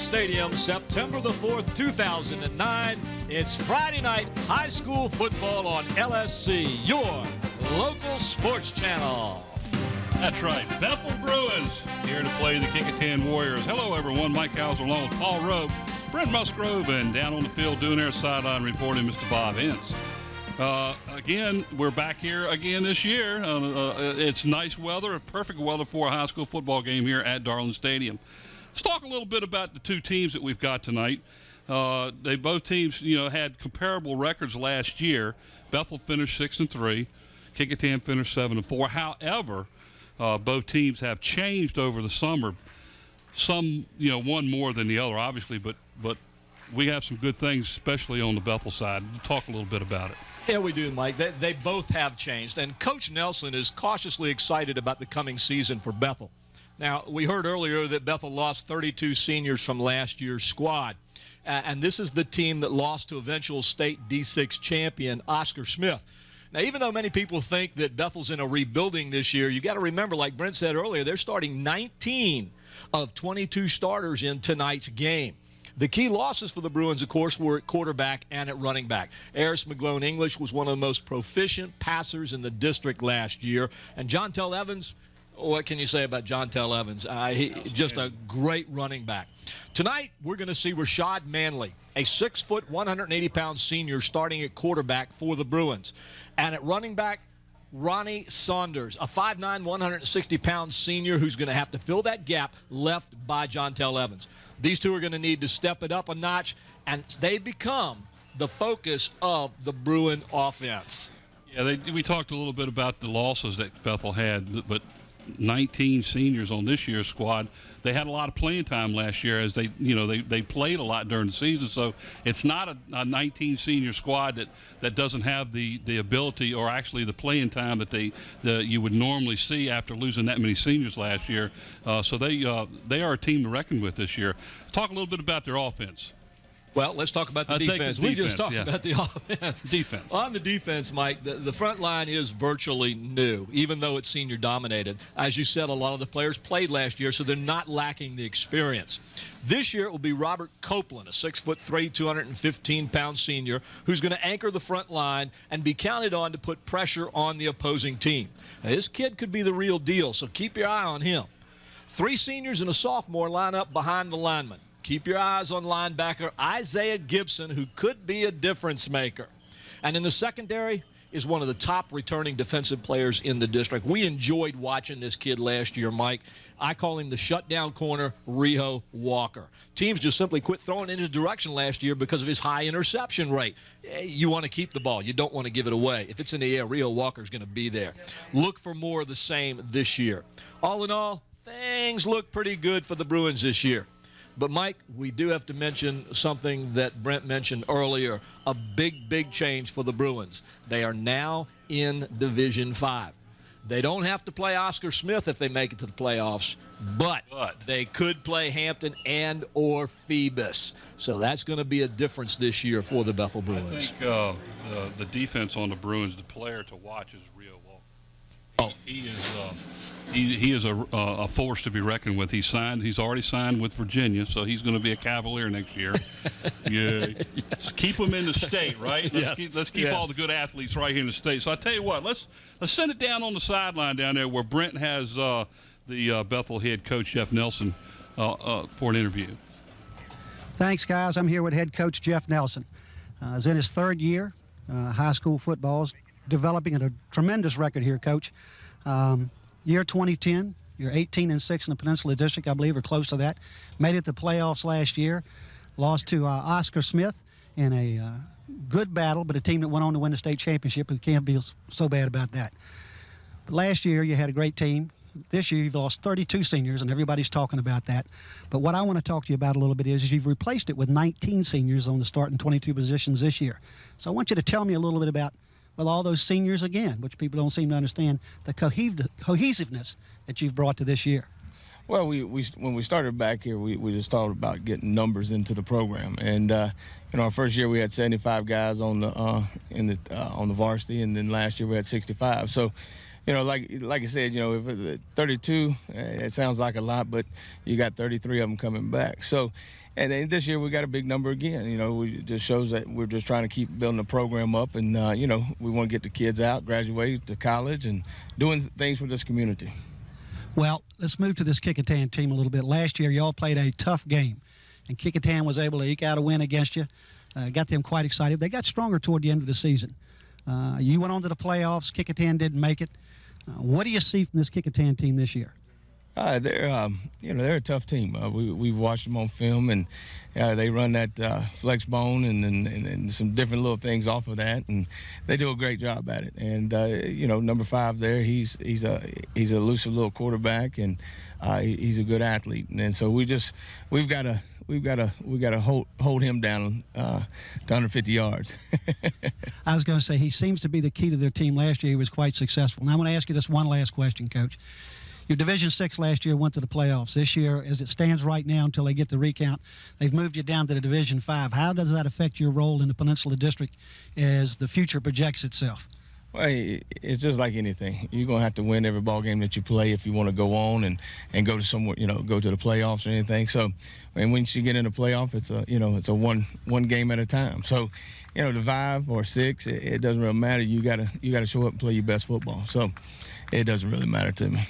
Stadium, September the 4th, 2009. It's Friday night high school football on LSC, your local sports channel. That's right. Bethel Bruins here to play the Kecoughtan Warriors. Hello, everyone. Mike Hauser along with Paul Rowe, Brent Musgrove, and down on the field doing their sideline reporting, Mr. Bob Ince. Again, we're back here again this year. It's nice weather, perfect weather for a high school football game here at Darling Stadium. Let's talk a little bit about the two teams that we've got tonight. They both teams, had comparable records last year. Bethel finished 6-3. Kecoughtan finished 7-4. However, both teams have changed over the summer. Some, one more than the other, obviously, but we have some good things, especially on the Bethel side. We'll talk a little bit about it. Yeah, we do, Mike. They both have changed, and Coach Nelson is cautiously excited about the coming season for Bethel. Now, we heard earlier that Bethel lost 32 seniors from last year's squad, and this is the team that lost to eventual state D6 champion Oscar Smith. Now, even though many people think that Bethel's in a rebuilding this year, you got to remember, like Brent said earlier, they're starting 19 of 22 starters in tonight's game. The key losses for the Bruins, of course, were at quarterback and at running back. Eris McGlone English was one of the most proficient passers in the district last year. And John Tell Evans, what can you say about John Tell Evans? Just a great running back. Tonight, we're going to see Rashad Manley, a 6-foot, 180-pound senior starting at quarterback for the Bruins. And at running back, Ronnie Saunders, a 5'9", 160-pound senior who's going to have to fill that gap left by John Tell Evans. These two are going to need to step it up a notch, and they become the focus of the Bruin offense. Yeah, we talked a little bit about the losses that Bethel had, but 19 seniors on this year's squad. They had a lot of playing time last year as they played a lot during the season. So it's not a 19 senior squad that doesn't have the ability or actually the playing time that you would normally see after losing that many seniors last year. So they are a team to reckon with this year. Talk a little bit about their offense. Well, let's talk about the defense. We just talked about the offense. Defense. On the defense, Mike, the front line is virtually new, even though it's senior-dominated. As you said, a lot of the players played last year, so they're not lacking the experience. This year it will be Robert Copeland, a 6'3", 215-pound senior, who's going to anchor the front line and be counted on to put pressure on the opposing team. Now, this kid could be the real deal, so keep your eye on him. 3 seniors and a sophomore line up behind the linemen. Keep your eyes on linebacker Isaiah Gibson, who could be a difference maker. And in the secondary is one of the top returning defensive players in the district. We enjoyed watching this kid last year, Mike. I call him the shutdown corner, Riho Walker. Teams just simply quit throwing in his direction last year because of his high interception rate. You want to keep the ball. You don't want to give it away. If it's in the air, Riho Walker's going to be there. Look for more of the same this year. All in all, things look pretty good for the Bruins this year. But, Mike, we do have to mention something that Brent mentioned earlier, a big, big change for the Bruins. They are now in Division 5. They don't have to play Oscar Smith if they make it to the playoffs, but they could play Hampton and or Phoebus. So that's going to be a difference this year for the Bethel Bruins. I think the defense on the Bruins, the player to watch is Rio Walker. Oh, he is a force to be reckoned with. He's already signed with Virginia, so he's going to be a Cavalier next year. Yeah, yes. Keep him in the state, right? Let's keep all the good athletes right here in the state. So I tell you what, let's send it down on the sideline down there where Brent has the Bethel head coach Jeff Nelson for an interview. Thanks, guys. I'm here with head coach Jeff Nelson. He's in his 3rd year. High school football's developing at a tremendous record here, Coach. Year 2010, you're 18-6 in the Peninsula District, I believe, or close to that. Made it to playoffs last year. Lost to Oscar Smith in a good battle, but a team that went on to win the state championship. Who can't be so bad about that. But last year, you had a great team. This year, you've lost 32 seniors, and everybody's talking about that. But what I want to talk to you about a little bit is you've replaced it with 19 seniors on the starting 22 positions this year. So I want you to tell me a little bit about all those seniors again, which people don't seem to understand, the cohesiveness that you've brought to this year. Well, when we started back here, we just thought about getting numbers into the program, and our first year we had 75 guys on the varsity, and then last year we had 65. So, like I said, if 32, it sounds like a lot, but you got 33 of them coming back. So, And then this year we got a big number again. It just shows that we're just trying to keep building the program up, and we want to get the kids out, graduate to college, and doing things for this community. Well, let's move to this Kecoughtan team a little bit. Last year, y'all played a tough game, and Kecoughtan was able to eke out a win against you. Got them quite excited. They got stronger toward the end of the season. You went on to the playoffs. Kecoughtan didn't make it. What do you see from this Kecoughtan team this year? They're a tough team. We've watched them on film, and they run that flex bone and some different little things off of that, and they do a great job at it. And number 5 there, he's a elusive little quarterback, and he's a good athlete. And so we've got to hold him down to under 50 yards. I was going to say he seems to be the key to their team. Last year he was quite successful. Now I'm going to ask you this one last question, Coach. Your Division 6 last year went to the playoffs. This year, as it stands right now until they get the recount, they've moved you down to the Division 5. How does that affect your role in the Peninsula District as the future projects itself? Well, it's just like anything. You're going to have to win every ball game that you play if you want to go on and go to somewhere, go to the playoffs or anything. So, once you get in the playoff, it's a one game at a time. So, the 5 or 6, it doesn't really matter. You gotta show up and play your best football. So, it doesn't really matter to me.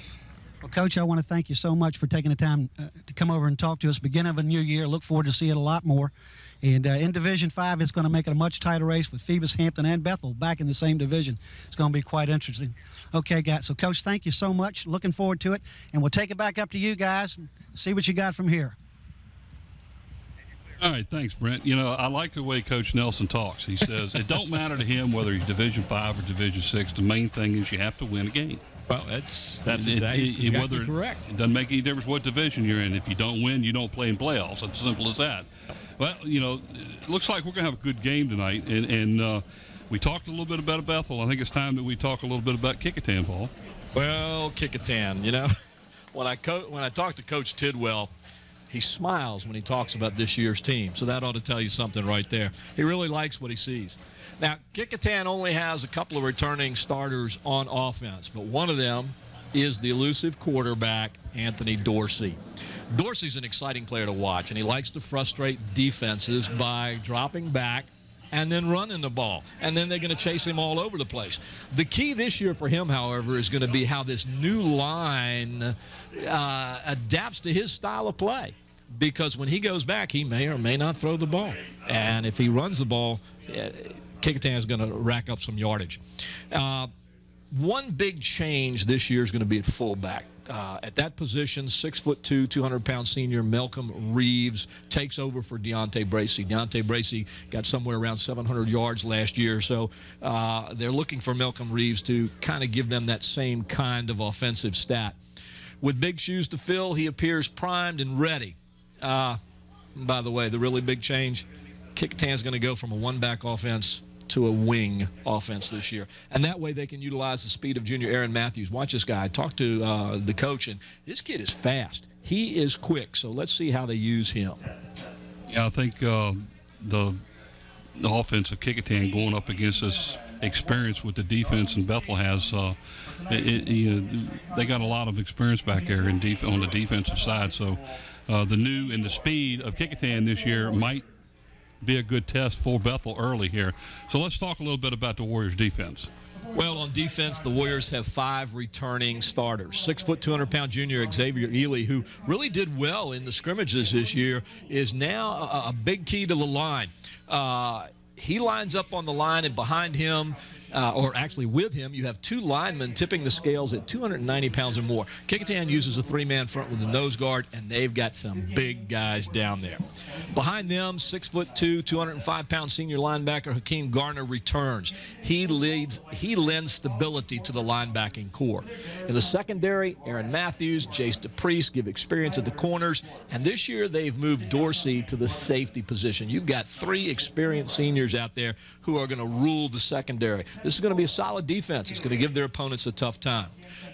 Well, Coach, I want to thank you so much for taking the time to come over and talk to us. Beginning of a new year. Look forward to seeing a lot more. And in Division 5, it's going to make it a much tighter race with Phoebus, Hampton, and Bethel back in the same division. It's going to be quite interesting. Okay, guys. So, Coach, thank you so much. Looking forward to it. And we'll take it back up to you guys and see what you got from here. All right, thanks, Brent. I like the way Coach Nelson talks. He says it don't matter to him whether he's Division 5 or Division 6. The main thing is you have to win a game. Well, that's exactly correct. It doesn't make any difference what division you're in. If you don't win, you don't play in playoffs. It's as simple as that. Well, it looks like we're going to have a good game tonight. And we talked a little bit about Bethel. I think it's time that we talk a little bit about Kecoughtan, Paul. Well, Kecoughtan, when I talk to Coach Tidwell, he smiles when he talks about this year's team. So that ought to tell you something right there. He really likes what he sees. Now, Kecoughtan only has a couple of returning starters on offense, but one of them is the elusive quarterback, Anthony Dorsey. Dorsey's an exciting player to watch, and he likes to frustrate defenses by dropping back and then running the ball, and then they're going to chase him all over the place. The key this year for him, however, is going to be how this new line adapts to his style of play, because when he goes back, he may or may not throw the ball, and if he runs the ball, Kecoughtan is going to rack up some yardage. One big change this year is going to be at fullback. At that position, 6'2", 200-pound senior Malcolm Reeves takes over for Deontay Bracey. Deontay Bracey got somewhere around 700 yards last year, so they're looking for Malcolm Reeves to kind of give them that same kind of offensive stat. With big shoes to fill, he appears primed and ready. By the way, the really big change, Kecoughtan's going to go from a one-back offense to a wing offense this year. And that way they can utilize the speed of junior Aaron Matthews. Watch this guy. I talked to the coach, and this kid is fast. He is quick, so let's see how they use him. Yeah, I think the offense of Kecoughtan going up against this experience with the defense and Bethel has, they got a lot of experience back there on the defensive side. So the speed of Kecoughtan this year might be a good test for Bethel early here. So let's talk a little bit about the Warriors' defense. Well, on defense, the Warriors have 5 returning starters. 6', 200-pound junior Xavier Ely, who really did well in the scrimmages this year, is now a big key to the line. He lines up on the line, and behind him, or actually with him, you have 2 linemen tipping the scales at 290 pounds or more. Kecoughtan uses a 3-man front with a nose guard, and they've got some big guys down there. Behind them, 6'2", 205-pound senior linebacker Hakeem Garner returns. He lends stability to the linebacking core. In the secondary, Aaron Matthews, Jace DePriest give experience at the corners, and this year they've moved Dorsey to the safety position. You've got 3 experienced seniors out there who are going to rule the secondary. This is going to be a solid defense. It's going to give their opponents a tough time.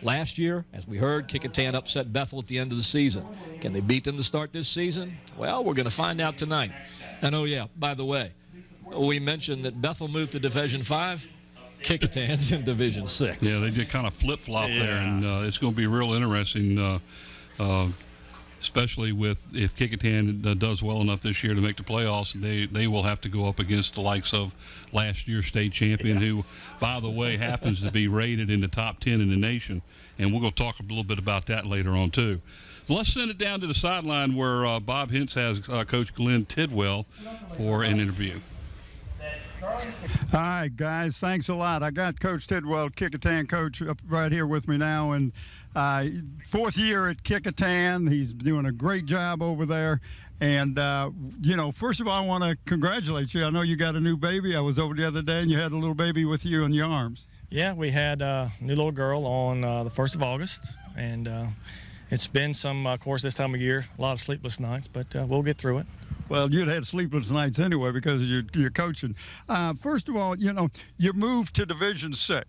Last year, as we heard, Kecoughtan upset Bethel at the end of the season. Can they beat them to start this season? Well, we're going to find out tonight. And oh yeah, by the way, we mentioned that Bethel moved to Division 5. Kecoughtan's in Division 6. Yeah, they did kind of flip-flop there, and it's going to be real interesting especially if Kecoughtan does well enough this year to make the playoffs. They will have to go up against the likes of last year's state champion, who, by the way, happens to be rated in the top 10 in the nation. And we're going to talk a little bit about that later on, too. So let's send it down to the sideline where Bob Hintz has Coach Glenn Tidwell for an interview. All right, guys, thanks a lot. I got Coach Tidwell, Kecoughtan coach, up right here with me now, and fourth year at Kecoughtan. He's doing a great job over there. And, first of all, I want to congratulate you. I know you got a new baby. I was over the other day, and you had a little baby with you in your arms. Yeah, we had a new little girl on the 1st of August, and it's been some, of course, this time of year, a lot of sleepless nights, but we'll get through it. Well, you'd had sleepless nights anyway because of your coaching. First of all, you moved to Division VI.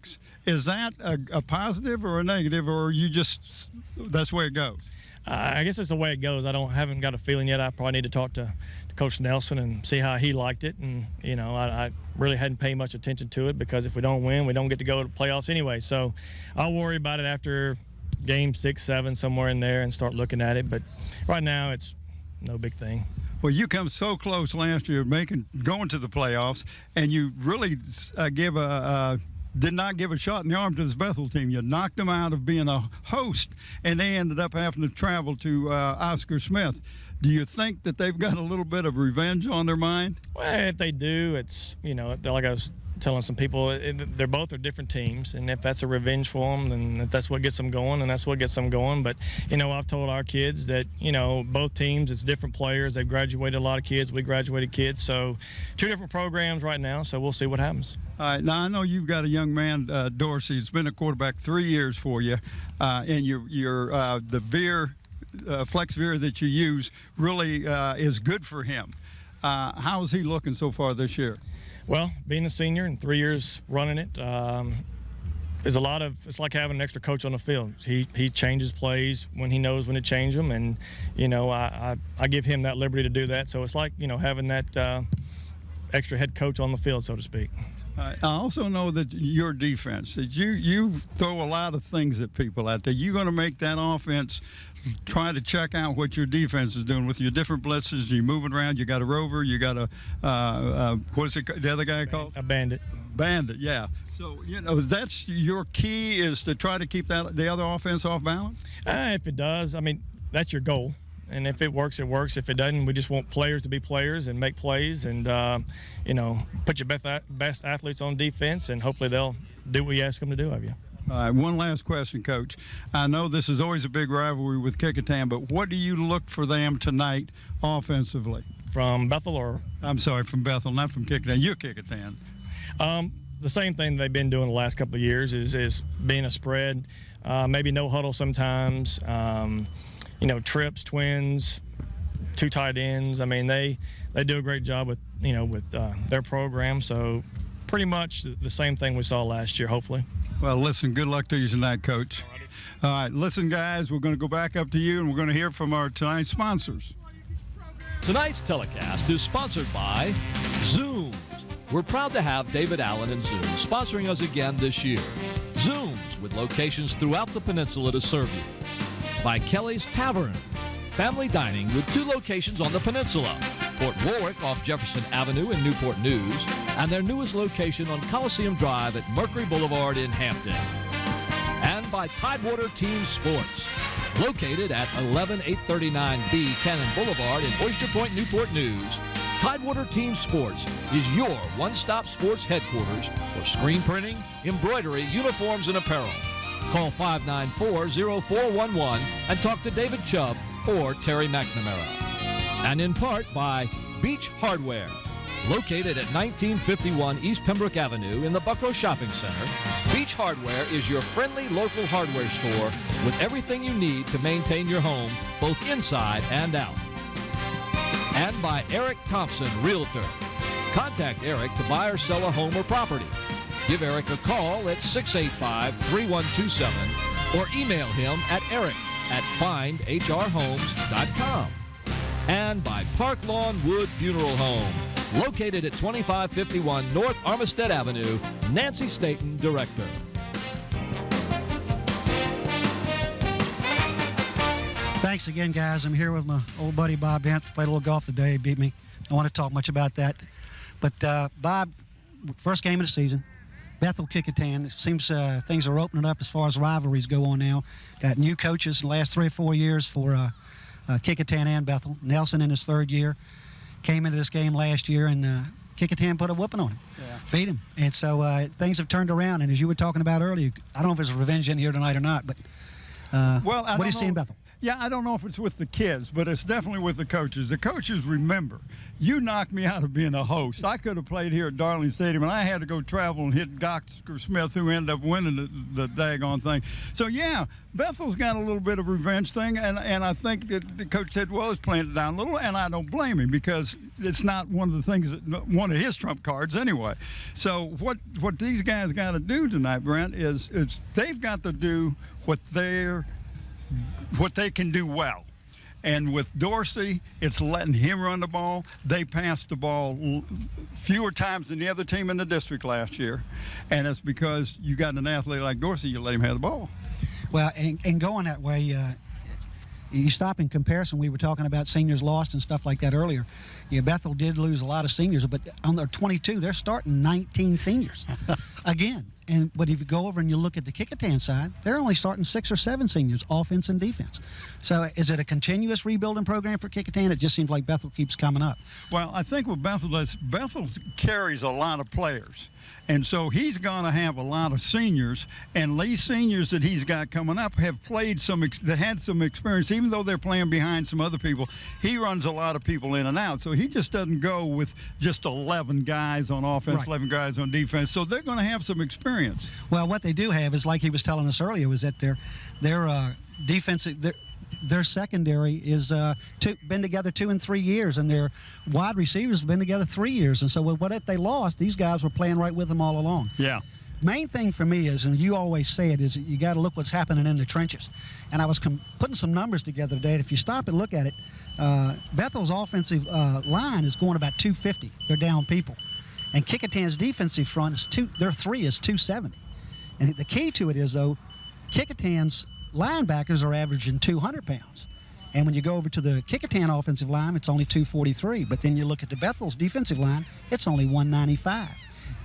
Is that a positive or a negative, or you just that's the way it goes? I guess it's the way it goes. Haven't got a feeling yet. I probably need to talk to Coach Nelson and see how he liked it. And, I really hadn't paid much attention to it because if we don't win, we don't get to go to the playoffs anyway. So I'll worry about it after game 6, 7, somewhere in there and start looking at it. But right now it's no big thing. Well, you come so close last year going to the playoffs, and you really did not give a shot in the arm to this Bethel team. You knocked them out of being a host, and they ended up having to travel to Oscar Smith. Do you think that they've got a little bit of revenge on their mind? Well, if they do, it's, like I was telling some people, they're both are different teams, and if that's a revenge for them, then if that's what gets them going, then that's what gets them going. But I've told our kids that both teams, it's different players. They've graduated a lot of kids. We graduated kids, so 2 different programs right now. So we'll see what happens. All right, now I know you've got a young man, Dorsey. It's been a quarterback 3 years for you, and the veer, flex veer that you use really is good for him. How is he looking so far this year? Well, being a senior and 3 years running it, it's like having an extra coach on the field. He changes plays when he knows when to change them, and I give him that liberty to do that. So it's like having that extra head coach on the field, so to speak. I also know that your defense, that you throw a lot of things at people out there. You're going to make that offense try to check out what your defense is doing with your different blitzes. You're moving around. You got a rover. You got what's the other guy called? A bandit. Bandit, yeah. So that's your key, is to try to keep the other offense off balance. If it does, that's your goal. And if it works, it works. If it doesn't, we just want players to be players and make plays, and put your best athletes on defense, and hopefully they'll do what you ask them to do of you. All right, one last question, Coach. I know this is always a big rivalry with Kecoughtan, but what do you look for them tonight offensively? From Bethel or? I'm sorry, from Bethel, not from Kecoughtan. You're Kecoughtan. The same thing they've been doing the last couple of years is being a spread, maybe no huddle sometimes, trips, twins, 2 tight ends. They do a great job with their program. So pretty much the same thing we saw last year, hopefully. Well, listen, good luck to you tonight, Coach. All right, listen, guys, we're going to go back up to you, and we're going to hear from our tonight's sponsors. Tonight's telecast is sponsored by Zooms. We're proud to have David Allen and Zoom sponsoring us again this year. Zooms, with locations throughout the peninsula to serve you. By Kelly's Tavern, family dining with 2 locations on the peninsula. Port Warwick off Jefferson Avenue in Newport News, and their newest location on Coliseum Drive at Mercury Boulevard in Hampton. And by Tidewater Team Sports, located at 11839B Cannon Boulevard in Oyster Point, Newport News. Tidewater Team Sports is your one-stop sports headquarters for screen printing, embroidery, uniforms, and apparel. Call 594-0411 and talk to David Chubb or Terry McNamara. And in part by Beach Hardware, located at 1951 East Pembroke Avenue in the Buckrow Shopping Center. Beach Hardware is your friendly local hardware store with everything you need to maintain your home, both inside and out. And by Eric Thompson, Realtor. Contact Eric to buy or sell a home or property. Give Eric a call at 685-3127 or email him at eric@findhrhomes.com. And by Park Lawn Wood Funeral Home, located at 2551 North Armistead Avenue. Nancy Staten, Director. Thanks again, guys. I'm here with my old buddy Bob Bent. Played a little golf today. He beat me. I want to talk much about that. But, Bob, first game of the season, Bethel Kecoughtan. It seems things are opening up as far as rivalries go on now. Got new coaches in the last 3 or 4 years for Kecoughtan and Bethel. Nelson in his 3rd year came into this game last year, and Kecoughtan put a whooping on him, beat him. And so things have turned around. And as you were talking about earlier, I don't know if there's revenge in here tonight or not, but what do you see in Bethel? Yeah, I don't know if it's with the kids, but it's definitely with the coaches. The coaches remember, you knocked me out of being a host. I could have played here at Darling Stadium, and I had to go travel and hit Oscar Smith, who ended up winning the daggone thing. So, yeah, Bethel's got a little bit of revenge thing, and I think that the coach Tidwell is playing it down a little, and I don't blame him because it's not one of the things, one of his trump cards anyway. So what these guys got to do tonight, Brent, is they've got to do what they can do well. And with Dorsey, it's letting him run the ball. They passed the ball fewer times than the other team in the district last year. And it's because you got an athlete like Dorsey, you let him have the ball. Well, and going that way, you stop in comparison. We were talking about seniors lost and stuff like that earlier. Yeah, Bethel did lose a lot of seniors, but on their 22, they're starting 19 seniors again. But if you go over and you look at the Kecoughtan side, they're only starting 6 or 7 seniors, offense and defense. So is it a continuous rebuilding program for Kecoughtan? It just seems like Bethel keeps coming up. Well, I think with Bethel carries a lot of players. And so he's going to have a lot of seniors, and these seniors that he's got coming up have played that had some experience, even though they're playing behind some other people. He runs a lot of people in and out, so he just doesn't go with just 11 guys on offense, right, 11 guys on defense. So they're going to have some experience. Well, what they do have is, like he was telling us earlier, was that their defensive. Their secondary is been together 2 and 3 years, and their wide receivers have been together 3 years. And so what if they lost, these guys were playing right with them all along. Yeah. Main thing for me is, and you always say it, is you got to look what's happening in the trenches. And I was putting some numbers together today. And if you stop and look at it, Bethel's offensive line is going about 250. They're down people. And Kecoughtan's defensive front is their 3 is 270. And the key to it is, though, Kecoughtan's linebackers are averaging 200 pounds. And when you go over to the Kecoughtan offensive line, it's only 243. But then you look at the Bethel's defensive line, it's only 195.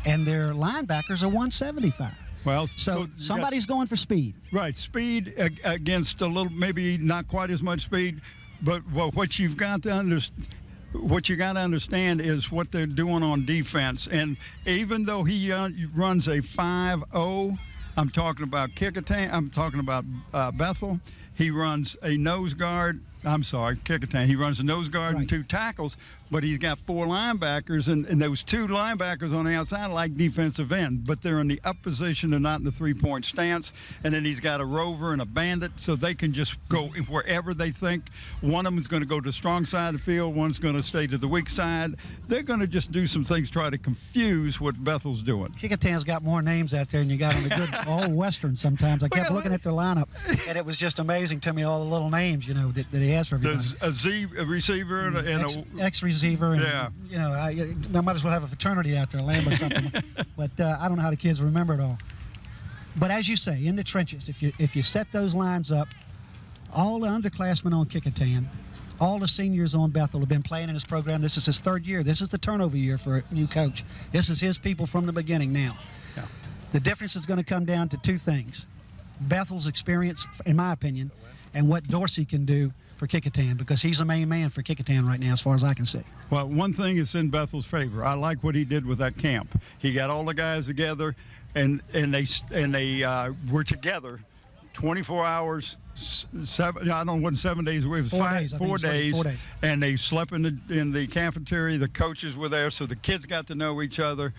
And their linebackers are 175. Well, so somebody's going for speed. Right, speed against a little, maybe not quite as much speed, but what you've got to understand. What you got to understand is what they're doing on defense. And even though he runs a 5-0, I'm talking about Kecoughtan, I'm talking about Bethel. He runs a nose guard. I'm sorry, Kecoughtan. He runs a nose guard and 2 tackles, but he's got 4 linebackers, and those 2 linebackers on the outside are like defensive end, but they're in the up position and not in the 3-point stance. And then he's got a rover and a bandit, so they can just go wherever they think. One of them is going to go to the strong side of the field, one's going to stay to the weak side. They're going to just do some things, try to confuse what Bethel's doing. Kecoughtan's got more names out there than you got on the good old Western sometimes. I kept looking at their lineup, and it was just amazing to me, all the little names, that he has for everybody. There's a receiver and a X-receiver. And, I might as well have a fraternity out there, Lamb or something. But I don't know how the kids remember it all. But as you say, in the trenches, if you set those lines up, all the underclassmen on Kecoughtan, all the seniors on Bethel have been playing in this program. This is his 3rd year. This is the turnover year for a new coach. This is his people from the beginning now. Yeah. The difference is going to come down to 2 things. Bethel's experience, in my opinion, and what Dorsey can do for Kecoughtan, because he's the main man for Kecoughtan right now, as far as I can see. Well, one thing is in Bethel's favor. I like what he did with that camp. He got all the guys together, and they were together 24 hours. 7 days away. It was 4 days. 4 days. And they slept in the cafeteria. The coaches were there, so the kids got to know each other.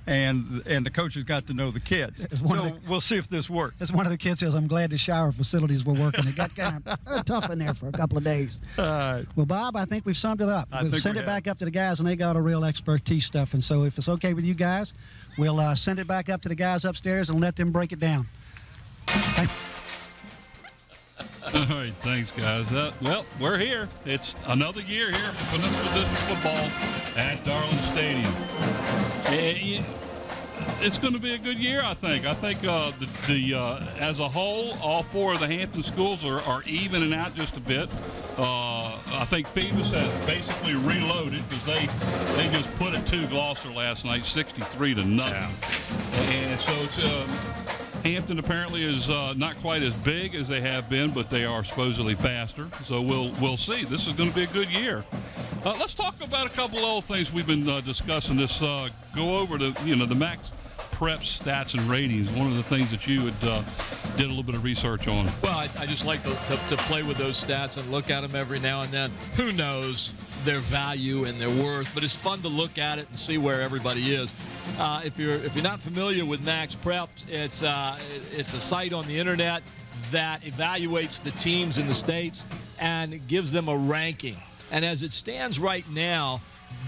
And the coaches got to know the kids. So we'll see if this works. As one of the kids says, I'm glad the shower facilities were working. It got kind of tough in there for a couple of days. Well, Bob, I think we've summed it up. We'll send it back up to the guys, and they got a real expertise stuff. And so if it's okay with you guys, we'll send it back up to the guys upstairs and let them break it down. All right, thanks, guys. Well, we're here. It's another year here for Peninsula District football at Darling Stadium. It's going to be a good year, I think. I think as a whole, all 4 of the Hampton schools are evening out just a bit. I think Phoebus has basically reloaded because they just put it to Gloucester last night, 63-0. Yeah. And so it's Hampton apparently is not quite as big as they have been, but they are supposedly faster. So we'll see. This is going to be a good year. Let's talk about a couple of other things we've been discussing. This go over to the Max Prep stats and ratings. One of the things that you did a little bit of research on. Well, I just like to play with those stats and look at them every now and then. Who knows their value and their worth, but it's fun to look at it and see where everybody is. If you're not familiar with Max Prep, it's a site on the internet that evaluates the teams in the states and gives them a ranking. And as it stands right now,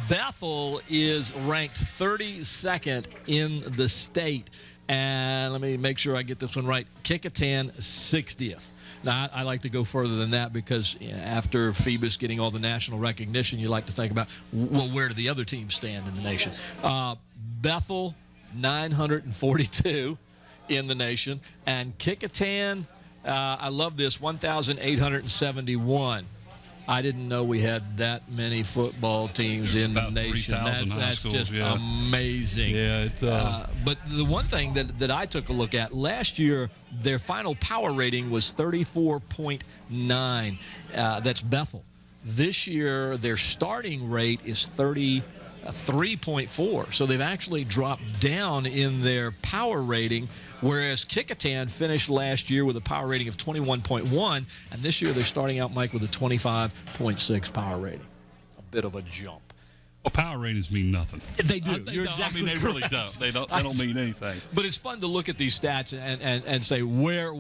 Bethel is ranked 32nd in the state. And let me make sure I get this one right. Kecoughtan 60th. Now, I like to go further than that because after Phoebus getting all the national recognition, you like to think about, well, where do the other teams stand in the nation? Bethel, 942 in the nation. And Kecoughtan, I love this, 1,871. I didn't know we had that many football teams in the nation. That's just amazing. Yeah. But the one thing that I took a look at, last year, their final power rating was 34.9. That's Bethel. This year, their starting rate is 33.4. So they've actually dropped down in their power rating, whereas Kecoughtan finished last year with a power rating of 21.1, and this year they're starting out, Mike, with a 25.6 power rating. A bit of a jump. Well, power ratings mean nothing. They do. You're exactly they correct. Really don't. They don't mean anything. But it's fun to look at these stats and say where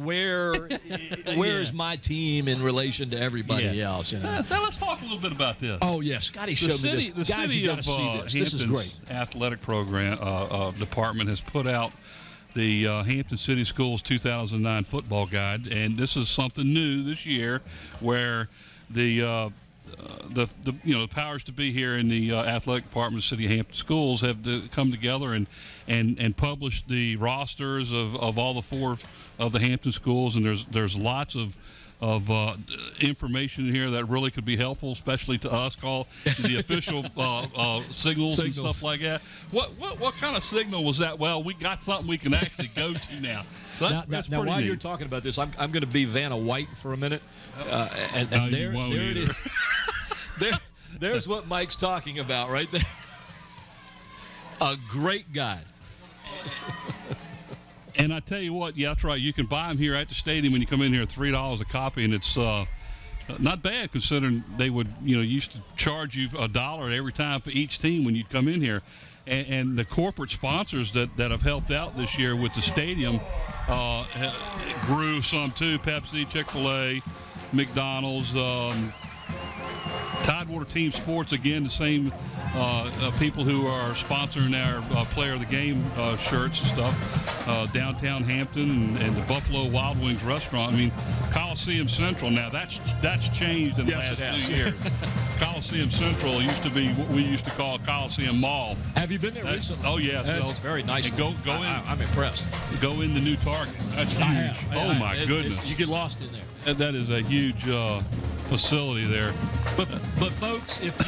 is my team in relation to everybody else? Now let's talk a little bit about this. Oh yeah, Scotty showed me this. The Guys, city you got of to see this. This is great. Athletic program department has put out the Hampton City Schools 2009 football guide, and this is something new this year, where the powers to be here in the athletic department of City of Hampton Schools have come together and published the rosters of all the 4 of the Hampton schools, and there's lots of information in here that really could be helpful, especially to us. Call the official signals and stuff like that. What kind of signal was that? Well, we got something we can actually go to now. So that's now pretty while neat. you're talking about this, I'm going to be Vanna White for a minute, and there it is. There's what Mike's talking about right there. A great guide. And I tell you what, yeah, that's right. You can buy them here at the stadium when you come in here at $3 a copy, and it's not bad considering they would, used to charge you $1 every time for each team when you'd come in here. And the corporate sponsors that have helped out this year with the stadium grew some too. Pepsi, Chick-fil-A, McDonald's, Tidewater Team Sports, again, the same people who are sponsoring our Player of the Game shirts and stuff. Downtown Hampton and the Buffalo Wild Wings restaurant. I mean, Coliseum Central, now that's changed in the last 2 years. Coliseum Central used to be what we used to call Coliseum Mall. Have you been there recently? Oh, yeah. That's very nice. Go in. I'm impressed. Go in the new Target. That's huge. My goodness. You get lost in there. That is a huge facility there. But folks, if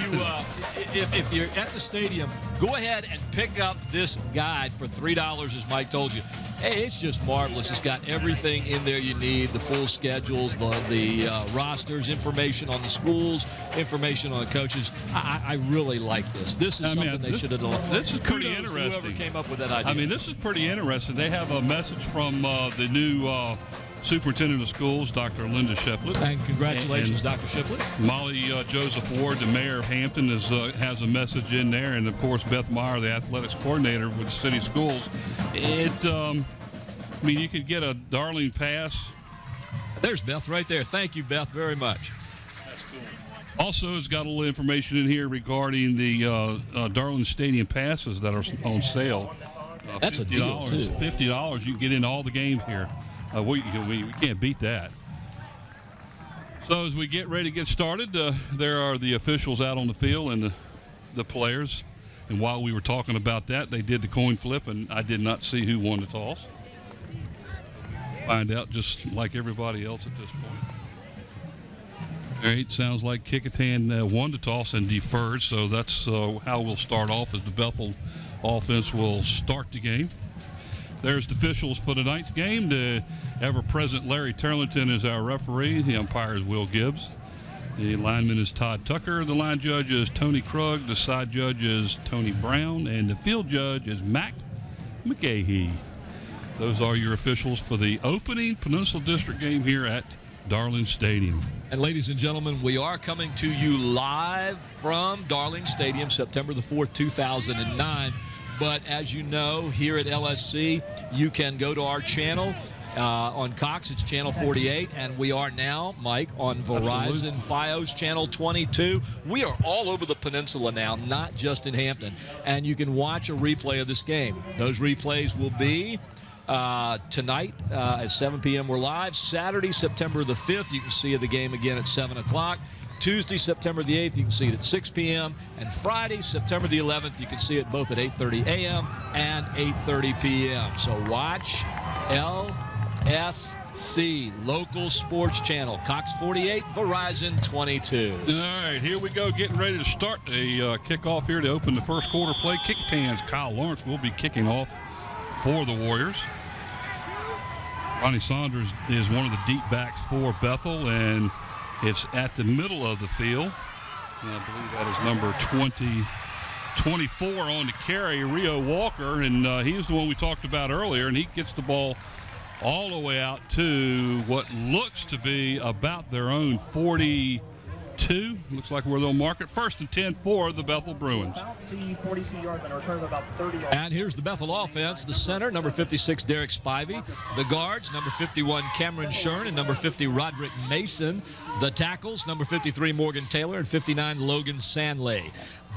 you're at the stadium, go ahead and pick up this guide for $3, as Mike told you. Hey, it's just marvelous. It's got everything in there you need, the full schedules, the rosters, information on the schools, information on the coaches. I really like this. This is something they should have done. This is pretty Kudos interesting. to whoever came up with that idea. I mean, this is pretty interesting. They have a message from the new Superintendent of Schools, Dr. Linda Shefflett. And congratulations, Dr. Shefflett. Molly Joseph Ward, the mayor of Hampton, has a message in there. And, of course, Beth Meyer, the athletics coordinator with the city schools. You could get a Darling pass. There's Beth right there. Thank you, Beth, very much. That's cool. Also, it's got a little information in here regarding the Darling Stadium passes that are on sale. That's a deal, too. $50, you can get into all the games here. We can't beat that. So as we get ready to get started, there are the officials out on the field and the players. And while we were talking about that, they did the coin flip, and I did not see who won the toss. Find out just like everybody else at this point. All right, sounds like Kecoughtan won the toss and deferred, so that's how we'll start off, as the Bethel offense will start the game. There's the officials for tonight's game. The ever-present Larry Turlington is our referee. The umpire is Will Gibbs. The lineman is Todd Tucker. The line judge is Tony Krug. The side judge is Tony Brown. And the field judge is Mac McGahee. Those are your officials for the opening Peninsula District game here at Darling Stadium. And ladies and gentlemen, we are coming to you live from Darling Stadium, September the 4th, 2009. But as you know, here at LSC, you can go to our channel. On Cox, it's channel 48, and we are now, Mike, on Verizon Fios channel 22. We are all over the peninsula now, not just in Hampton. And you can watch a replay of this game. Those replays will be tonight at 7 p.m. We're live. Saturday, September the 5th, you can see the game again at 7 o'clock. Tuesday, September the 8th, you can see it at 6 p.m. And Friday, September the 11th, you can see it both at 8:30 a.m. and 8:30 p.m. So watch LSC, local sports channel, Cox 48, Verizon 22. All right, here we go, getting ready to start a kickoff here to open the first quarter play. Kecoughtan's Kyle Lawrence will be kicking off for the Warriors. Ronnie Saunders is one of the deep backs for Bethel, and it's at the middle of the field. And I believe that is number 24 on the carry, Rio Walker, and he's the one we talked about earlier, and he gets the ball all the way out to what looks to be about their own 42. Looks like where they'll mark it. 1st and 10 for the Bethel Bruins. And here's the Bethel offense. The center, number 56, Derek Spivey. The guards, number 51, Cameron Shern, and number 50, Roderick Mason. The tackles, number 53, Morgan Taylor, and 59, Logan Sanley.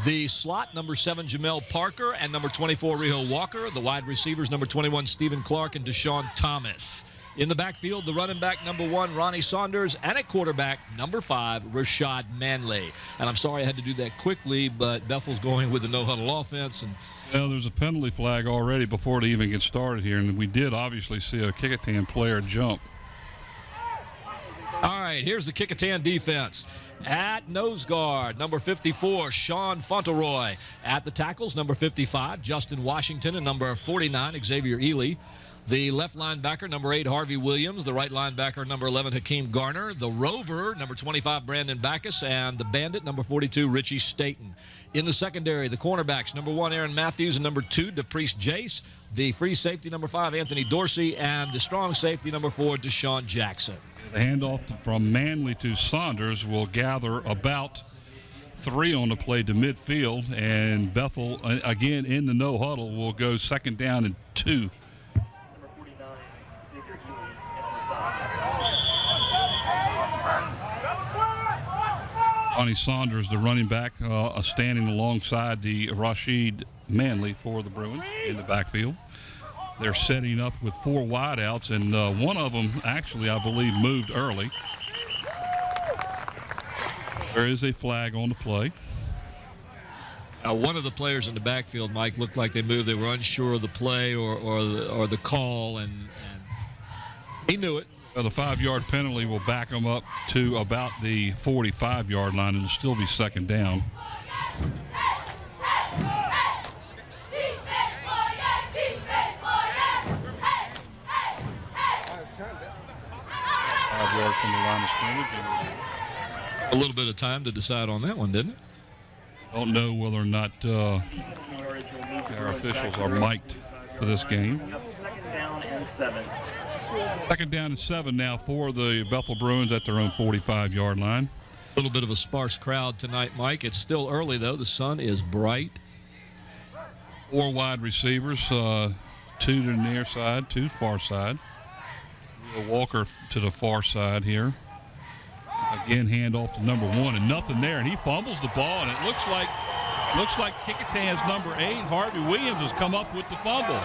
The slot, number 7, Jamel Parker, and number 24, Rio Walker. The wide receivers, number 21, Stephen Clark, and Deshaun Thomas. In the backfield, the running back, number 1, Ronnie Saunders, and at quarterback, number 5, Rashad Manley. And I'm sorry I had to do that quickly, but Bethel's going with the no-huddle offense. And well, there's a penalty flag already before it even gets started here, and we did obviously see a Kecoughtan player jump. All right, here's the Kecoughtan defense. At nose guard, number 54, Sean Fauntleroy. At the tackles, number 55, Justin Washington, and number 49, Xavier Ely. The left linebacker, number 8, Harvey Williams. The right linebacker, number 11, Hakeem Garner. The rover, number 25, Brandon Backus. And the bandit, number 42, Richie Staten. In the secondary, the cornerbacks, number 1, Aaron Matthews, and number 2, DePriest Jace. The free safety, number 5, Anthony Dorsey. And the strong safety, number 4, Deshaun Jackson. The handoff from Manley to Saunders will gather about 3 on the play to midfield. And Bethel, again, in the no huddle, will go 2nd down and 2. Ronnie Saunders, the running back, standing alongside the Rashid Manley for the Bruins in the backfield. They're setting up with 4 wideouts, and one of them actually, I believe, moved early. There is a flag on the play. One of the players in the backfield, Mike, looked like they moved. They were unsure of the play or the call, and he knew it. Well, the 5-yard penalty will back them up to about the 45-yard line. It'll still be 2nd down. From the line of scrimmage. A little bit of time to decide on that one, didn't it? Don't know whether or not our officials are mic'd for this game. 2nd down and 7. 2nd down and 7 now for the Bethel Bruins at their own 45-yard line. A little bit of a sparse crowd tonight, Mike. It's still early, though. The sun is bright. 4 wide receivers, 2 to the near side, 2 far side. Walker to the far side here. Again, handoff to number 1, and nothing there, and he fumbles the ball, and it looks like Kecoughtan's number 8, Harvey Williams, has come up with the fumble.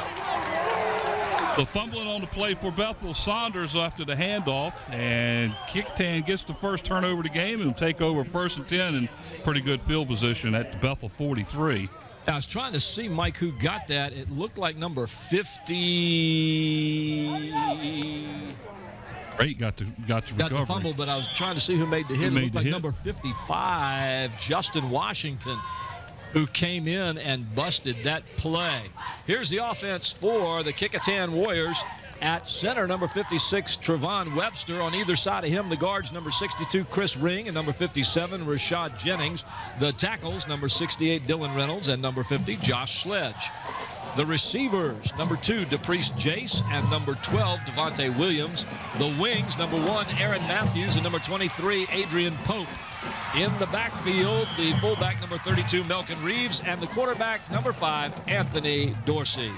The fumbling on the play for Bethel. Saunders after the handoff, and Kecoughtan gets the first turnover of the game and will take over 1st and 10 in pretty good field position at the Bethel 43. I was trying to see, Mike, who got that. It looked like number 50. Great, got the fumble, but I was trying to see who made the hit. It looked like number 55, Justin Washington, who came in and busted that play. Here's the offense for the Kecoughtan Warriors. At center, number 56, Trevon Webster. On either side of him, the guards, number 62, Chris Ring, and number 57, Rashad Jennings. The tackles, number 68, Dylan Reynolds, and number 50, Josh Sledge. The receivers, number 2, DePriest Jace, and number 12, Devontae Williams. The wings, number 1, Aaron Matthews, and number 23, Adrian Pope. In the backfield, the fullback, number 32, Melkin Reeves, and the quarterback, number 5, Anthony Dorsey.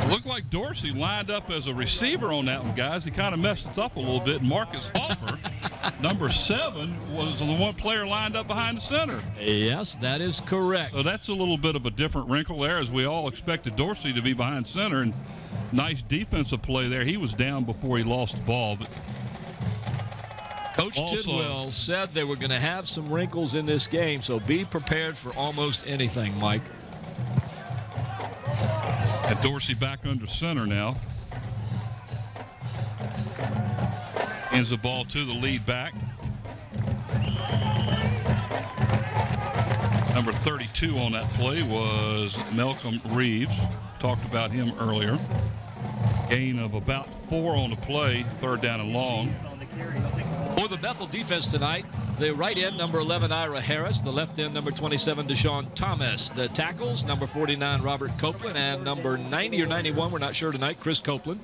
Looked like Dorsey lined up as a receiver on that one, guys. He kind of messed it up a little bit. Marcus Hoffer, number 7, was the one player lined up behind the center. Yes, that is correct. So that's a little bit of a different wrinkle there, as we all expected Dorsey to be behind center. And nice defensive play there. He was down before he lost the ball. But Coach Tidwell said they were going to have some wrinkles in this game, so be prepared for almost anything, Mike. And Dorsey back under center now. Hands the ball to the lead back. Number 32 on that play was Malcolm Reeves. Talked about him earlier. Gain of about 4 on the play, 3rd down and long. For the Bethel defense tonight, the right end, number 11, Ira Harris. The left end, number 27, Deshaun Thomas. The tackles, number 49, Robert Copeland. And number 90 or 91, we're not sure tonight, Chris Copeland.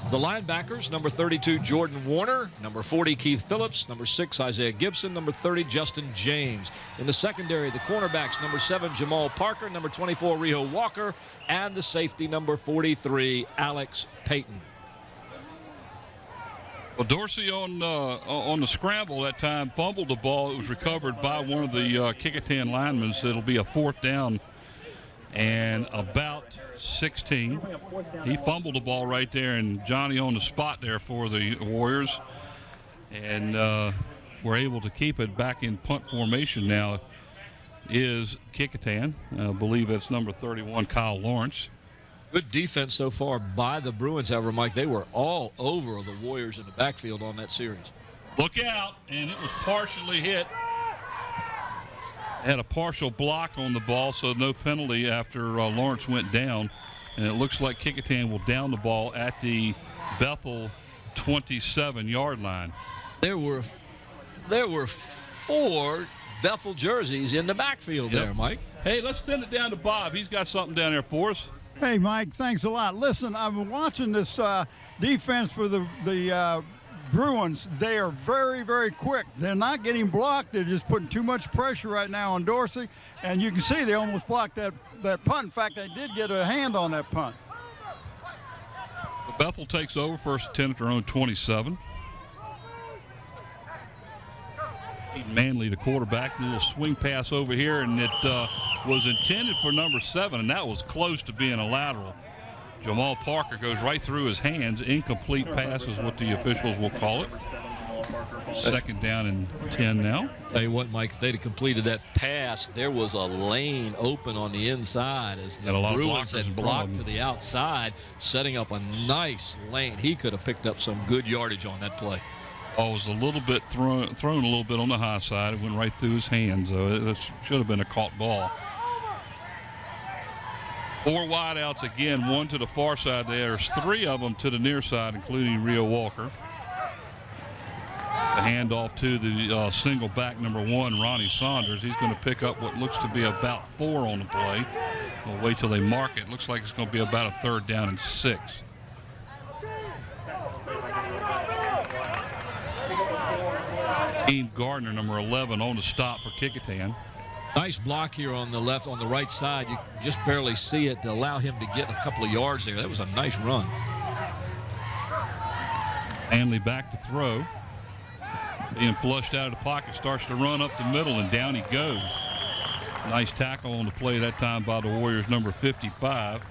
The linebackers, number 32, Jordan Warner. Number 40, Keith Phillips. Number 6, Isaiah Gibson. Number 30, Justin James. In the secondary, the cornerbacks, number 7, Jamal Parker. Number 24, Riho Walker. And the safety, number 43, Alex Payton. Well, Dorsey on the scramble that time fumbled the ball. It was recovered by one of the Kecoughtan linemen. So it'll be a 4th down and about 16. He fumbled the ball right there, and Johnny on the spot there for the Warriors. And we're able to keep it back in punt formation now is Kecoughtan. I believe that's number 31, Kyle Lawrence. Good defense so far by the Bruins, however, Mike. They were all over the Warriors in the backfield on that series. Look out, and it was partially hit. Had a partial block on the ball, so no penalty after Lawrence went down. And it looks like Kecoughtan will down the ball at the Bethel 27-yard line. There were 4 Bethel jerseys in the backfield there, Mike. Hey, let's send it down to Bob. He's got something down there for us. Hey, Mike, thanks a lot. Listen, I've been watching this defense for the Bruins. They are very, very quick. They're not getting blocked. They're just putting too much pressure right now on Dorsey. And you can see they almost blocked that punt. In fact, they did get a hand on that punt. Bethel takes over, first attempt at their own 27. Manley, the quarterback, a little swing pass over here, and it was intended for number 7, and that was close to being a lateral. Jamal Parker goes right through his hands. Incomplete pass is what the officials will call it. 2nd down and 10 now. Tell you what, Mike, if they'd have completed that pass, there was a lane open on the inside as the Bruins had blocked to the outside, setting up a nice lane. He could have picked up some good yardage on that play. Oh, it was a little bit thrown a little bit on the high side. It went right through his hands. It should have been a caught ball. 4 wideouts again, 1 to the far side. There's 3 of them to the near side, including Rio Walker. The handoff to the single back, number 1, Ronnie Saunders. He's going to pick up what looks to be about 4 on the play. We'll wait till they mark it. Looks like it's going to be about a 3rd down and 6. Dean Gardner, number 11, on the stop for Kecoughtan. Nice block here on the left, on the right side. You just barely see it to allow him to get a couple of yards there. That was a nice run. Manley back to throw. Being flushed out of the pocket, starts to run up the middle, and down he goes. Nice tackle on the play that time by the Warriors, number 55.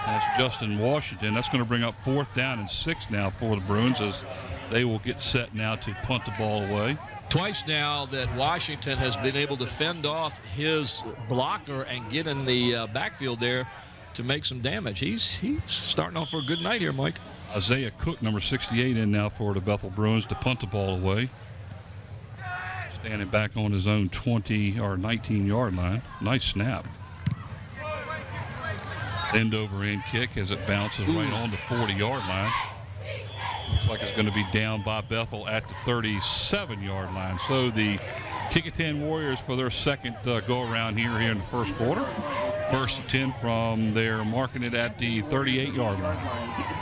That's Justin Washington. That's going to bring up 4th down and 6 now for the Bruins as they will get set now to punt the ball away. Twice now that Washington has been able to fend off his blocker and get in the backfield there to make some damage. He's starting off for a good night here, Mike. Isaiah Cook, number 68, in now for the Bethel Bruins to punt the ball away. Standing back on his own 20 or 19-yard line. Nice snap. End over end kick as it bounces right on the 40-yard line. Looks like it's going to be down by Bethel at the 37-yard line. So the Kecoughtan Warriors for their second go-around here in the first quarter. First and 10 from there, marking it at the 38-yard line.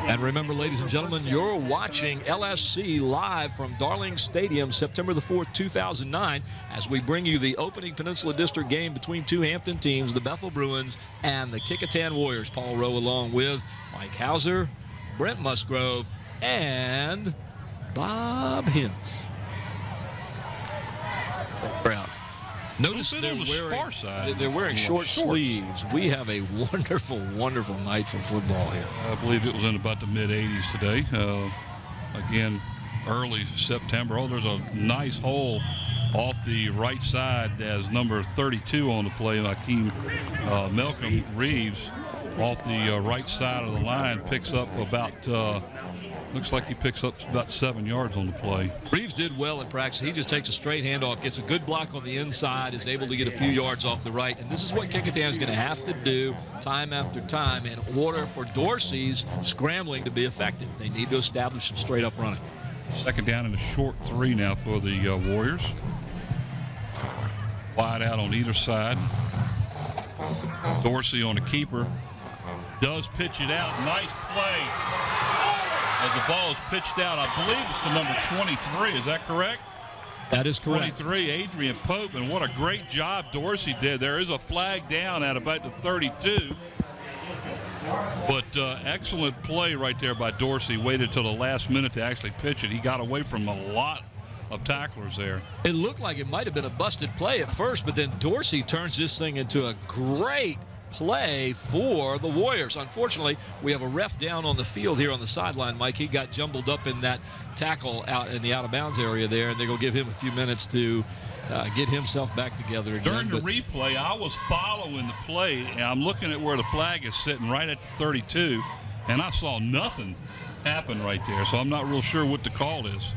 And remember, ladies and gentlemen, you're watching LSC live from Darling Stadium, September the 4th, 2009, as we bring you the opening Peninsula District game between two Hampton teams, the Bethel Bruins and the Kecoughtan Warriors. Paul Rowe along with Mike Hauser, Brent Musgrove, and Bob Hintz. Brown. Notice they're wearing short sleeves. We have a wonderful, wonderful night for football here. I believe it was in about the mid-80s today. Again, early September. Oh, there's a nice hole off the right side as number 32 on the play. Akeem Malcolm Reeves off the right side of the line picks up about looks like he picks up about 7 yards on the play. Reeves did well in practice. He just takes a straight handoff, gets a good block on the inside, is able to get a few yards off the right. And this is what Kecoughtan is going to have to do time after time in order for Dorsey's scrambling to be effective. They need to establish some straight-up running. Second down and a short 3 now for the Warriors. Wide out on either side. Dorsey on the keeper. Does pitch it out. Nice play. As the ball is pitched out, I believe it's to number 23. Is that correct? That is correct. 23, Adrian Pope, and what a great job Dorsey did. There is a flag down at about the 32. But excellent play right there by Dorsey. Waited till the last minute to actually pitch it. He got away from a lot of tacklers there. It looked like it might have been a busted play at first, but then Dorsey turns this thing into a great play for the Warriors. Unfortunately, we have a ref down on the field here on the sideline, Mike. He got jumbled up in that tackle out in the out-of-bounds area there, and they're going to give him a few minutes to get himself back together again. During the replay, I was following the play, and I'm looking at where the flag is sitting right at the 32, and I saw nothing happen right there, so I'm not real sure what the call is.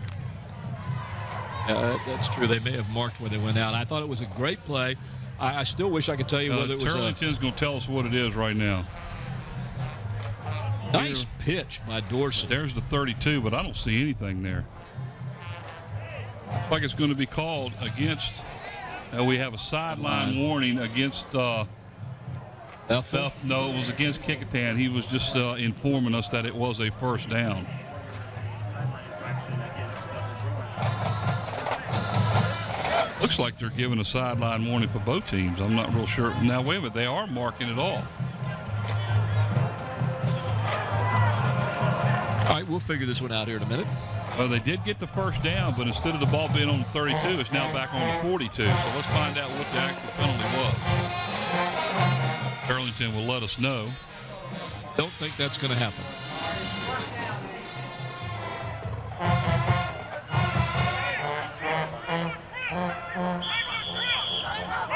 That's true. They may have marked where they went out. I thought it was a great play. I still wish I could tell you whether it was Turlington's going to tell us what it is right now. Nice pitch by Dorsey. There's the 32, but I don't see anything there. Looks like it's going to be called against. We have a sideline warning against. No, it was against Kecoughtan. He was just informing us that it was a first down. Looks like they're giving a sideline warning for both teams. I'm not real sure. Now, wait a minute. They are marking it off. All right, we'll figure this one out here in a minute. Well, they did get the first down, but instead of the ball being on the 32, it's now back on the 42. So let's find out what the actual penalty was. Burlington will let us know. Don't think that's going to happen.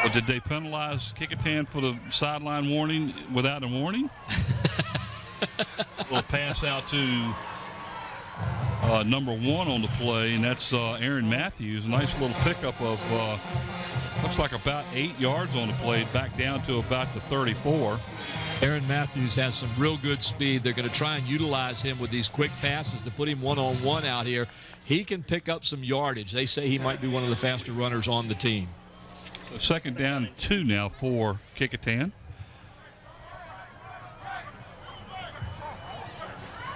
But did they penalize Kecoughtan for the sideline warning without a warning? A little pass out to number 1 on the play, and that's Aaron Matthews. A nice little pickup of, looks like about 8 yards on the play, back down to about the 34. Aaron Matthews has some real good speed. They're going to try and utilize him with these quick passes to put him one-on-one out here. He can pick up some yardage. They say he might be one of the faster runners on the team. So second down and 2 now for Kecoughtan.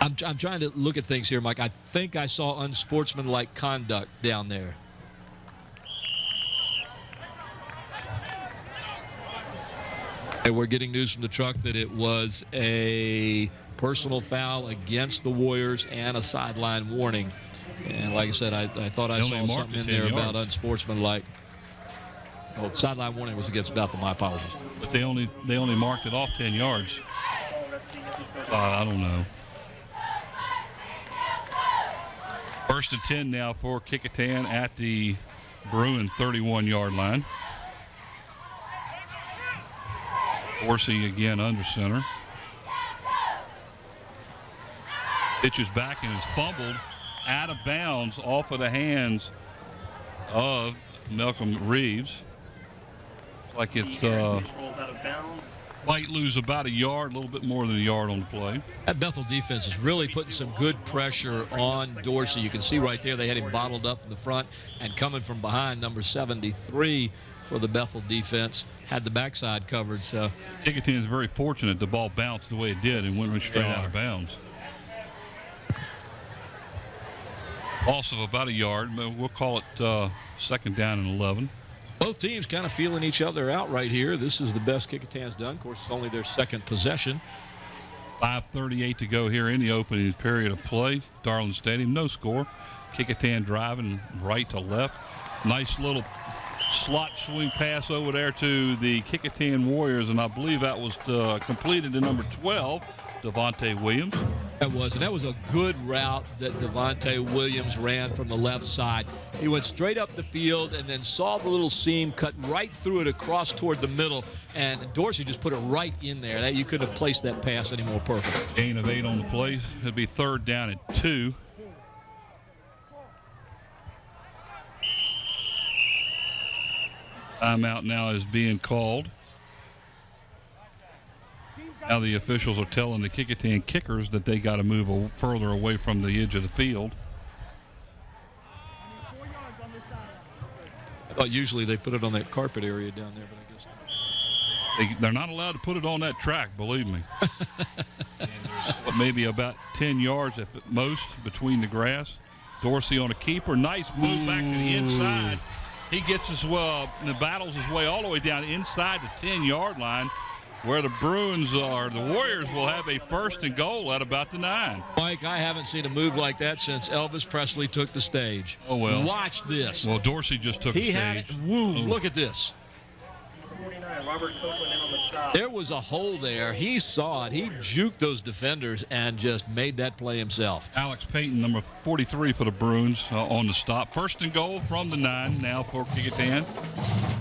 I'm trying to look at things here, Mike. I think I saw unsportsmanlike conduct down there. And we're getting news from the truck that it was a personal foul against the Warriors and a sideline warning. And like I said, I thought I saw something in there about unsportsmanlike. Oh, the sideline warning was against Bethel. My apologies. But they only marked it off 10 yards. I don't know. First and 10 now for Kecoughtan at the Bruin 31-yard line. Dorsey again under center. Pitches back and is fumbled out of bounds off of the hands of Malcolm Reeves. It's like it's rolls out of bounds. Might lose about a yard, a little bit more than a yard on the play. That Bethel defense is really putting some good pressure on Dorsey. You can see right there they had him bottled up in the front, and coming from behind, number 73 for the Bethel defense had the backside covered. So Kecoughtan is very fortunate the ball bounced the way it did and went straight out of bounds. Loss of about a yard. We'll call it second down and 11. both teams kind of feeling each other out right here. This is the best Kecoughtan's done. Of course, it's only their second possession. 5:38 to go here in the opening period of play. Darling Stadium, no score. Kecoughtan driving right to left. Nice little slot swing pass over there to the Kecoughtan Warriors, and I believe that was completed to number 12, Devontae Williams. That was a good route that Devontae Williams ran from the left side. He went straight up the field and then saw the little seam, cut right through it across toward the middle, and Dorsey just put it right in there. You couldn't have placed that pass any more perfect. Gain of 8 on the play. It'll be third down at 2. Timeout now is being called. Now the officials are telling the Kecoughtan kickers that they got to move further away from the edge of the field. I thought usually they put it on that carpet area down there, but I guess they're not allowed to put it on that track, believe me. And there's maybe about 10 yards at most between the grass. Dorsey on a keeper. Nice move back to the inside. He gets his and battles his way all the way down inside the 10-yard line, where the Bruins or the Warriors will have a first and goal at about the 9. Mike, I haven't seen a move like that since Elvis Presley took the stage. Oh, well. Watch this. Well, Dorsey just took the stage. He had it. Woo, look at this. 49, Robert Kecoughtan in on the stop. There was a hole there. He saw it. He juked those defenders and just made that play himself. Alex Payton, number 43 for the Bruins, on the stop. First and goal from the 9 now for Kecoughtan.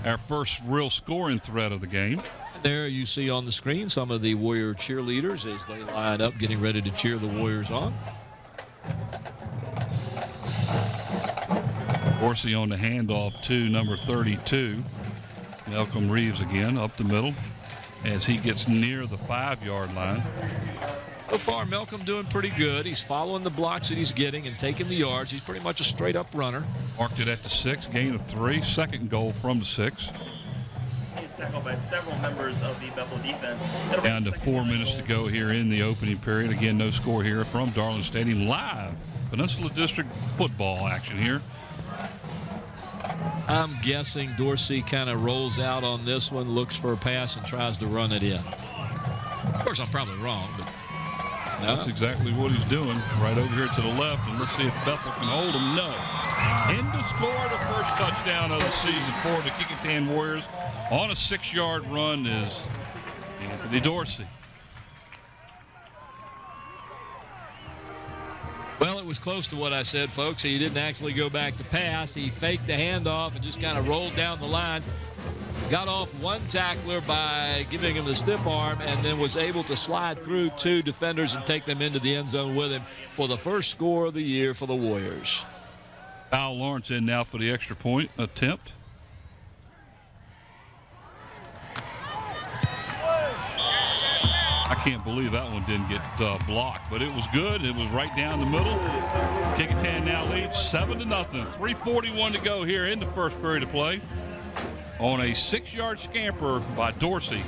Our first real scoring threat of the game. There you see on the screen some of the Warrior cheerleaders as they line up getting ready to cheer the Warriors on. Dorsey on the handoff to number 32. Malcolm Reeves again up the middle as he gets near the 5-yard line. So far, Malcolm doing pretty good. He's following the blocks that he's getting and taking the yards. He's pretty much a straight-up runner. Marked it at the 6, gain of 3. Second goal from the 6. Tackled by several members of the Bethel defense. Down to 4 minutes to go here in the opening period. Again, no score here from Darling Stadium. Live Peninsula District football action here. I'm guessing Dorsey kind of rolls out on this one, looks for a pass, and tries to run it in. Of course, I'm probably wrong, but no. That's exactly what he's doing. Right over here to the left, and let's see if Bethel can hold him. No. In to score the first touchdown of the season for the Kecoughtan Warriors. On a 6-yard run is Anthony Dorsey. Well, it was close to what I said, folks. He didn't actually go back to pass. He faked the handoff and just kind of rolled down the line. Got off one tackler by giving him the stiff arm and then was able to slide through 2 defenders and take them into the end zone with him for the first score of the year for the Warriors. Kyle Lawrence in now for the extra point attempt. I can't believe that one didn't get blocked, but it was good. It was right down the middle. Kecoughtan now leads 7-0. 3:41 to go here in the first period of play on a 6-yard scamper by Dorsey.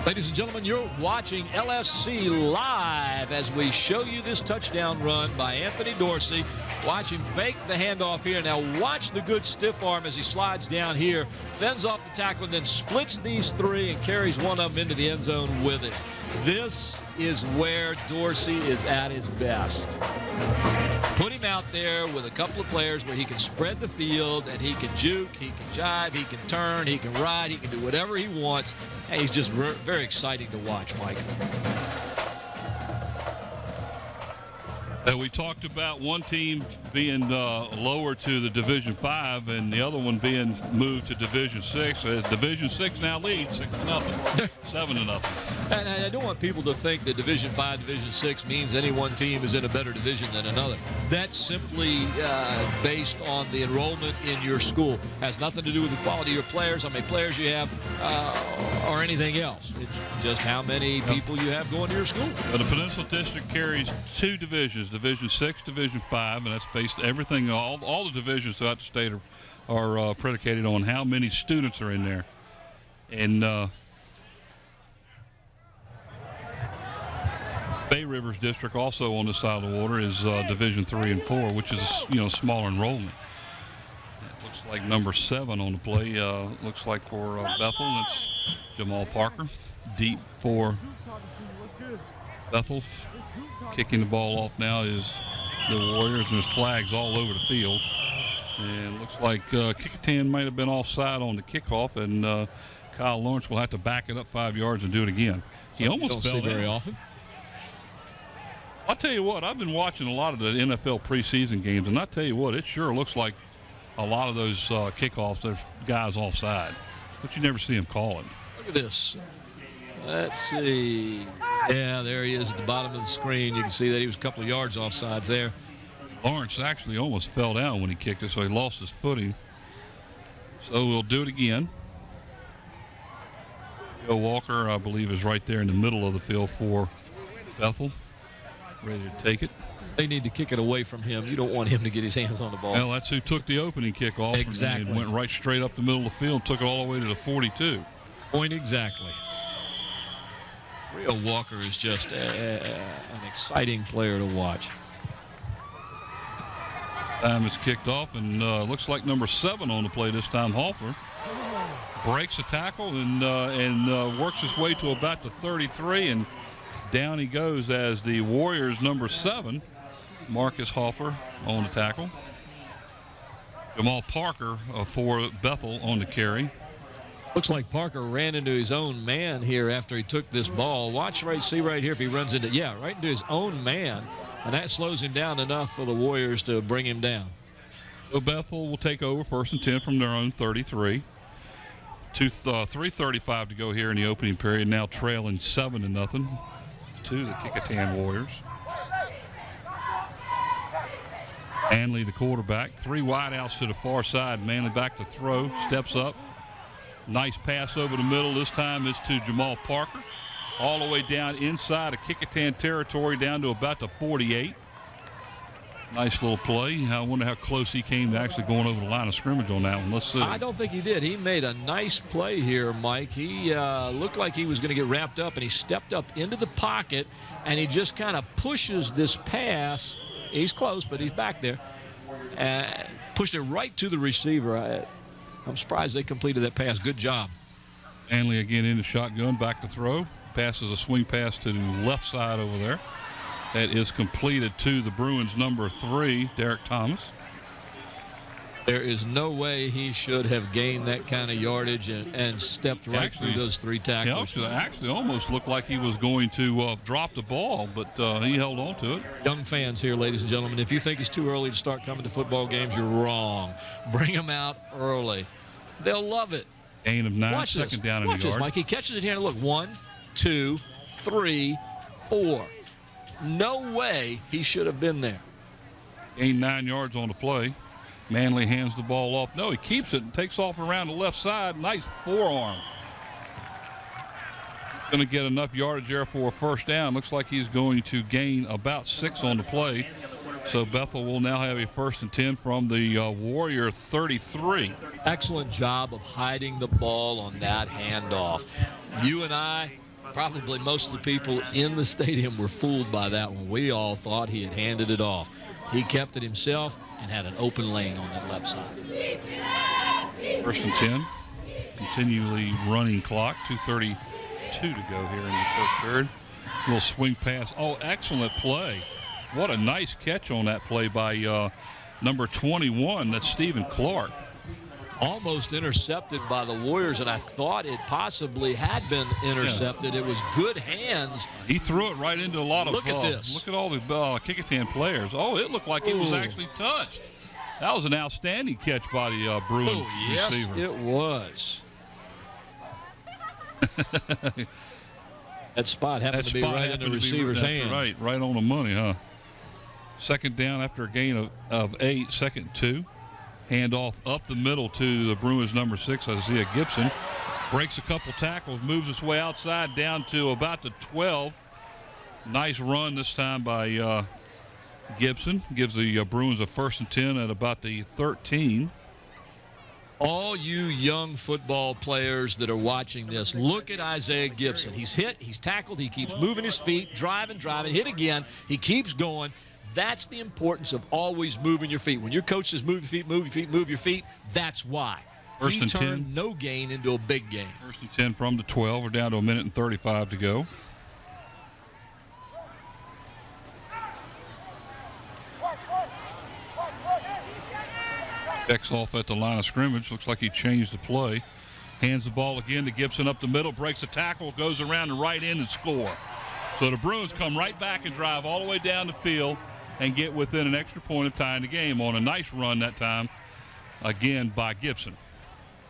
Ladies and gentlemen, you're watching LSC live as we show you this touchdown run by Anthony Dorsey. Watch him fake the handoff here. Now watch the good stiff arm as he slides down here, fends off the tackle, and then splits these 3 and carries one of them into the end zone with it. This is where Dorsey is at his best. Put him out there with a couple of players where he can spread the field and he can juke, he can jive, he can turn, he can ride, he can do whatever he wants. And he's just very exciting to watch, Mike. We talked about one team being lower to the Division 5 and the other one being moved to Division 6. Division 6 now leads 6-0, 7-0. And I don't want people to think that Division 5, Division 6 means any one team is in a better division than another. That's simply based on the enrollment in your school. Has nothing to do with the quality of your players, how many players you have, or anything else. It's just how many people you have going to your school. The Peninsula District carries 2 divisions, Division 6, Division 5, and that's based everything, all the divisions throughout the state are predicated on how many students are in there. And Bay Rivers District, also on this side of the water, is Division 3 and 4, which is smaller enrollment. It looks like number 7 on the play. Looks like for Bethel, it's Jamal Parker. Deep for Bethel. Kicking the ball off now is the Warriors, and there's flags all over the field. And it looks like Kecoughtan might have been offside on the kickoff, and Kyle Lawrence will have to back it up 5 yards and do it again. He almost fell down. Very often. I'll tell you what, I've been watching a lot of the NFL preseason games, and I tell you what, it sure looks like a lot of those kickoffs, there's guys offside, but you never see them calling. Look at this. Let's see. Yeah, there he is at the bottom of the screen. You can see that he was a couple of yards offsides there. Lawrence actually almost fell down when he kicked it, so he lost his footing. So we'll do it again. Joe Walker, I believe, is right there in the middle of the field for Bethel, ready to take it. They need to kick it away from him. You don't want him to get his hands on the ball. Well, that's who took the opening kickoff. Exactly. And went right straight up the middle of the field and took it all the way to the 42. Point exactly. Rio Walker is just an exciting player to watch. Time is kicked off, and looks like number 7 on the play this time, Hofer. Breaks a tackle and works his way to about the 33, and down he goes as the Warriors' number 7, Marcus Hofer, on the tackle. Jamal Parker for Bethel on the carry. Looks like Parker ran into his own man here after he took this ball. Watch see right here if he runs into, right into his own man. And that slows him down enough for the Warriors to bring him down. So Bethel will take over 1st and 10 from their own 33. 3:35 to go here in the opening period. Now trailing 7-0 to the Kecoughtan Warriors. Manley, the quarterback. 3 wideouts to the far side. Manley back to throw. Steps up. Nice pass over the middle. This time it's to Jamal Parker. All the way down inside of Kecoughtan territory, down to about the 48. Nice little play. I wonder how close he came to actually going over the line of scrimmage on that one. Let's see. I don't think he did. He made a nice play here, Mike. He looked like he was going to get wrapped up, and he stepped up into the pocket, and he just kind of pushes this pass. He's close, but he's back there. Pushed it right to the receiver. I'm surprised they completed that pass. Good job. Manley again in the shotgun, back to throw. Passes a swing pass to the left side over there. That is completed to the Bruins' number 3, Derek Thomas. There is no way he should have gained that kind of yardage and stepped right through those 3 tackles. Actually almost looked like he was going to drop the ball, but he held on to it. Young fans here, ladies and gentlemen, if you think it's too early to start coming to football games, you're wrong. Bring them out early. They'll love it. Gain of 9, Watch second this. down in Watch the this, yard. Mike. He catches it here and look, 1, 2, 3, 4. No way he should have been there. Gained 9 yards on the play. Manley hands the ball off. No, he keeps it and takes off around the left side. Nice forearm. Going to get enough yardage there for a first down. Looks like he's going to gain about 6 on the play. So Bethel will now have a 1st and 10 from the Warrior 33. Excellent job of hiding the ball on that handoff. You and I, probably most of the people in the stadium, were fooled by that one. We all thought he had handed it off. He kept it himself and had an open lane on that left side. 1st and 10. Continually running clock. 2:32 to go here in the first period. Little swing pass. Oh, excellent play. What a nice catch on that play by number 21. That's Stephen Clark. Almost intercepted by the Warriors, and I thought it possibly had been intercepted. It was good hands. He threw it right into a lot of. Look at this. Look at all the Kecoughtan players. Oh, it looked like it was actually touched. That was an outstanding catch by the Bruins receiver. Yes, it was. That spot happened to be right in the receiver's hand. Right on the money, huh? Second down after a gain of 8, second and 2. Handoff up the middle to the Bruins number 6, Isaiah Gibson. Breaks a couple tackles, moves his way outside down to about the 12. Nice run this time by Gibson. Gives the Bruins a 1st and 10 at about the 13. All you young football players that are watching this, look at Isaiah Gibson. He's hit, he's tackled, he keeps moving his feet, driving, hit again. He keeps going. That's the importance of always moving your feet. When your coach says move your feet, move your feet, move your feet, that's why. First and 10. He turned no gain into a big gain. 1st and 10 from the 12. We're down to 1:35 to go. Checks off at the line of scrimmage. Looks like he changed the play. Hands the ball again to Gibson up the middle. Breaks a tackle. Goes around the right end and score. So the Bruins come right back and drive all the way down the field and get within an extra point of tying the game on a nice run that time, again, by Gibson.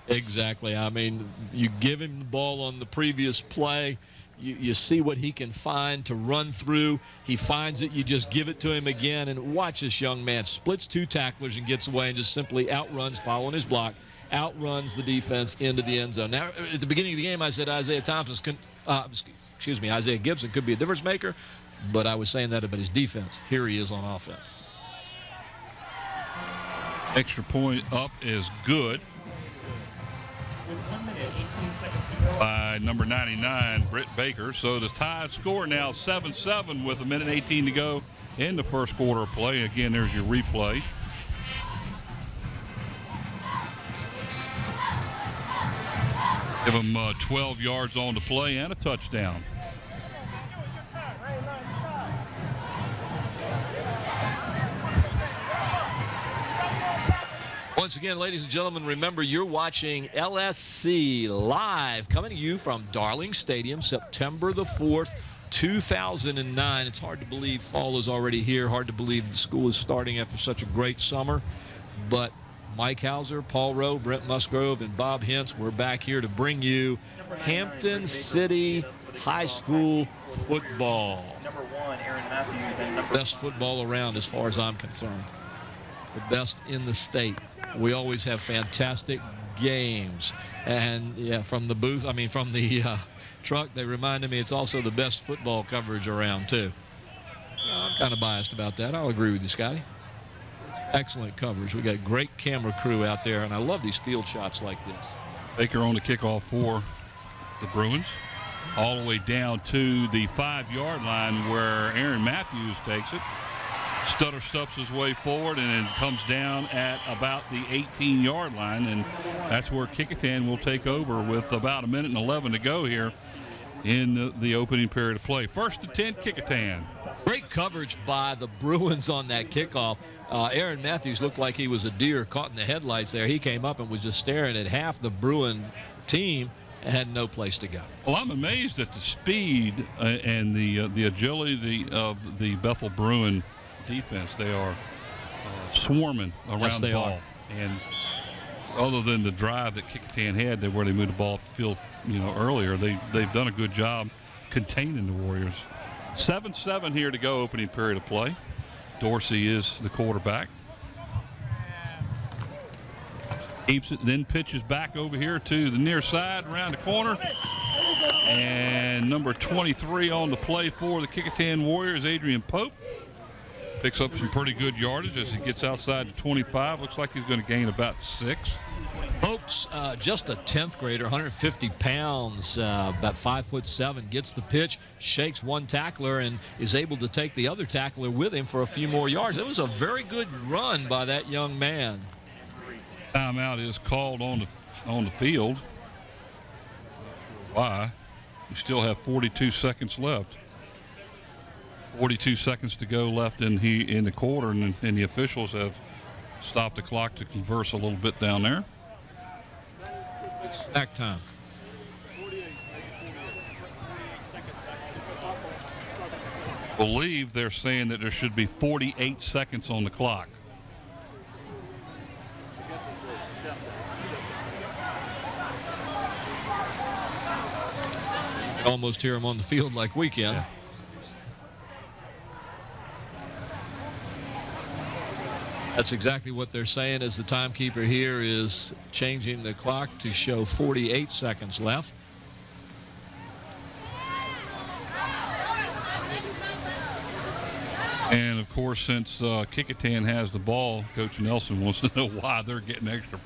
Exactly. I mean, you give him the ball on the previous play. You see what he can find to run through. He finds it. You just give it to him again. And watch this young man. Splits 2 tacklers and gets away and just simply outruns, following his block, outruns the defense into the end zone. Now, at the beginning of the game, I said Isaiah Gibson could be a difference maker, but I was saying that about his defense. Here he is on offense. Extra point up is good by number 99, Britt Baker. So the tie score now 7-7 with 1:18 to go in the first quarter of play. Again, there's your replay. Give him 12 yards on the play and a touchdown. Once again, ladies and gentlemen, remember you're watching LSC live, coming to you from Darling Stadium, September the 4th, 2009. It's hard to believe fall is already here. Hard to believe the school is starting after such a great summer. But Mike Hauser, Paul Rowe, Brent Musgrove, and Bob Hintz, we're back here to bring you Hampton City High School football. Best football around as far as I'm concerned. The best in the state. We always have fantastic games. And, yeah, from the booth, from the truck, they reminded me it's also the best football coverage around, too. I'm kind of biased about that. I'll agree with you, Scotty. Excellent coverage. We got a great camera crew out there, and I love these field shots like this. Baker on the kickoff for the Bruins. All the way down to the 5-yard line where Aaron Matthews takes it. Stutter stuffs his way forward and then comes down at about the 18-yard line, and that's where Kecoughtan will take over with about 1:11 to go here in the opening period of play. 1st and 10, Kecoughtan. Great coverage by the Bruins on that kickoff. Aaron Matthews looked like he was a deer caught in the headlights there. He came up and was just staring at half the Bruin team and had no place to go. Well, I'm amazed at the speed and the agility of the Bethel Bruin defense. They are swarming around the ball. And other than the drive that Kecoughtan had there where they moved the ball up the field, earlier, they've done a good job containing the Warriors. 7-7 here to go, opening period of play. Dorsey is the quarterback. Keeps it, then pitches back over here to the near side, around the corner. And number 23 on the play for the Kecoughtan Warriors, Adrian Pope. Picks up some pretty good yardage as he gets outside the 25. Looks like he's going to gain about 6. Pope's just a 10th grader, 150 pounds, about 5'7", gets the pitch, shakes one tackler, and is able to take the other tackler with him for a few more yards. It was a very good run by that young man. Timeout is called on the field. Not sure why. We still have 42 seconds left. 42 seconds to go left in the quarter, and the officials have stopped the clock to converse a little bit down there. It's snack time. I believe they're saying that there should be 48 seconds on the clock. You can almost hear them on the field like we can. Yeah. That's exactly what they're saying, as the timekeeper here is changing the clock to show 48 seconds left. And, of course, since Kecoughtan has the ball, Coach Nelson wants to know why they're getting extra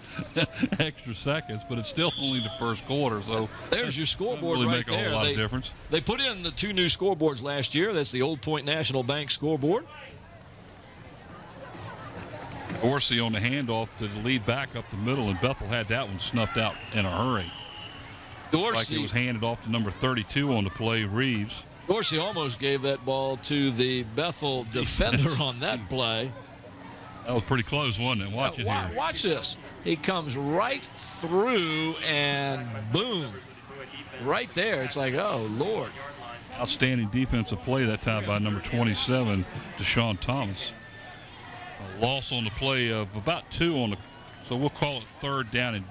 seconds, but it's still only the first quarter. So there's your scoreboard really right make a whole lot of difference. They put in the 2 new scoreboards last year. That's the Old Point National Bank scoreboard. Dorsey on the handoff to the lead back up the middle, and Bethel had that one snuffed out in a hurry. Dorsey, like it was handed off to number 32 on the play, Reeves. Dorsey almost gave that ball to the Bethel defender on that play. That was pretty close, wasn't it? Watch it here. Watch this. He comes right through and boom. Right there. It's like, oh, Lord. Outstanding defensive play that time by number 27, Deshaun Thomas. A loss on the play of about 2 on the, so we'll call it third down and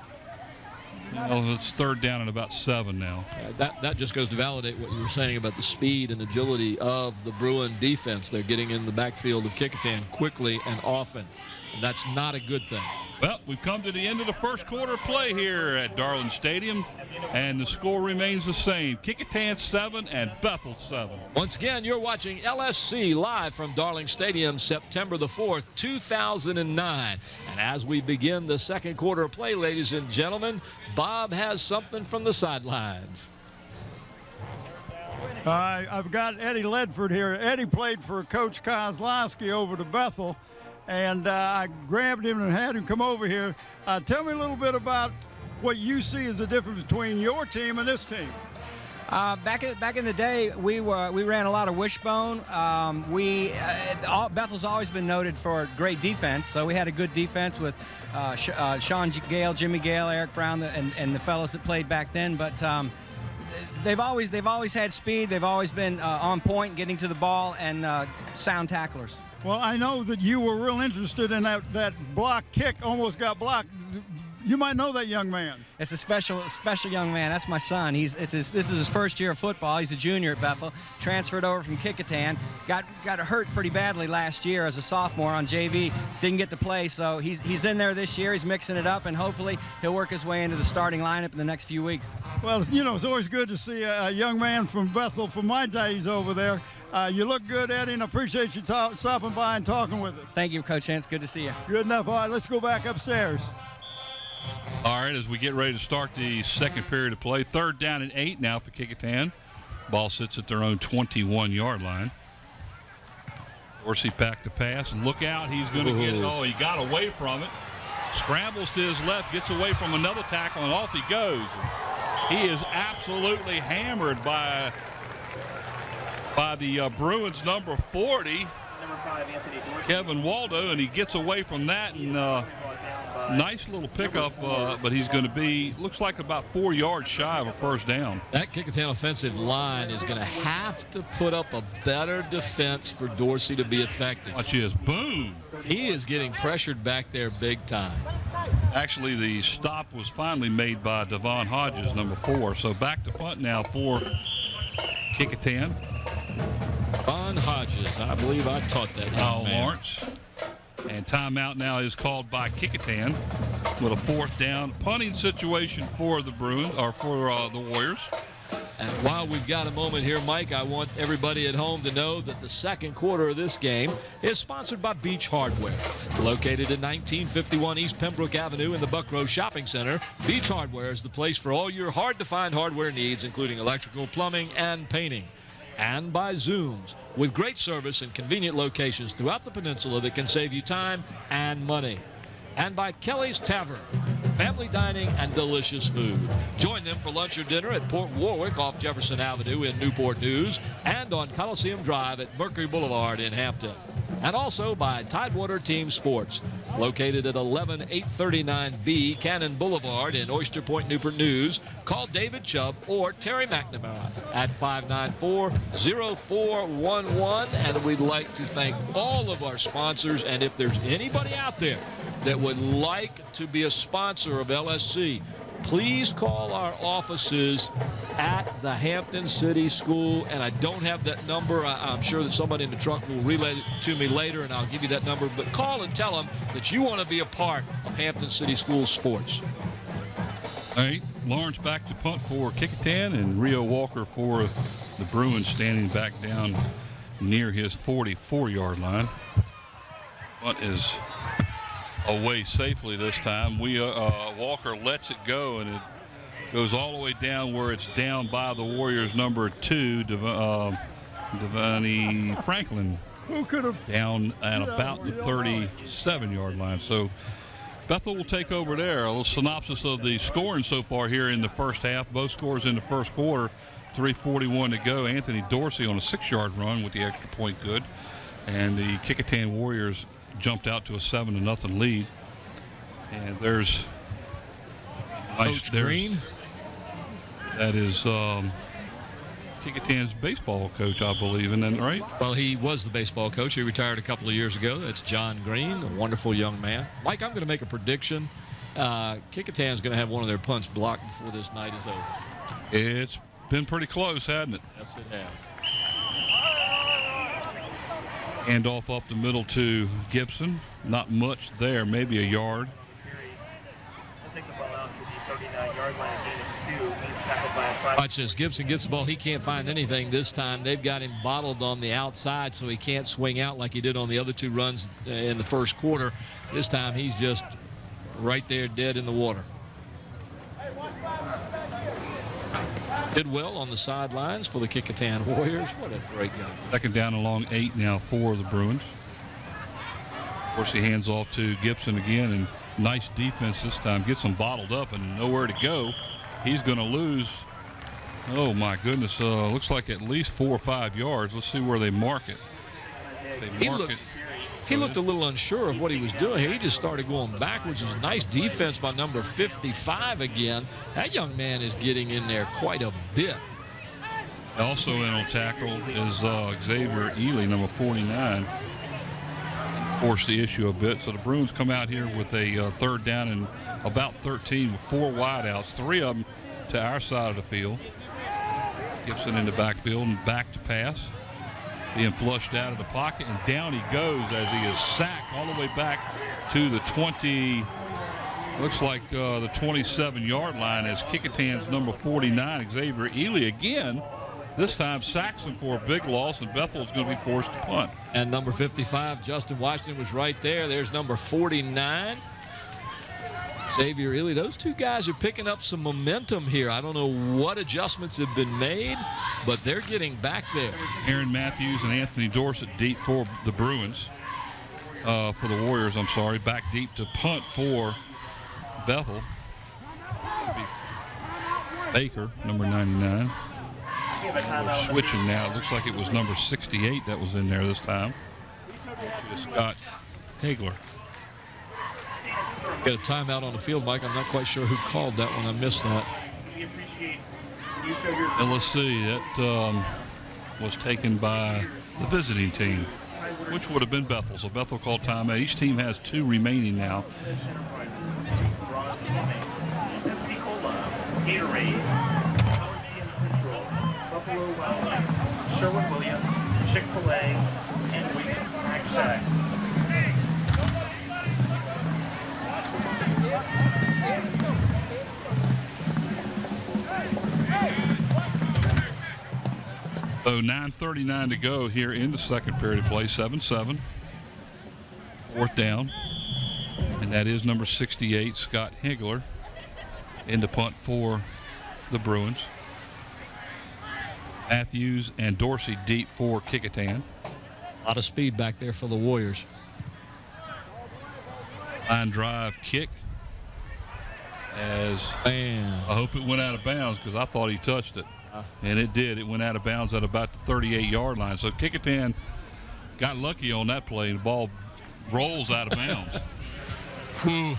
it's third down and about 7 now. That just goes to validate what you were saying about the speed and agility of the Bruin defense. They're getting in the backfield of Kecoughtan quickly and often, and that's not a good thing. Well, we've come to the end of the first quarter play here at Darling Stadium, and the score remains the same. Kecoughtan 7 and Bethel 7. Once again, you're watching LSC live from Darling Stadium, September the 4th, 2009. And as we begin the second quarter of play, ladies and gentlemen, Bob has something from the sidelines. I've got Eddie Ledford here. Eddie played for Coach Kozlowski over to Bethel, and I grabbed him and had him come over here. Tell me a little bit about what you see as the difference between your team and this team. Back in the day, we ran a lot of wishbone. Bethel's always been noted for great defense, so we had a good defense with Sean Gale, Jimmy Gale, Eric Brown, and the fellows that played back then. But they've always had speed. They've always been on point, getting to the ball, and sound tacklers. Well, I know that you were real interested in that block kick, almost got blocked. You might know that young man. It's a special young man. That's my son. This is his first year of football. He's a junior at Bethel. Transferred over from Kecoughtan. Got hurt pretty badly last year as a sophomore on JV. Didn't get to play, so he's in there this year. He's mixing it up, and hopefully he'll work his way into the starting lineup in the next few weeks. Well, you know, it's always good to see a young man from Bethel from my days over there. You look good, Eddie, and I appreciate you stopping by and talking with us. Thank you, Coach Hentz. Good to see you. Good enough. All right, let's go back upstairs. All right, as we get ready to start the second period of play, third down and 8 now for Kecoughtan. Ball sits at their own 21-yard line. Dorsey back to pass, and look out, he's going to get it. Oh, he got away from it. Scrambles to his left, gets away from another tackle, and off he goes. He is absolutely hammered by the Bruins number 40, Kevin Waldo, and he gets away from that, and nice little pickup, but he's going to be, looks like about 4 yards shy of a first down. That Kecoughtan offensive line is going to have to put up a better defense for Dorsey to be effective. Watch this, boom. He is getting pressured back there big time. Actually, the stop was finally made by Devon Hodges, number 4. So back to punt now for Kecoughtan. Devon Hodges, I believe I taught that young man. Lawrence. And timeout now is called by Kecoughtan with a fourth down punting situation for the Bruins, or for the Warriors. And while we've got a moment here, Mike, I want everybody at home to know that the second quarter of this game is sponsored by Beach Hardware. Located at 1951 East Pembroke Avenue in the Buckrow Shopping Center, Beach Hardware is the place for all your hard-to-find hardware needs, including electrical, plumbing, and painting. And by Zooms, with great service and convenient locations throughout the peninsula that can save you time and money. And by Kelly's Tavern, family dining and delicious food. Join them for lunch or dinner at Port Warwick off Jefferson Avenue in Newport News, and on Coliseum Drive at Mercury Boulevard in Hampton. And also by Tidewater Team Sports, located at 11839B Cannon Boulevard in Oyster Point, Newport News. Call David Chubb or Terry McNamara at 594-0411. And we'd like to thank all of our sponsors. And if there's anybody out there that would like to be a sponsor of LSC, please call our offices at the Hampton City School. And I don't have that number. I'm sure that somebody in the truck will relay it to me later, and I'll give you that number. But call and tell them that you want to be a part of Hampton City School sports. All right, Lawrence back to punt for Kecoughtan, and Rio Walker for the Bruins, standing back down near his 44-yard line. Punt is away safely this time. Walker lets it go, and it goes all the way down where it's down by the Warriors' number 2, Devani Franklin, Who could have? down at about the 37-yard line. So Bethel will take over there. A little synopsis of the scoring so far here in the first half. Both scores in the first quarter. 3:41 to go. Anthony Dorsey on a 6-yard run with the extra point good, and the Kecoughtan Warriors jumped out to a 7-0 lead. And there's Coach Green. That is Kecoughtan's baseball coach, I believe, isn't that right? Well, he was the baseball coach. He retired a couple of years ago. That's John Green, a wonderful young man. Mike, I'm going to make a prediction. Kecoughtan's going to have one of their punts blocked before this night is over. It's been pretty close, hasn't it? Yes, it has. Handoff up the middle to Gibson. Not much there, maybe a yard. He'll take the ball out to the 39-yard line, gain of 2. He's tackled by a 5. Watch this. Gibson gets the ball. He can't find anything this time. They've got him bottled on the outside, so he can't swing out like he did on the other 2 runs in the first quarter. This time he's just right there dead in the water. Did well on the sidelines for the Kecoughtan Warriors. What a great guy. Second down along 8 now for the Bruins. Of course, he hands off to Gibson again, and nice defense this time. Gets him bottled up and nowhere to go. He's going to lose, oh my goodness, looks like at least 4 or 5 yards. Let's see where they mark it. He looked a little unsure of what he was doing here. He just started going backwards. It was nice defense by number 55 again. That young man is getting in there quite a bit. Also in on tackle is Xavier Ely, number 49. Forced the issue a bit. So the Bruins come out here with a third down and about 13 with 4 wideouts, 3 of them to our side of the field. Gibson in the backfield and back to pass. Being flushed out of the pocket, and down he goes as he is sacked all the way back to the 20, looks like the 27-yard line, as Kecoughtan's number 49, Xavier Ely, again, this time sacks him for a big loss, and Bethel's going to be forced to punt. And number 55, Justin Washington, was right there. There's number 49, Xavier Ely. Those 2 guys are picking up some momentum here. I don't know what adjustments have been made, but they're getting back there. Aaron Matthews and Anthony Dorsett deep for the Bruins, for the Warriors, I'm sorry. Back deep to punt for Bethel. Should be Baker, number 99. We're switching now. It looks like it was number 68 that was in there this time. Scott Hagler. Got a timeout on the field, Mike. I'm not quite sure who called that one. I missed that. And let's see, that was taken by the visiting team, which would have been Bethel. So Bethel called timeout. Each team has 2 remaining now. Gatorade, Coliseum Central, Buffalo Wild Wings, Sherwin-Williams, Chick-fil-A, and Williams Snack Shack. So 9:39 to go here in the second period of play. 7-7. 4th down. And that is number 68, Scott Hagler, in the punt for the Bruins. Matthews and Dorsey deep for Kecoughtan. A lot of speed back there for the Warriors. Line drive kick. As Bam. I hope it went out of bounds, because I thought he touched it. And it did. It went out of bounds at about the 38-yard line. So Kecoughtan got lucky on that play, and the ball rolls out of bounds. Whew.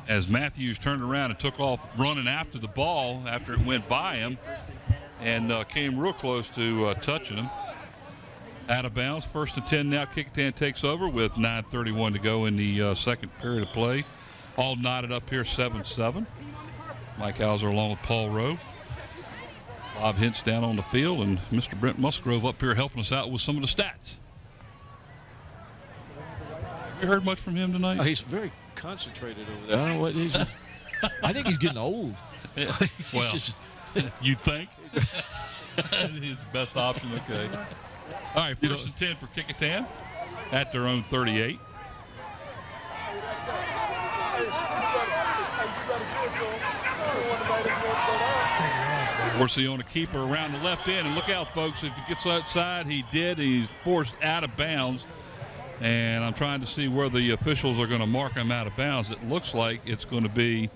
As Matthews turned around and took off running after the ball after it went by him and came real close to touching him. Out of bounds, 1st and 10 now. Kecoughtan takes over with 9:31 to go in the second period of play. All knotted up here, 7-7. Mike Hauser along with Paul Rowe. Bob Hintz down on the field, and Mr. Brent Musgrove up here helping us out with some of the stats. Have you heard much from him tonight? Oh, he's very concentrated over there. I don't know what he's. I think he's getting old. Yeah. Well, you think? He's the best option. Okay. All right, 1st and 10 for Kecoughtan at their own 38. Dorsey on a keeper around the left end, and look out, folks, if he gets outside, he did. He's forced out of bounds, and I'm trying to see where the officials are going to mark him out of bounds. It looks like it's going to be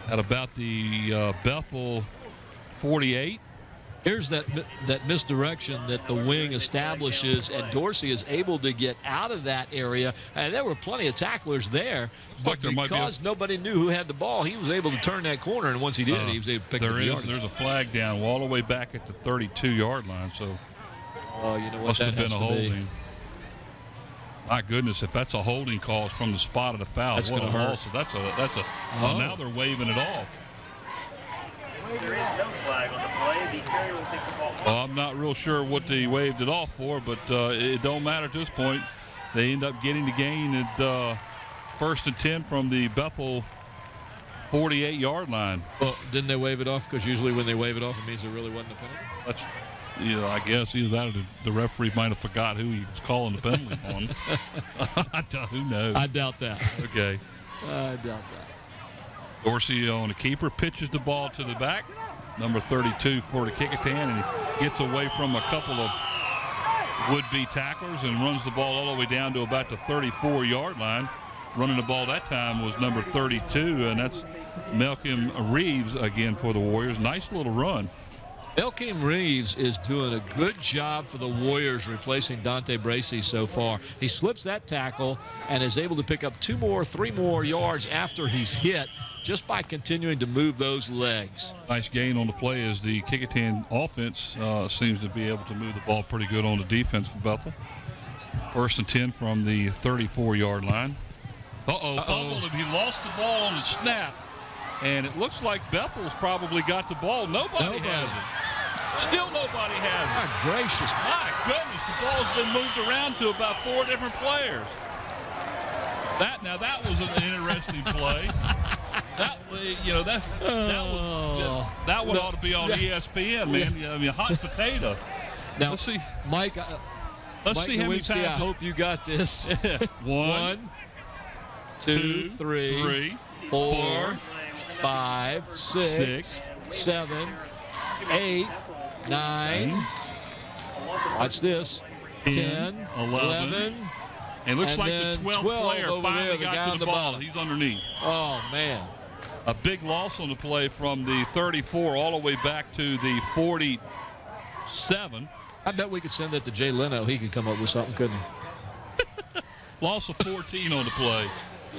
at about the Bethel 48. Here's that misdirection that the wing establishes, and Dorsey is able to get out of that area. And there were plenty of tacklers there, but because nobody knew who had the ball, he was able to turn that corner. And once he did, he was able to pick up the yardage. There's a flag down all the way back at the 32-yard line. So, you know what, must that have been has a to holding. be. My goodness, if that's a holding call from the spot of the foul, that's what going a to hurt. loss. So that's a. Well, now they're waving it off. There is no flag on the play. The carrier will take the ball. Well, I'm not real sure what they waved it off for, but it don't matter at this point. They end up getting the gain at 1st and 10 from the Bethel 48-yard line. Well, didn't they wave it off? Because usually when they wave it off, it means there really wasn't a penalty. That's, I guess either that or the referee might have forgot who he was calling the penalty on. Who knows? I doubt that. Okay. I doubt that. Dorsey on a keeper, pitches the ball to the back. Number 32 for the Kecoughtan, and he gets away from a couple of would-be tacklers and runs the ball all the way down to about the 34-yard line. Running the ball that time was number 32, and that's Malcolm Reeves again for the Warriors. Nice little run. Malcolm Reeves is doing a good job for the Warriors replacing Dante Bracey so far. He slips that tackle and is able to pick up 3 more yards after he's hit just by continuing to move those legs. Nice gain on the play as the Kecoughtan offense seems to be able to move the ball pretty good on the defense for Bethel. 1st and 10 from the 34-yard line. Fumbled him. He lost the ball on the snap. And it looks like Bethel's probably got the ball. Nobody has it. Still nobody has it. My gracious. My goodness, the ball's been moved around to about 4 different players. That was an interesting play. That one ought to be on ESPN, man. I mean, hot potato. Now, let's see, Mike. Let's see how many times. I hope you got this. 1, 2, 3, 4, 5, 6, 7, 8, 9. Watch this. 10, 11. And it looks like the 12th player finally got to the ball. He's underneath. Oh, man. A big loss on the play from the 34 all the way back to the 47. I bet we could send that to Jay Leno. He could come up with something, couldn't he? Loss of 14 on the play.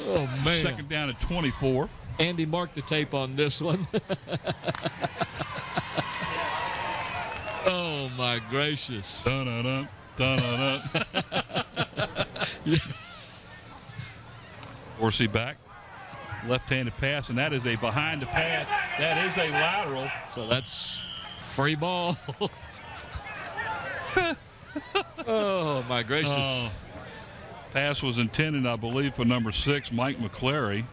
Oh, man. Second down at 24. Andy, mark the tape on this one. Oh, my gracious. Dun-dun-dun, dun-dun-dun. Dorsey back. Left-handed pass, and that is a behind the pass. That is a lateral. So that's free ball. Oh, my gracious. Pass was intended, I believe, for number 6, Mike McClary.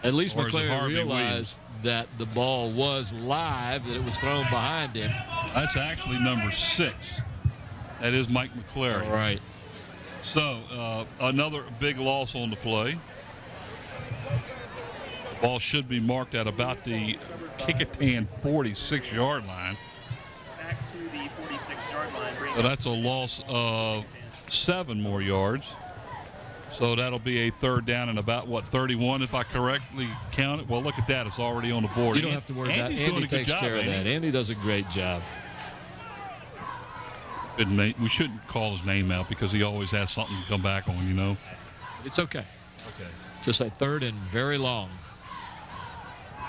At least McClary realized that the ball was live, that it was thrown behind him. That's actually number 6. That is Mike McClary. All right. So another big loss on the play. The ball should be marked at about the Kecoughtan 46-yard line. Back to the 46-yard line. So that's a loss of 7 more yards. So that'll be a third down and about, 31 if I correctly count it. Well, look at that. It's already on the board. You don't have to worry about it. Andy takes care of that. Andy does a great job. We shouldn't call his name out because he always has something to come back on, you know. It's okay. Okay. Just a third and very long.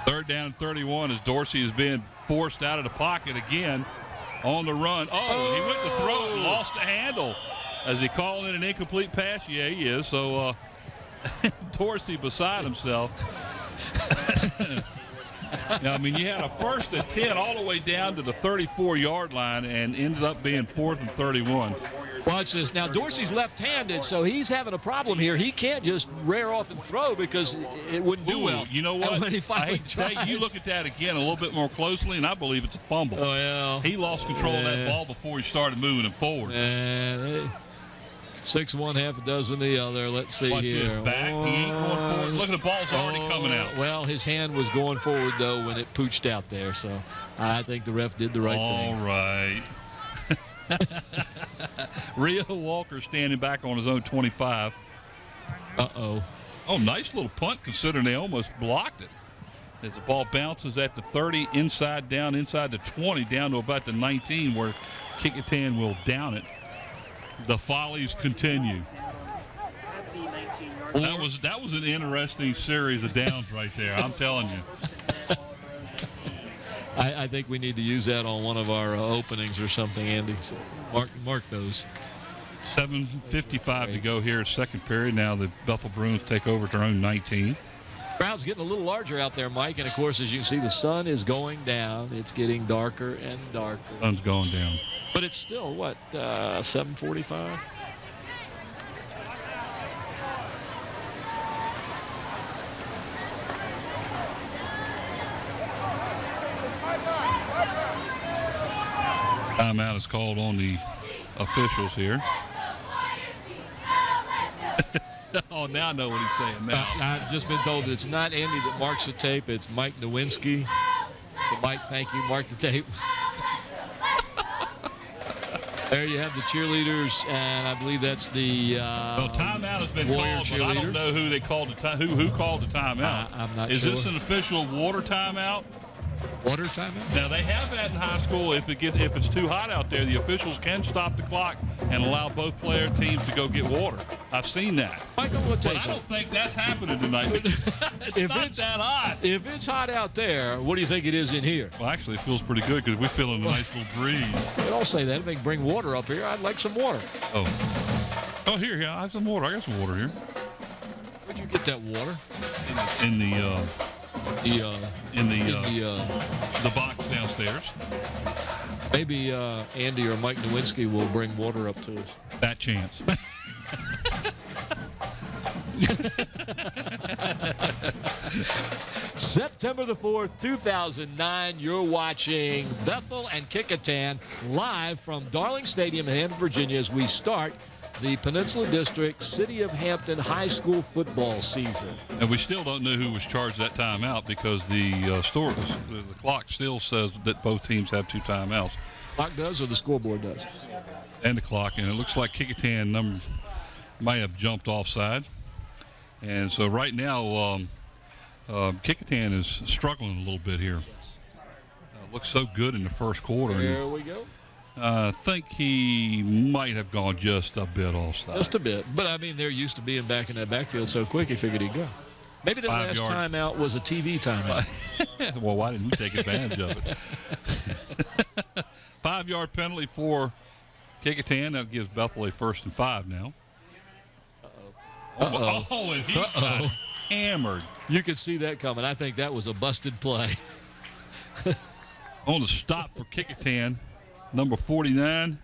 Third down and 31 as Dorsey is being forced out of the pocket again on the run. He went to throw it, lost the handle. Is he calling it an incomplete pass? Yeah, he is. So Dorsey beside himself. Now, I mean, you had a 1st and 10 all the way down to the 34-yard line and ended up being 4th and 31. Watch this. Now, Dorsey's left-handed, so he's having a problem here. He can't just rear off and throw because it wouldn't do well. You know what? When he finally you look at that again a little bit more closely, and I believe it's a fumble. Oh, yeah. He lost control of that ball before he started moving it forward. 6 one, half a dozen the other. Let's see here. His back. He ain't going forward. Look at the ball's already coming out. Well, his hand was going forward, though, when it pooched out there. So I think the ref did the right thing. All right. Rio Walker standing back on his own 25. Uh-oh. Oh, nice little punt considering they almost blocked it. As the ball bounces at the 30, inside the 20, down to about the 19 where Kecoughtan will down it. The follies continue. That was an interesting series of downs right there. I'm telling you. I think we need to use that on one of our openings or something, Andy. So mark those. 7:55 to go here, second period. Now the Bethel Bruins take over to their own 19. Crowd's getting a little larger out there, Mike. And, of course, as you can see, the sun is going down. It's getting darker and darker. Sun's going down. But it's still, what, 7:45? Timeout is called on the officials here. Oh, now I know what he's saying now. I've just been told that it's not Andy that marks the tape. It's Mike Nowinski. So, Mike, thank you. Mark the tape. There you have the cheerleaders, and I believe that's the well, timeout has been Warrior called, but I don't know who they called the who called the timeout. I'm not sure. Is this an official water timeout? Water timeout? Now, they have that in high school. If it's too hot out there, the officials can stop the clock and allow both player teams to go get water. I've seen that. Michael, we'll tell you but I don't think that's happening tonight. It's not that hot. If it's hot out there, what do you think it is in here? Well, actually, it feels pretty good because we're feeling a nice little breeze. They all say that. If they can bring water up here, I'd like some water. Oh, here, I have some water. I got some water here. Where'd you get that water? In the box downstairs. Maybe Andy or Mike Nowinski will bring water up to us. That chance. September the 4th, 2009. You're watching Bethel and Kecoughtan live from Darling Stadium in Hampton, Virginia, as we start the Peninsula District City of Hampton High School football season. And we still don't know who was charged that timeout because the clock still says that both teams have 2 timeouts. Clock does, or the scoreboard does? And the clock, and it looks like Kecoughtan might have jumped offside. And so right now, Kecoughtan is struggling a little bit here. Looked so good in the first quarter. There we go. I think he might have gone just a bit offside. Just a bit. But, I mean, they're used to being back in that backfield so quick he figured he'd go. Maybe the last timeout was a TV timeout. Well, why didn't he take advantage of it? 5-yard penalty for Kecoughtan. That gives Bethel a 1st and 5 now. Uh-oh. Oh, and he's got hammered. You could see that coming. I think that was a busted play. On the stop for Kecoughtan, number 49.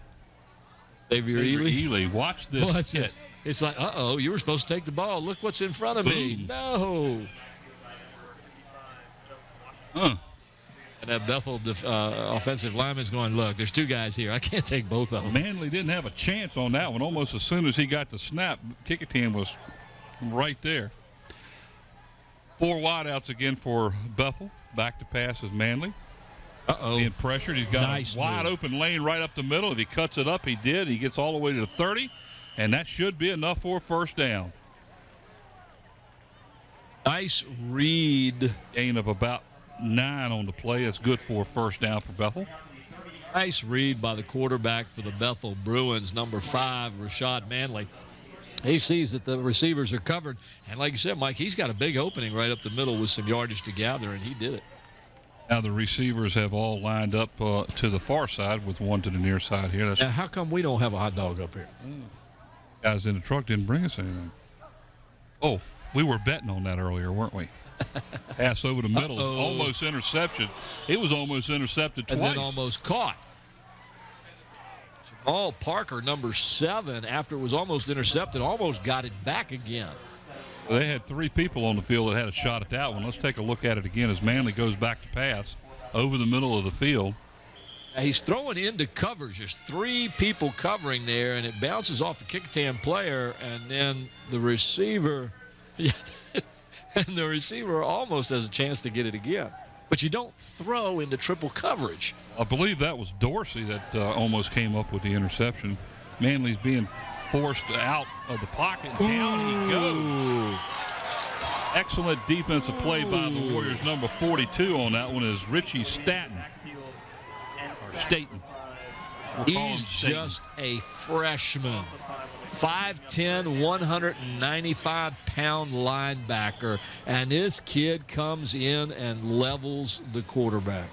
Xavier Ely. Watch this. Watch this. It's like, uh-oh, you were supposed to take the ball. Look what's in front of me. No. And that Bethel offensive lineman's going, look, there's 2 guys here. I can't take both of them. Manley didn't have a chance on that one. Almost as soon as he got the snap, Kecoughtan was right there. 4 wideouts again for Bethel. Back to pass is Manley. Uh-oh. Being pressured. He's got a wide open lane right up the middle. If he cuts it up, he did. He gets all the way to the 30, and that should be enough for a 1st down. Nice read. Gain of about 9 on the play. That's good for a 1st down for Bethel. Nice read by the quarterback for the Bethel Bruins, number 5, Rashad Manley. He sees that the receivers are covered, and like you said, Mike, he's got a big opening right up the middle with some yardage to gather, and he did it. Now the receivers have all lined up to the far side with one to the near side here. Now, how come we don't have a hot dog up here? Guys in the truck didn't bring us anything. Oh, we were betting on that earlier, weren't we? Pass over the middle, almost interception. It was almost intercepted twice. And then almost caught. Jamal Parker, number 7, after it was almost intercepted, almost got it back again. They had 3 people on the field that had a shot at that one. Let's take a look at it again as Manley goes back to pass over the middle of the field. Now he's throwing into coverage. There's 3 people covering there, and it bounces off the Kecoughtan player, and then the receiver, and the receiver almost has a chance to get it again. But you don't throw into triple coverage. I believe that was Dorsey that almost came up with the interception. Manley's being forced out of the pocket. Down he goes. Excellent defensive play by the Warriors. Number 42 on that one is Richie Staten. Or Staten. He's just a freshman. 5'10", 195-pound linebacker. And this kid comes in and levels the quarterback.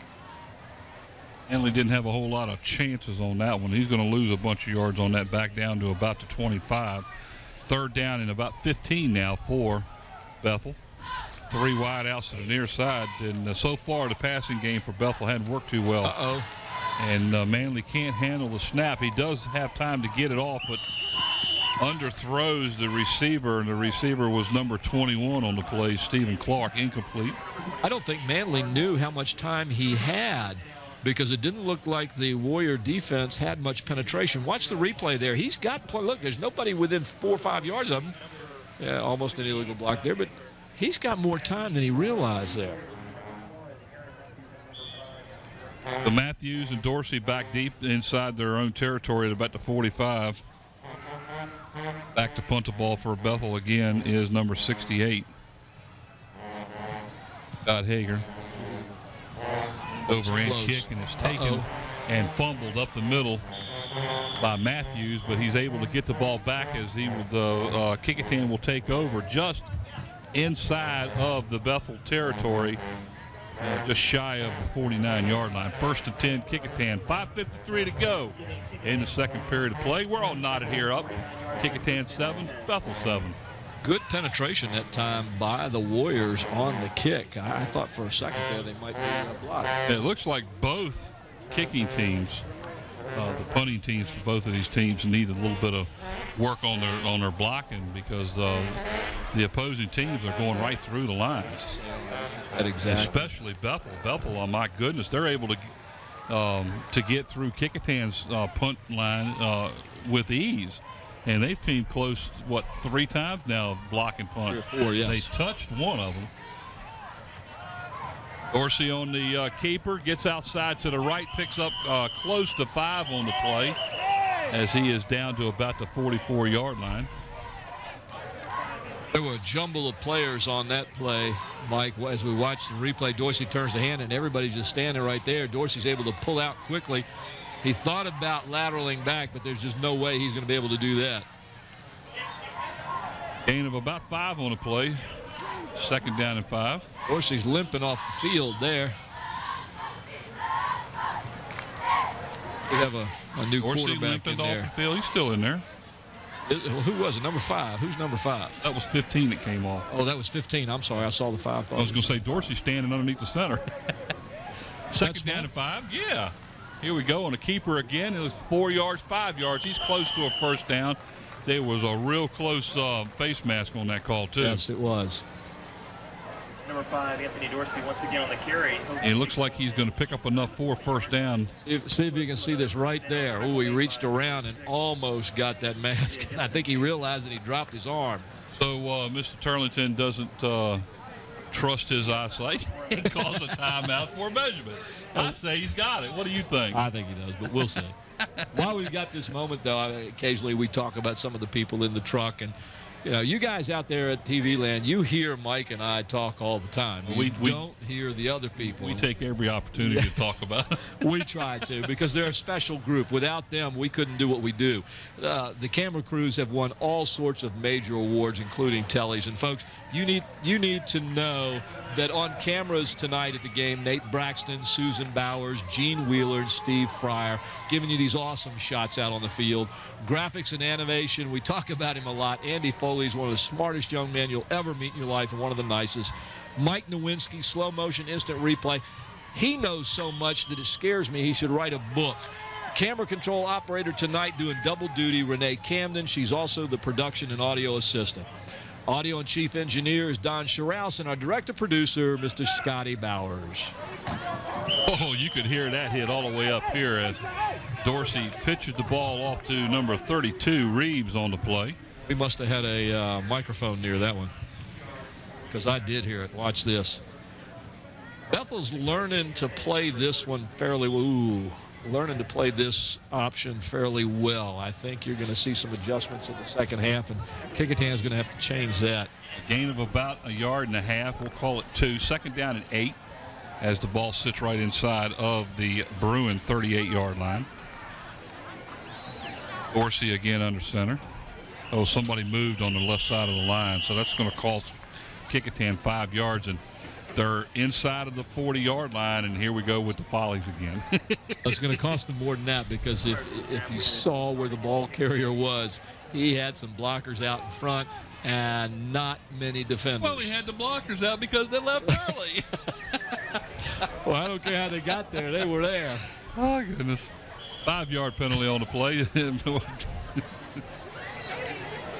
Manley didn't have a whole lot of chances on that one. He's going to lose a bunch of yards on that, back down to about the 25. 3rd down and about 15 now for Bethel. 3 wide outs to the near side. And so far the passing game for Bethel hadn't worked too well. And Manley can't handle the snap. He does have time to get it off, but underthrows the receiver, and the receiver was number 21 on the play, Stephen Clark, incomplete. I don't think Manley knew how much time he had, because it didn't look like the Warrior defense had much penetration. Watch the replay there. He's got, look, there's nobody within 4 or 5 yards of him. Yeah, almost an illegal block there, but he's got more time than he realized there. The Matthews and Dorsey back deep inside their own territory at about the 45. Back to punt the ball for Bethel again is number 68. Scott Hager. Overhand kick, and it's taken and fumbled up the middle by Matthews, but he's able to get the ball back as Kecoughtan will take over just inside of the Bethel territory, just shy of the 49-yard line. 1st and 10, Kecoughtan. 5:53 to go in the second period of play. We're all knotted here up. Kecoughtan 7, Bethel 7. Good penetration that time by the Warriors on the kick. I thought for a second there they might be blocked. It looks like both kicking teams, the punting teams for both of these teams, need a little bit of work on their blocking, because the opposing teams are going right through the lines. Exactly. Especially Bethel. Bethel, oh my goodness, they're able to get through Kecoughtan's punt line with ease. And they've came close, 3 times now, blocking punt. 3 or 4, yes. They touched one of them. Dorsey on the keeper, gets outside to the right, picks up close to 5 on the play, as he is down to about the 44-yard line. There were a jumble of players on that play, Mike. As we watched the replay, Dorsey turns the hand, and everybody's just standing right there. Dorsey's able to pull out quickly. He thought about lateraling back, but there's just no way he's going to be able to do that. Gain of about 5 on the play. 2nd down and 5. Dorsey's limping off the field there. We have a new Dorsey quarterback limping in off there. the field. He's still in there. Who was it? Number 5. Who's number 5? That was 15 that came off. Oh, that was 15. I'm sorry. I saw the 5. I was going to say Dorsey standing underneath the center. 2nd down and 5. Yeah. Here we go on a keeper again. It was 4 yards, 5 yards. He's close to a 1st down. There was a real close face mask on that call, too. Yes, it was. Number 5, Anthony Dorsey, once again on the carry. It looks like he's going to pick up enough for a 1st down. See if you can see this right there. Oh, he reached around and almost got that mask. I think he realized that he dropped his arm. So Mr. Turlington doesn't trust his eyesight and calls a timeout for a measurement. I say he's got it. What do you think? I think he does, but we'll see. While we've got this moment, though, occasionally we talk about some of the people in the truck, and You know, you guys out there at TV Land, you hear Mike and I talk all the time. We don't hear the other people. We take every opportunity to talk about it. We try to, because they're a special group. Without them, we couldn't do what we do. The camera crews have won all sorts of major awards, including Tellies. And folks, you need to know that on cameras tonight at the game, Nate Braxton, Susan Bowers, Gene Wheeler, and Steve Fryer giving you these awesome shots out on the field. Graphics and animation, we talk about him a lot. Andy Foley is one of the smartest young men you'll ever meet in your life and one of the nicest. Mike Nowinski, slow motion instant replay. He knows so much that it scares me. He should write a book. Camera control operator tonight doing double duty, Renee Camden. She's also the production and audio assistant. Audio and chief engineer is Don Scharouse, and our director producer, Mr. Scotty Bowers. Oh, you could hear that hit all the way up here as Dorsey pitches the ball off to number 32, Reeves, on the play. We must have had a microphone near that one, because I did hear it. Watch this. Bethel's learning to play this one fairly learning to play this option fairly well. I think you're going to see some adjustments in the second half, and Kecoughtan's going to have to change that. A gain of about 1.5 yards. We'll call it 2. Second down and 8 as the ball sits right inside of the Bruin 38-yard line. Dorsey again under center. Oh, somebody moved on the left side of the line, so that's going to cost Kecoughtan 5 yards, and they're inside of the 40-yard line, and here we go with the follies again. It's going to cost them more than that, because if you saw where the ball carrier was, he had some blockers out in front and not many defenders. Well, he had the blockers out because they left early. Well, I don't care how they got there. They were there. Oh, goodness. 5-yard penalty on the play.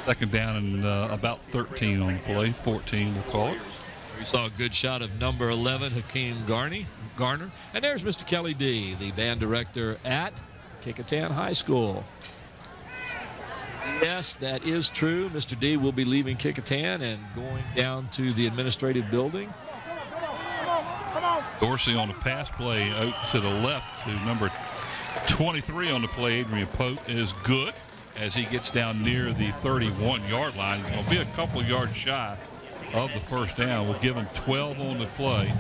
Second down and about 13 on the play. 14, we'll call it. We saw a good shot of number 11, Hakeem Garner. And there's Mr. Kelly D., the band director at Kecoughtan High School. Yes, that is true. Mr. D will be leaving Kecoughtan and going down to the administrative building. Dorsey on the pass play out to the left to number 23 on the play. Adrian Pope is good as he gets down near the 31-yard line. He's going to be a couple of yards shy of the first down. We'll give him 12 on the play.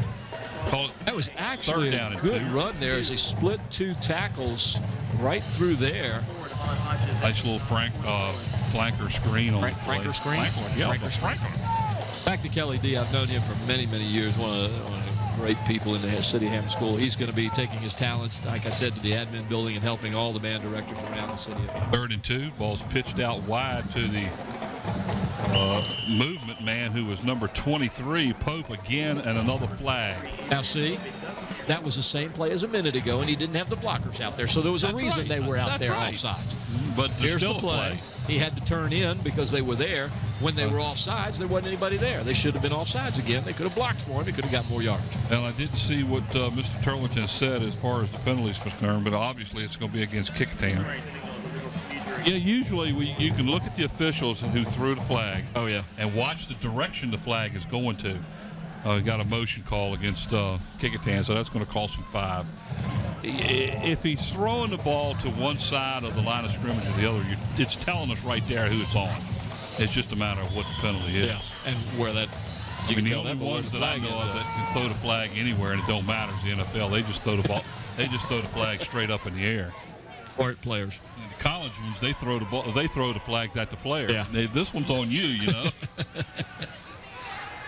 That was actually a good run there as he split 2 tackles right through there. Nice little flanker screen on the play. Flanker screen? Flanker. Back to Kelly D. I've known him for many, many years. One of the great people in the city of Hammond School. He's going to be taking his talents, like I said, to the admin building and helping all the band directors around the city. 3rd and 2. Ball's pitched out wide to the movement man who was number 23, Pope, again, and another flag. Now see, that was the same play as a minute ago, and he didn't have the blockers out there, so there was a reason they were out there offsides. But here's still the play. He had to turn in because they were there. When they were offsides, there wasn't anybody there. They should have been offsides again. They could have blocked for him. He could have got more yards. Well, I didn't see what Mr. Turlington said as far as the penalties concerned, but obviously it's going to be against Kecoughtan. Yeah, usually you can look at the officials who threw the flag. Oh, yeah. And watch the direction the flag is going to. He got a motion call against Kecoughtan, so that's going to cost him 5. If he's throwing the ball to one side of the line of scrimmage or the other, it's telling us right there who it's on. It's just a matter of what the penalty is. Yeah, and where that. I mean, the only ones that I know of that can throw the flag anywhere and it don't matter is the NFL. They just throw the ball. They just throw the flag straight up in the air. Sport players. The college ones, they throw the ball. They throw the flags at the player. Yeah. This one's on you, you know.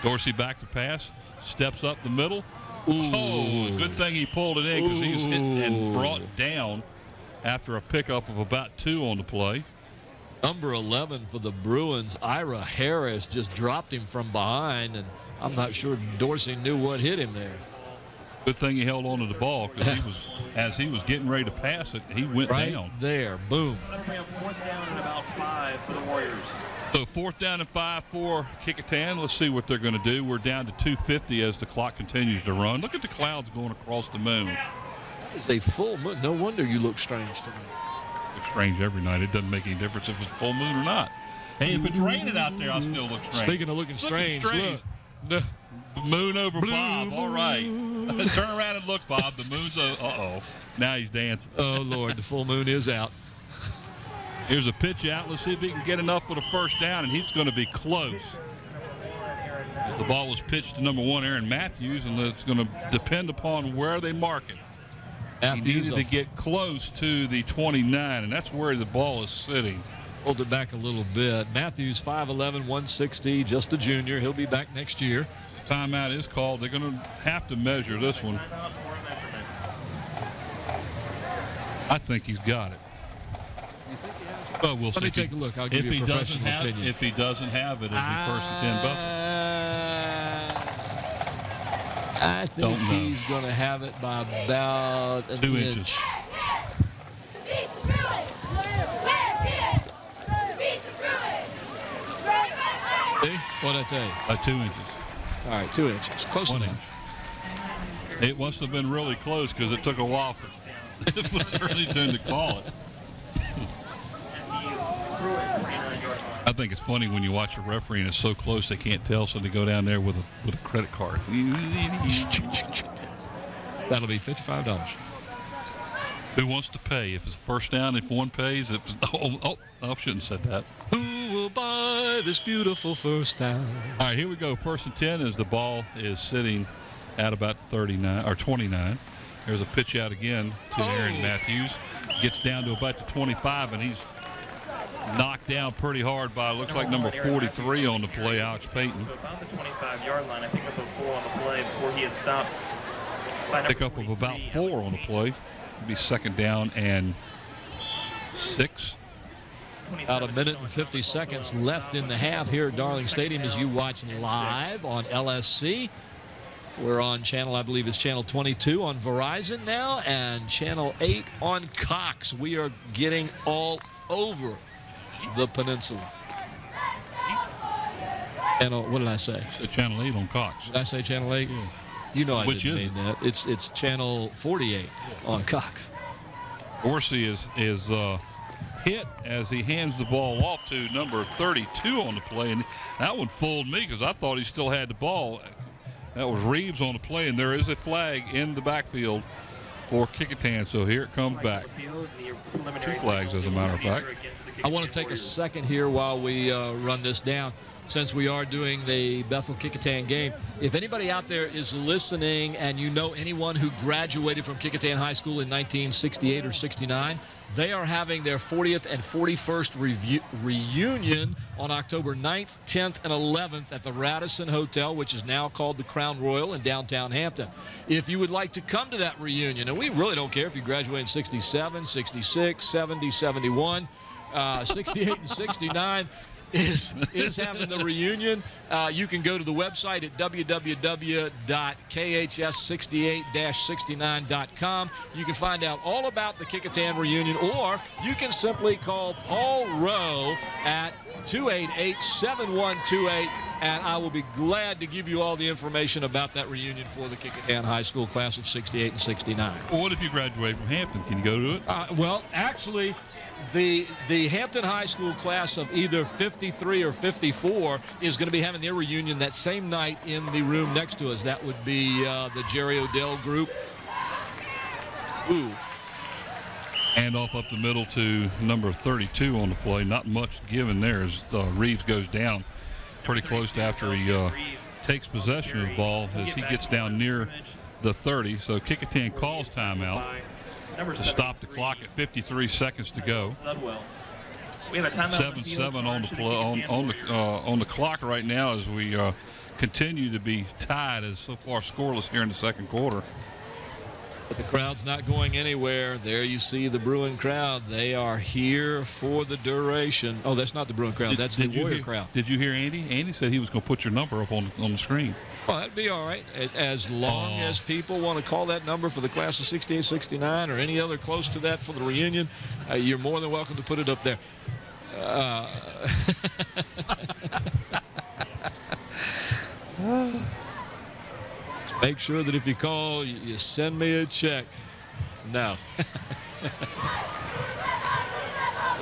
Dorsey back to pass, steps up the middle. Ooh. Oh, good thing he pulled it in because he was hit and brought down after a pickup of about 2 on the play. Number 11 for the Bruins, Ira Harris, just dropped him from behind, and I'm not sure Dorsey knew what hit him there. Good thing he held on to the ball because as he was getting ready to pass it, he went right down. There, boom. 4th down and about 5 for the Warriors. So 4th down and 5 for Kecoughtan. Let's see what they're going to do. We're down to 2:50 as the clock continues to run. Look at the clouds going across the moon. It's a full moon. No wonder you look strange to me. Looks strange every night. It doesn't make any difference if it's full moon or not. Hey, if it's raining out there, I still look strange. Speaking of looking strange, look. Moon over Bob. All right. Turn around and look, Bob. The moon's uh-oh. Now he's dancing. Oh, Lord, the full moon is out. Here's a pitch out. Let's see if he can get enough for the first down, and he's going to be close. The ball was pitched to number 1, Aaron Matthews, and it's going to depend upon where they mark it. He needed to get close to the 29, and that's where the ball is sitting. Hold it back a little bit. Matthews, 5'11", 160, just a junior. He'll be back next year. Timeout is called. They're going to have to measure this one. I think he's got it. Well, we'll see. Let me take a look. I'll give you a professional opinion. If he doesn't have it, it'll be first and 10 Bethel. I think he's going to have it by about 2 inches. See? What'd I tell you? 2 inches. All right, 2 inches. Close enough. It must have been really close because it took a while for it was early turn to call it. I think it's funny when you watch a referee and it's so close they can't tell, so they go down there with a credit card. That'll be $55. Who wants to pay? If it's first down, if one pays, if I shouldn't have said that. Who will buy this beautiful first down? All right, here we go. First and 10 as the ball is sitting at about 39 or 29. There's a pitch out again to Aaron Matthews. Gets down to about the 25, and he's knocked down pretty hard by, looks like number 43 on the play, Alex Payton. So about the 25-yard line, I think up of 4 on the play before he is stopped. Pick up of about 4 on the play. It'll be second down and 6. About a minute and 50 seconds left in the half here at Darling Stadium as you watch live on LSC. We're on channel, I believe it's channel 22 on Verizon now, and channel 8 on Cox. We are getting all over the peninsula. Channel, what did I say? Channel 8 on Cox. Did I say channel 8? Yeah. You know I didn't mean that. It's channel 48 on Cox. Dorsey is hit as he hands the ball off to number 32 on the play, and that one fooled me because I thought he still had the ball. That was Reeves on the play, and there is a flag in the backfield for Kecoughtan, so here it comes back. 2 flags, as a matter of fact. I want to take a second here while we run this down, since we are doing the Bethel Kecoughtan game. If anybody out there is listening and you know anyone who graduated from Kecoughtan High School in 1968 or 69, they are having their 40th and 41st reunion on October 9th, 10th, and 11th at the Radisson Hotel, which is now called the Crown Royal in downtown Hampton. If you would like to come to that reunion, and we really don't care if you graduate in 67, 66, 70, 71, 68, and 69, is having the reunion. You can go to the website at www.khs68-69.com. You can find out all about the Kecoughtan reunion, or you can simply call Paul Rowe at 288-7128, and I will be glad to give you all the information about that reunion for the Kecoughtan High School class of 68 and 69. Well, what if you graduate from Hampton? Can you go to it? Well, actually, the Hampton High School class of either 53 or 54 is going to be having their reunion that same night in the room next to us. That would be the Jerry Odell group. Ooh. Hand off up the middle to number 32 on the play. Not much given there as Reeves goes down pretty close to after he takes possession of the ball as he gets down near the 30. So Kecoughtan calls timeout to stop the clock at 53 seconds to go. 7-7 on the clock right now as we continue to be tied as so far scoreless here in the second quarter. But the crowd's not going anywhere. There you see the Bruin crowd. They are here for the duration. Oh, that's not the Bruin crowd. That's the Warrior crowd. Did you hear Andy? Andy said he was going to put your number up on the screen. Well, that'd be all right. As long as people want to call that number for the class of 68, 69, or any other close to that for the reunion, you're more than welcome to put it up there. Make sure that if you call, you send me a check. No.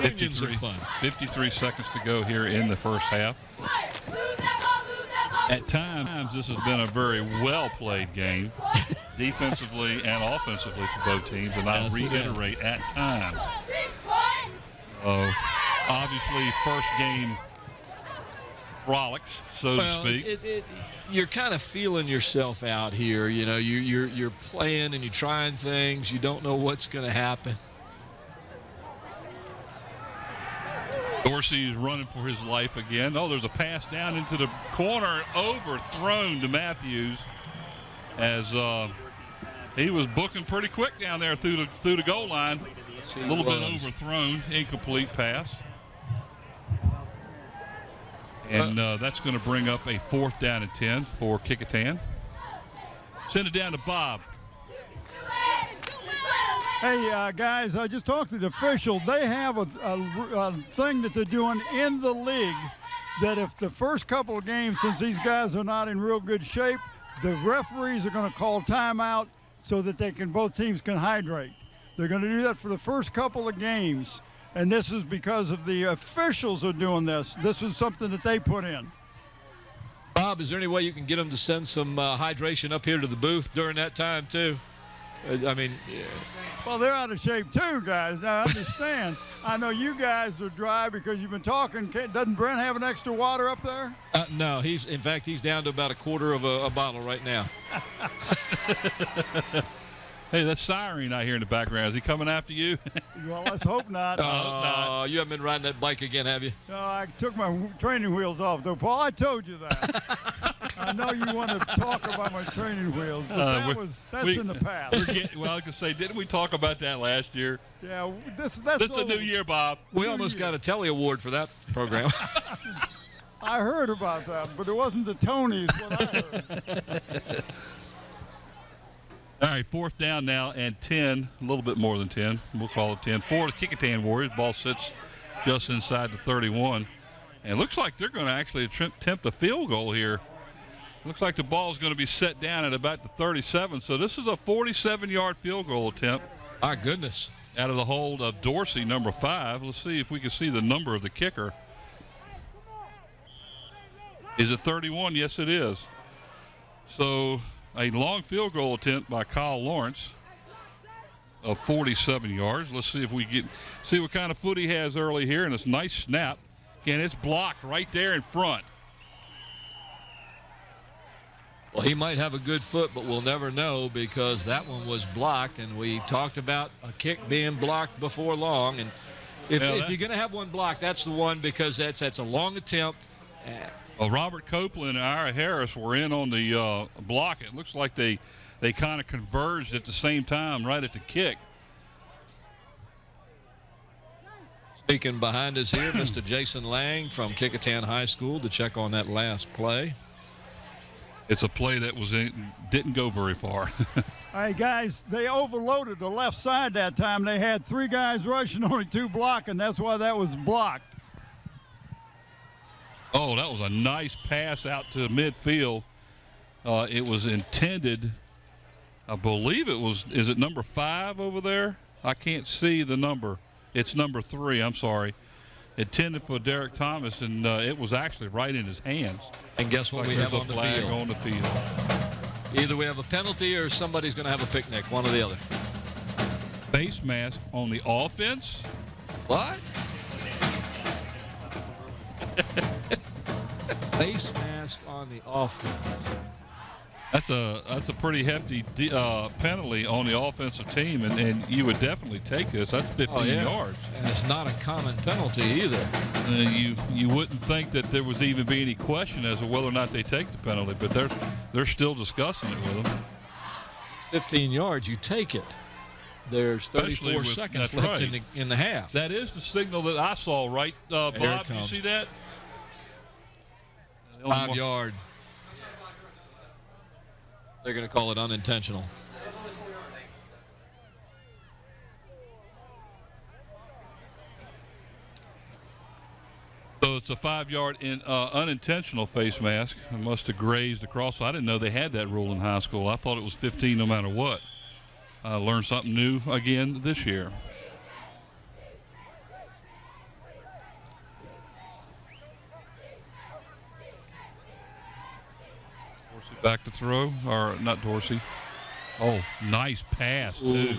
53 seconds to go here in the first half. At times, this has been a very well-played game, defensively and offensively for both teams, and I reiterate, at times. obviously first game frolics, so to speak. You're kind of feeling yourself out here. You know, you're playing and you're trying things. You don't know what's going to happen. Dorsey is running for his life again. Oh, there's a pass down into the corner, overthrown to Matthews as he was booking pretty quick down there through the goal line. A little bit overthrown, incomplete pass. And that's going to bring up a 4th down and 10 for Kecoughtan. Send it down to Bob. Hey, guys, I just talked to the official. They have a thing that they're doing in the league that if the first couple of games, since these guys are not in real good shape, the referees are going to call timeout so that both teams can hydrate. They're going to do that for the first couple of games, and this is because of the officials are doing this. This was something that they put in. Bob, is there any way you can get them to send some hydration up here to the booth during that time, too? I mean, yeah. Well, they're out of shape too, guys. Now, I understand. I know you guys are dry because you've been talking. Doesn't Brent have an extra water up there? No, he's down to about a quarter of a bottle right now. Hey, that's siren I hear in the background. Is he coming after you? Well, let's hope not. You haven't been riding that bike again, have you? No, I took my training wheels off, though, Paul. I told you that. I know you want to talk about my training wheels, but that's in the past. Well, I could say, didn't we talk about that last year? Yeah, that's a new year, Bob. We almost got a Telly Award for that program. I heard about that, but it wasn't the Tonys what I heard. All right, 4th down now and 10, a little bit more than 10. We'll call it 10. For the Kecoughtan Warriors, ball sits just inside the 31. And it looks like they're going to actually attempt a field goal here. Looks like the ball is going to be set down at about the 37. So this is a 47-yard field goal attempt. My goodness. Out of the hold of Dorsey, number 5. Let's see if we can see the number of the kicker. Is it 31? Yes, it is. So a long field goal attempt by Kyle Lawrence of 47 yards. Let's see if we see what kind of foot he has early here. And it's a nice snap. Again, it's blocked right there in front. Well, he might have a good foot, but we'll never know because that one was blocked, and we talked about a kick being blocked before long. And if you're going to have one blocked, that's the one because that's a long attempt. Well, Robert Copeland and Ira Harris were in on the block. It looks like they kind of converged at the same time right at the kick. Speaking behind us here, Mr. Jason Lang from Kecoughtan High School to check on that last play. It's a play that didn't go very far. All right, guys, they overloaded the left side that time. They had 3 guys rushing, only 2 blocking. That's why that was blocked. Oh, that was a nice pass out to midfield. It was intended, I believe is it number 5 over there? I can't see the number. It's number 3, I'm sorry. Intended for Derek Thomas, and it was actually right in his hands. And guess what we have on the field? There's a flag on the field. Either we have a penalty or somebody's going to have a picnic, one or the other. Face mask on the offense? What? Face mask on the offense. That's a pretty hefty penalty on the offensive team, and you would definitely take this. That's 15 yards. And it's not a common penalty either. You wouldn't think that there was even be any question as to whether or not they take the penalty, but they're still discussing it with them. 15 yards, you take it. There's 34 seconds left in the half. That is the signal that I saw, right, Bob? Did you see that? 5 yard. They're going to call it unintentional. So it's a 5 yard unintentional face mask. It must have grazed across. I didn't know they had that rule in high school. I thought it was 15 no matter what. I learned something new again this year. Dorsey back to throw, or not Dorsey. Oh, nice pass, too.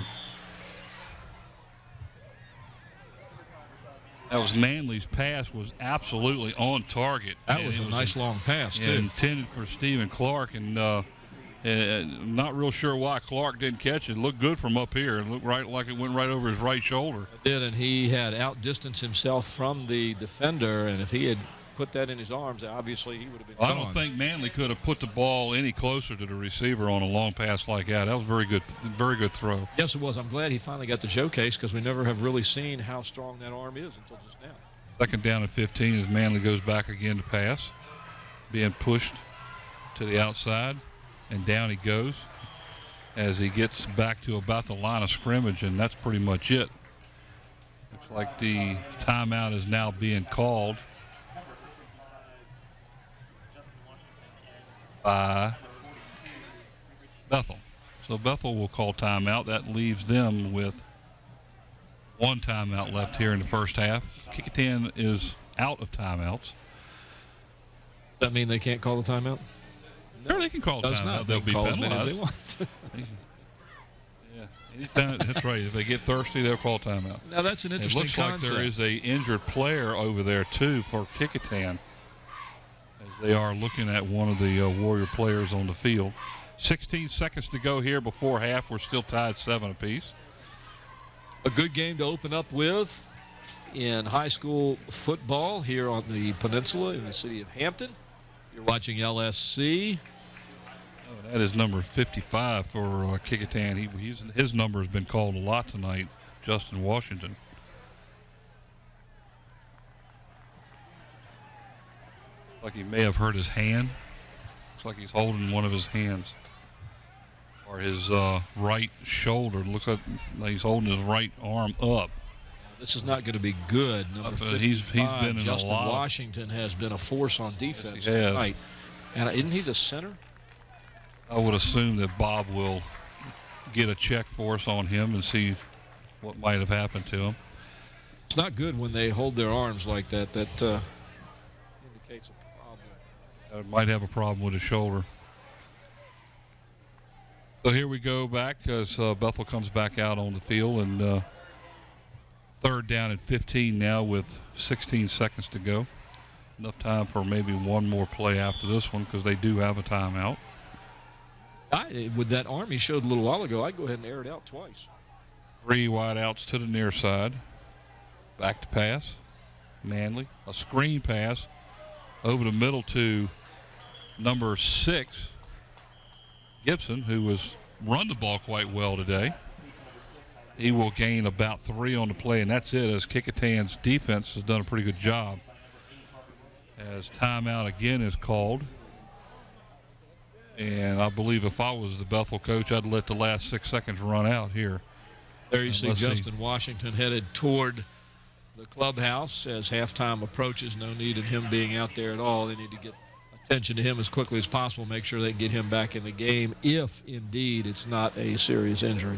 That That was Manley's pass was absolutely on target. That was a nice long pass, too. Intended for Stephen Clark, and I'm not real sure why Clark didn't catch it. It looked good from up here. It looked like it went right over his right shoulder. It did, and he had outdistanced himself from the defender, and if he had put that in his arms, obviously he would have been gone. I don't think Manley could have put the ball any closer to the receiver on a long pass like that. That was very good throw. Yes, it was. I'm glad he finally got the showcase because we never have really seen how strong that arm is until just now. Second down and 15 as Manley goes back again to pass. Being pushed to the outside, and down he goes as he gets back to about the line of scrimmage, and that's pretty much it. Looks like the timeout is now being called by Bethel. So Bethel will call timeout. That leaves them with one timeout left here in the first half. Kecoughtan is out of timeouts. Does that mean they can't call the timeout? No, they can call timeout. They'll be penalized. As many as they want. Yeah, anytime. That's right. If they get thirsty, they'll call timeout. Now that's an interesting concept. It looks like there is a injured player over there too for Kecoughtan, as they are looking at one of the Warrior players on the field. 16 seconds to go here before half. We're still tied 7 apiece. A good game to open up with in high school football here on the peninsula in the city of Hampton. You're watching LSC. Oh, that is number 55 for Kecoughtan. His number has been called a lot tonight, Justin Washington. Like he may have hurt his hand. Looks like he's holding one of his hands. Or his right shoulder. Looks like he's holding his right arm up. This is not going to be good. Number 55, he's been in Justin a lot Washington has been a force on defense yes, tonight. And isn't he the center? I would assume that Bob will get a check for us on him and see what might have happened to him. It's not good when they hold their arms like that. That indicates a problem. Might have a problem with his shoulder. So here we go back as Bethel comes back out on the field, and third down and 15 now with 16 seconds to go. Enough time for maybe one more play after this one because they do have a timeout. With that arm he showed a little while ago, I'd go ahead and air it out twice. 3 wide outs to the near side. Back to pass. Manley. A screen pass over the middle to number 6, Gibson, who was run the ball quite well today. He will gain about 3 on the play, and that's it, as Kecoughtan's defense has done a pretty good job. As timeout again is called. And I believe if I was the Bethel coach, I'd let the last 6 seconds run out here. There you see Justin Washington headed toward the clubhouse as halftime approaches. No need in him being out there at all. They need to get attention to him as quickly as possible, make sure they can get him back in the game if indeed it's not a serious injury.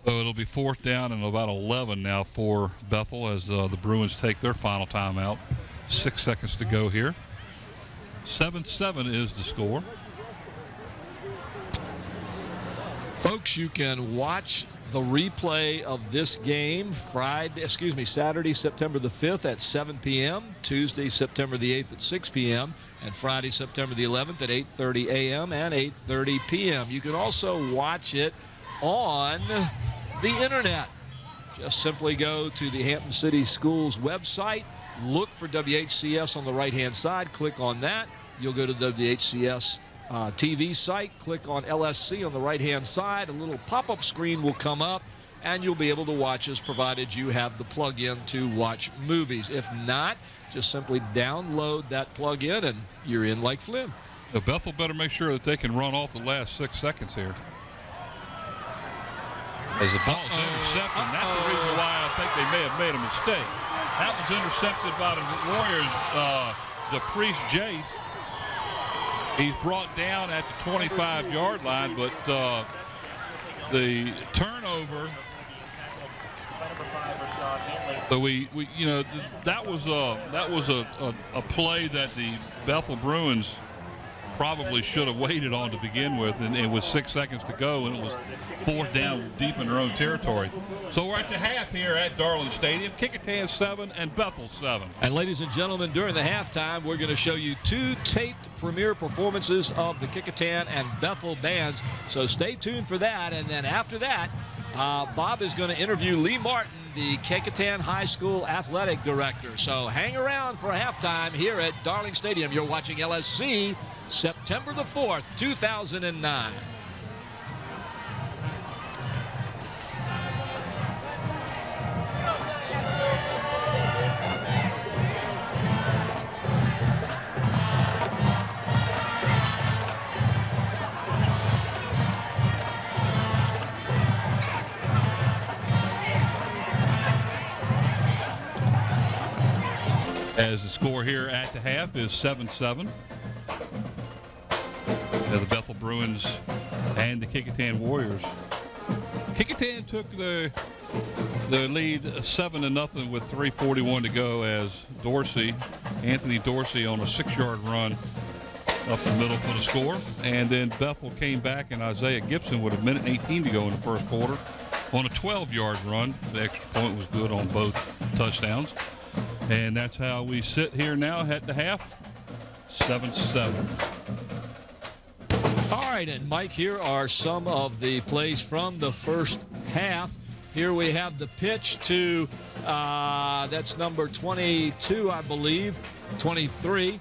So it'll be 4th down and about 11 now for Bethel as the Bruins take their final timeout. 6 seconds to go here. 7-7 is the score. Folks, you can watch the replay of this game Saturday, September the 5th at 7 p.m., Tuesday, September the 8th at 6 p.m., and Friday, September the 11th at 8:30 a.m. and 8:30 p.m. You can also watch it on the internet. Just simply go to the Hampton City Schools website, look for WHCS on the right-hand side, click on that. You'll go to the WHCS TV site, click on LSC on the right-hand side. A little pop-up screen will come up, and you'll be able to watch us provided you have the plug-in to watch movies. If not, just simply download that plug-in, and you're in like Flynn. Now Bethel better make sure that they can run off the last 6 seconds here. As the ball is intercepted, and that's the reason why I think they may have made a mistake. That was intercepted by the Warriors, DePriest Jace. He's brought down at the 25-yard line, but the turnover. So that was a play that the Bethel Bruins probably should have waited on to begin with, and it was 6 seconds to go, and it was 4th down deep in their own territory. So we're at the half here at Darling Stadium. Kecoughtan 7 and Bethel 7. And ladies and gentlemen, during the halftime, we're going to show you 2 taped premiere performances of the Kecoughtan and Bethel bands. So stay tuned for that. And then after that, Bob is going to interview Lee Martin, the Kecoughtan High School athletic director. So hang around for halftime here at Darling Stadium. You're watching LSC, September the 4th, 2009. As the score here at the half is 7-7. The Bethel Bruins and the Kecoughtan Warriors. Kecoughtan took the lead 7-0 with 3:41 to go as Anthony Dorsey on a 6-yard run up the middle for the score. And then Bethel came back, and Isaiah Gibson with 1:18 to go in the first quarter on a 12-yard run. The extra point was good on both touchdowns. And that's how we sit here now at the half, 7-7. All right, and Mike, here are some of the plays from the first half. Here we have the pitch to, that's number 22, I believe, 23.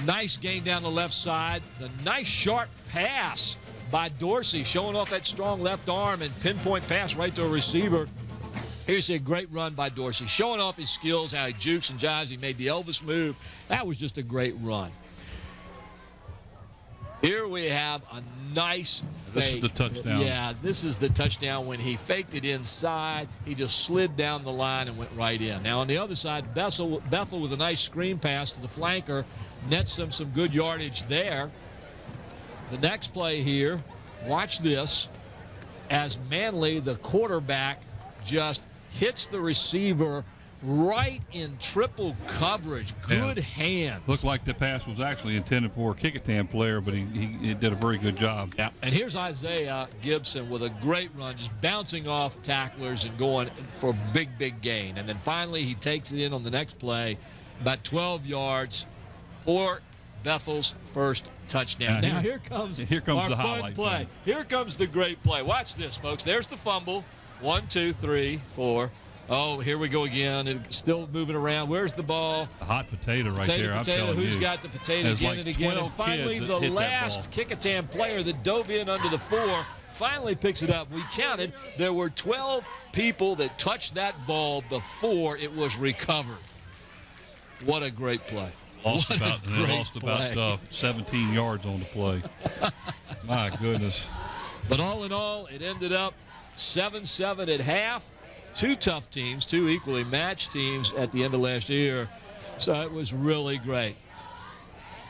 Nice gain down the left side. The nice sharp pass by Dorsey, showing off that strong left arm and pinpoint pass right to a receiver. Here's a great run by Dorsey, showing off his skills, how he jukes and jives. He made the Elvis move. That was just a great run. Here we have a nice fake. This is the touchdown. Yeah, this is the touchdown when he faked it inside. He just slid down the line and went right in. Now, on the other side, Bethel with a nice screen pass to the flanker, nets them some good yardage there. The next play here, watch this, as Manley, the quarterback, just hits the receiver right in triple coverage. Good hands. Looked like the pass was actually intended for a Kecoughtan player, but he did a very good job. Yeah, and here's Isaiah Gibson with a great run, just bouncing off tacklers and going for a big, big gain. And then finally he takes it in on the next play, about 12 yards for Bethel's first touchdown. Now here comes the our fun highlight play. Here comes the great play. Watch this, folks. There's the fumble. 1, 2, 3, 4. Oh, here we go again. It's still moving around. Where's the ball? A hot potato right there. I'm telling Who's you. got the potato There's again like and again? And finally, the last Kecoughtan player that dove in under the 4 finally picks it up. We counted. There were 12 people that touched that ball before it was recovered. What a great play. Lost about 17 yards on the play. My goodness. But all in all, it ended up 7-7 at half. 2 tough teams, 2 equally matched teams at the end of last year. So it was really great.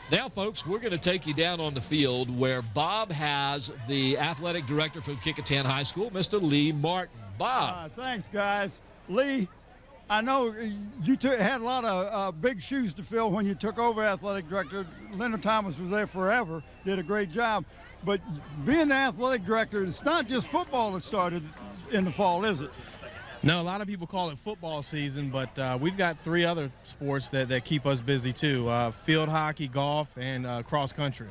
Now, folks, we're going to take you down on the field where Bob has the athletic director from Kecoughtan High School, Mr. Lee Martin. Bob. Thanks, guys. Lee, I know you had a lot of big shoes to fill when you took over athletic director. Leonard Thomas was there forever, did a great job. But being the athletic director, it's not just football that started in the fall, is it? No, a lot of people call it football season, but we've got 3 other sports that keep us busy too, field hockey, golf, and cross country.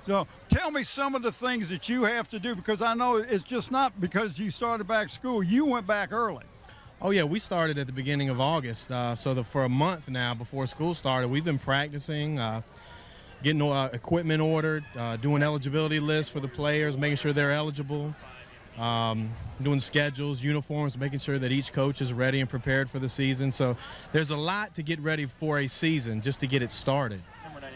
So tell me some of the things that you have to do, because I know it's just not because you started back school. You went back early. Oh, yeah, we started at the beginning of August. For a month now before school started, we've been practicing, getting equipment ordered, doing eligibility lists for the players, making sure they're eligible. Doing schedules, uniforms, making sure that each coach is ready and prepared for the season. So there's a lot to get ready for a season just to get it started.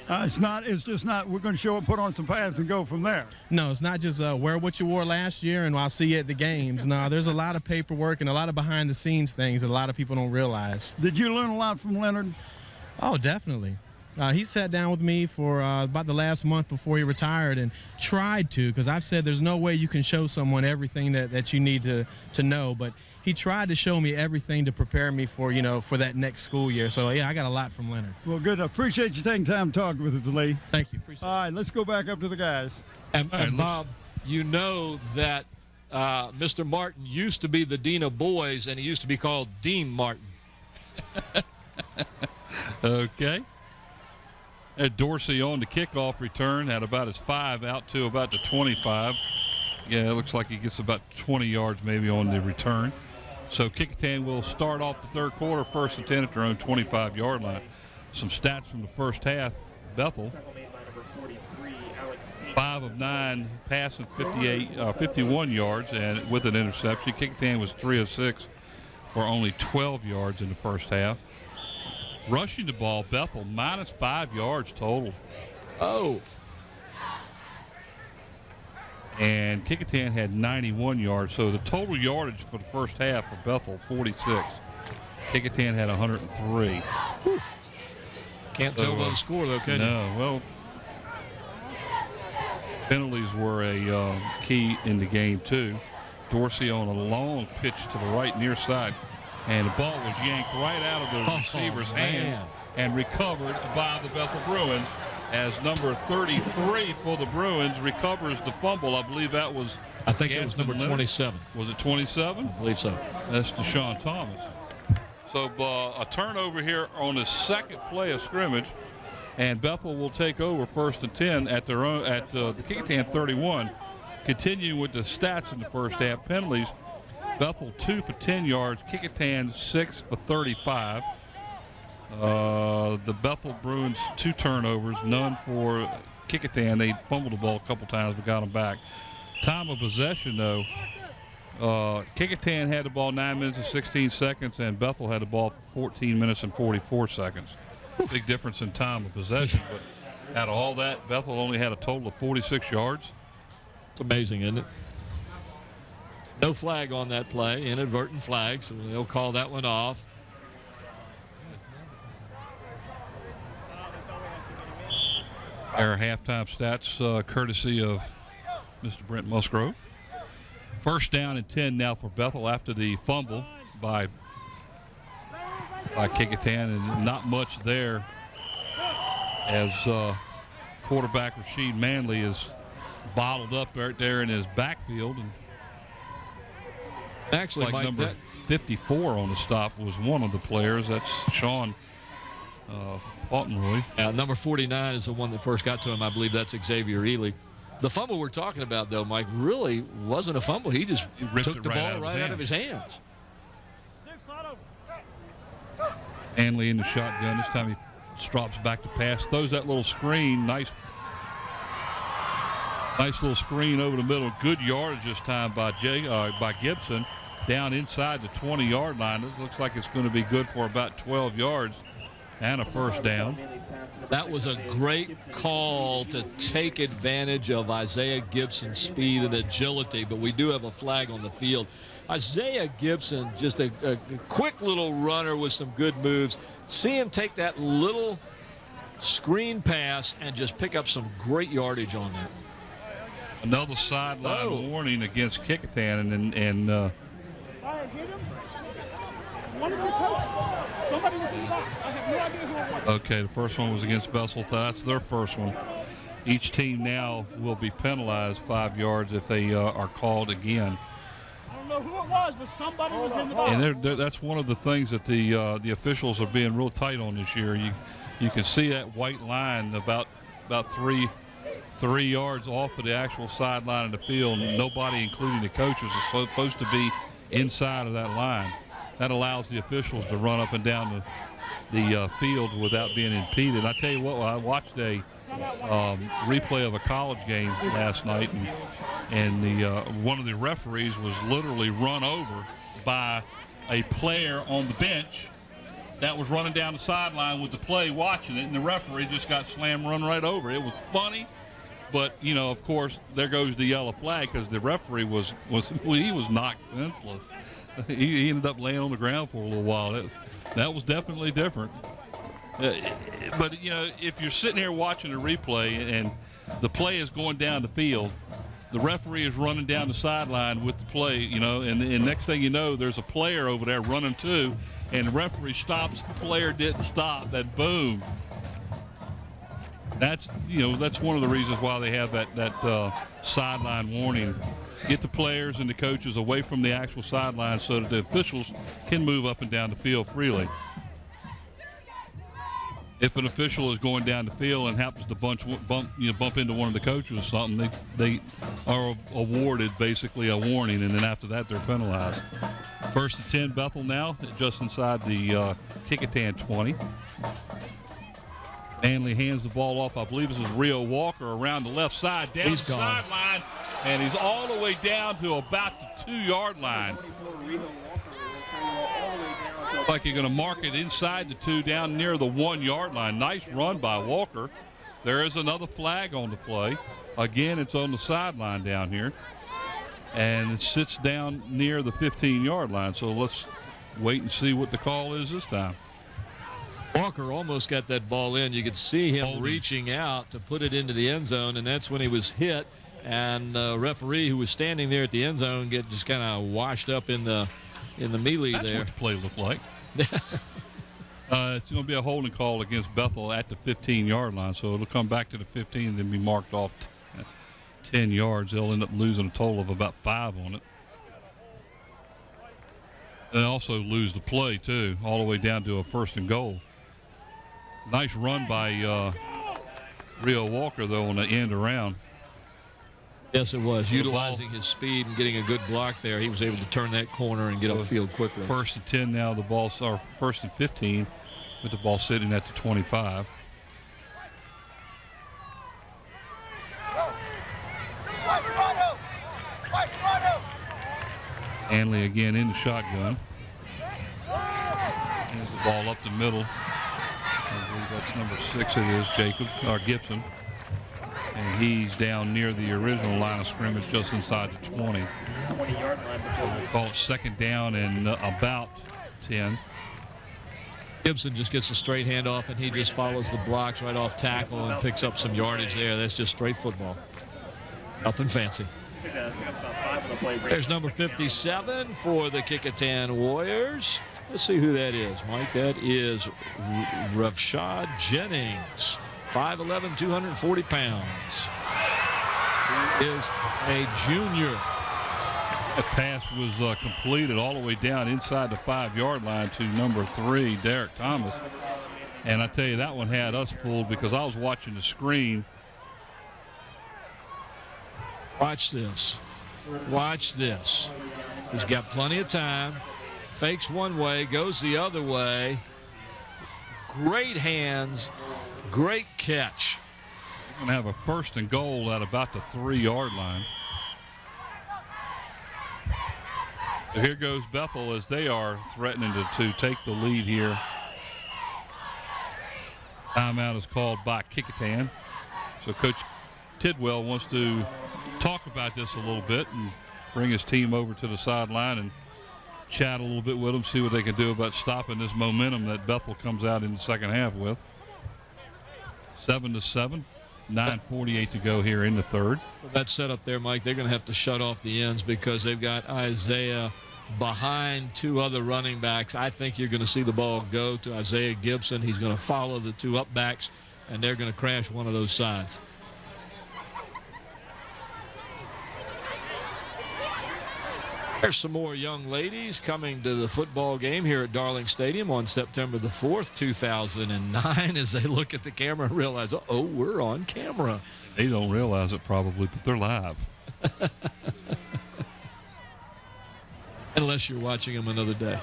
It's just not, we're going to show up, put on some pads and go from there. No, it's not just wear what you wore last year and I'll see you at the games. No, there's a lot of paperwork and a lot of behind the scenes things that a lot of people don't realize. Did you learn a lot from Leonard? Oh, definitely. He sat down with me for about the last month before he retired and tried to, because I've said there's no way you can show someone everything that you need to know, but he tried to show me everything to prepare me for, for that next school year. So, yeah, I got a lot from Leonard. Well, good. I appreciate you taking time to talk with us, Lee. Thank you. Appreciate All right, let's go back up to the guys. And Bob, you know that Mr. Martin used to be the Dean of Boys, and he used to be called Dean Martin. Okay. Dorsey on the kickoff return, had about his 5 out to about the 25. Yeah, it looks like he gets about 20 yards maybe on the return. So Kecoughtan will start off the third quarter, 1st and 10 at their own 25-yard line. Some stats from the first half. Bethel, 5 of 9 passing, 51 yards, and with an interception. Kecoughtan was 3 of 6 for only 12 yards in the first half. Rushing the ball, Bethel minus 5 yards total. Oh. And Kecoughtan had 91 yards, so the total yardage for the first half for Bethel, 46. Kecoughtan had 103. Whew. Can't tell by the score, though, can you? No, well, penalties were a key in the game, too. Dorsey on a long pitch to the right near side, and the ball was yanked right out of the receiver's hands and recovered by the Bethel Bruins as number 33 for the Bruins recovers the fumble. I believe that was I think it was number 27. Was it 27? I believe so. That's Deshaun Thomas. So a turnover here on the second play of scrimmage, and Bethel will take over 1st and 10 at their own at the Kecoughtan 31. Continuing with the stats in the first half, penalties. Bethel 2 for 10 yards, Kecoughtan 6 for 35. The Bethel Bruins 2 turnovers, none for Kecoughtan. They fumbled the ball a couple times but got them back. Time of possession, though, Kecoughtan had the ball 9 minutes and 16 seconds, and Bethel had the ball for 14 minutes and 44 seconds. Big difference in time of possession, but out of all that, Bethel only had a total of 46 yards. It's amazing, isn't it? No flag on that play, inadvertent flag, so they'll call that one off. Our halftime stats, courtesy of Mr. Brent Musgrove. 1st down and 10 now for Bethel after the fumble by Kecoughtan, and not much there as quarterback Rasheed Manley is bottled up right there in his backfield. And actually, like Mike, number 54 on the stop was one of the players. That's Sean Fauntleroy. Number 49 is the one that first got to him. I believe that's Xavier Ely. The fumble we're talking about, though, Mike, really wasn't a fumble. He just took the ball right out of his hands. Manley in the shotgun. This time he drops back to pass. Throws that little screen. Nice little screen over the middle. Good yardage this time by Gibson. Down inside the 20-yard line. It looks like it's going to be good for about 12 yards and a 1st down. That was a great call to take advantage of Isaiah Gibson's speed and agility, but we do have a flag on the field. Isaiah Gibson, just a quick little runner with some good moves. See him take that little screen pass and just pick up some great yardage on that. Another sideline warning against Kecoughtan, and Somebody was in the box. I have no idea who it was. Okay, the first one was against Bethel. That's their first one. Each team now will be penalized 5 yards if they are called again. I don't know who it was, but somebody was in the box. And that's one of the things that the officials are being real tight on this year. You can see that white line about 3 yards off of the actual sideline of the field. Nobody, including the coaches, is supposed to be inside of that line. That allows the officials to run up and down the field without being impeded. I tell you what, I watched a replay of a college game last night, and one of the referees was literally run over by a player on the bench that was running down the sideline with the play watching it, and the referee just got slammed, run right over. It was funny, but of course, there goes the yellow flag because the referee was knocked senseless. He ended up laying on the ground for a little while. That was definitely different. But, if you're sitting here watching a replay and the play is going down the field, the referee is running down the sideline with the play, and next thing you know, there's a player over there running too, and the referee stops, the player didn't stop, then boom. That's one of the reasons why they have that sideline warning. Get the players and the coaches away from the actual sideline so that the officials can move up and down the field freely. If an official is going down the field and happens to bump into one of the coaches or something, they are awarded basically a warning, and then after that they're penalized. 1st and 10 Bethel now, just inside the Kecoughtan 20. Manley hands the ball off. I believe this is Rio Walker around the left side, down the sideline, and he's all the way down to about the 2-yard line. Like you're going to mark it inside the 2, down near the 1-yard line. Nice run by Walker. There is another flag on the play. Again, it's on the sideline down here. And it sits down near the 15-yard line. So let's wait and see what the call is this time. Walker almost got that ball in. You could see him reaching out to put it into the end zone, and that's when he was hit. And the referee who was standing there at the end zone just kind of washed up in the melee there. That's what the play looked like. It's going to be a holding call against Bethel at the 15-yard line, so it'll come back to the 15 and then be marked off 10 yards. They'll end up losing a total of about 5 on it. They also lose the play, too, all the way down to a 1st and goal. Nice run by Rio Walker, though, on the end around. Yes, it was. Utilizing his speed and getting a good block there, he was able to turn that corner and get upfield quickly. 1st and 10 now. The ball's 1st and 15 with the ball sitting at the 25. Hanley again in the shotgun. Hands the ball up the middle. I believe that's number 6 it is, Gibson. And he's down near the original line of scrimmage, just inside the 20. 20-yard line. We'll call it 2nd down and about 10. Gibson just gets a straight handoff, and he just follows the blocks right off tackle and picks up some yardage there. That's just straight football. Nothing fancy. There's number 57 for the Kecoughtan Warriors. Let's see who that is, Mike. That is Rashad Jennings. 5'11", 240 pounds. He is a junior. That pass was completed all the way down inside the 5-yard line to number 3, Derek Thomas. And I tell you, that one had us fooled because I was watching the screen. Watch this. Watch this. He's got plenty of time. Fakes one way, goes the other way. Great hands. Great catch. They're going to have a 1st and goal at about the 3-yard line. So here goes Bethel as they are threatening to take the lead here. Timeout is called by Kecoughtan. So Coach Tidwell wants to talk about this a little bit and bring his team over to the sideline and chat a little bit with them, see what they can do about stopping this momentum that Bethel comes out in the second half with. 7-7, 9:48 to go here in the 3rd. For that setup there, Mike, they're going to have to shut off the ends because they've got Isaiah behind 2 other running backs. I think you're going to see the ball go to Isaiah Gibson. He's going to follow the 2 up backs, and they're going to crash one of those sides. There's some more young ladies coming to the football game here at Darling Stadium on September the 4th, 2009, as they look at the camera and realize, oh, we're on camera. They don't realize it probably, but they're live. Unless you're watching them another day.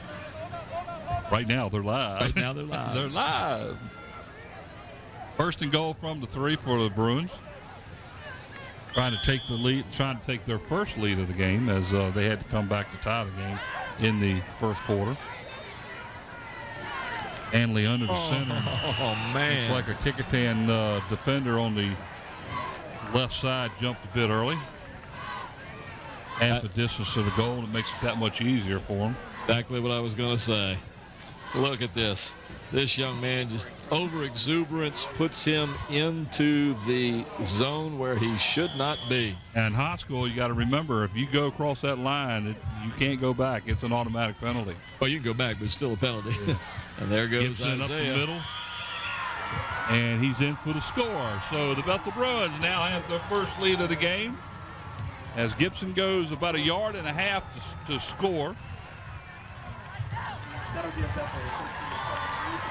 Right now, they're live. Right now, they're live. They're live. 1st and goal from the 3 for the Bruins. Trying to take the lead, trying to take their first lead of the game as they had to come back to tie the game in the 1st quarter. Hanley under the center. Oh, man. Looks like a Kecoughtan defender on the left side jumped a bit early. Half the distance to the goal, and it makes it that much easier for him. Exactly what I was going to say. Look at this. This young man, just over-exuberance, puts him into the zone where he should not be. And in high school, you got to remember, if you go across that line, you can't go back. It's an automatic penalty. Well, you can go back, but it's still a penalty. Yeah. And there goes Gibson Isaiah. Up the middle. And he's in for the score. So the Bethel Bruins now have their first lead of the game as Gibson goes about 1.5 yards to score.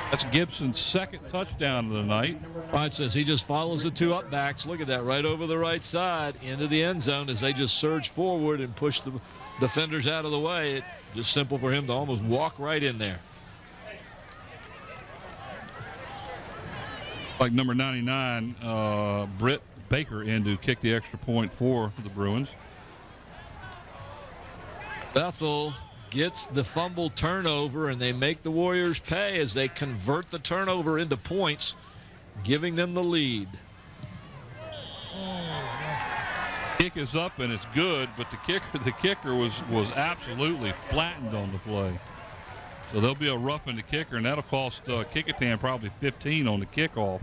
That's Gibson's second touchdown of the night. Watch this. He just follows the two up backs. Look at that, right over the right side into the end zone as they just surge forward and push the defenders out of the way. It's just simple for him to almost walk right in there. Like number 99, Britt Baker in to kick the extra point for the Bruins. Bethel gets the fumble turnover, and they make the Warriors pay as they convert the turnover into points, giving them the lead. Kick is up and it's good, but the kicker was absolutely flattened on the play. So there'll be a roughing the kicker, and that'll cost Kecoughtan probably 15 on the kickoff.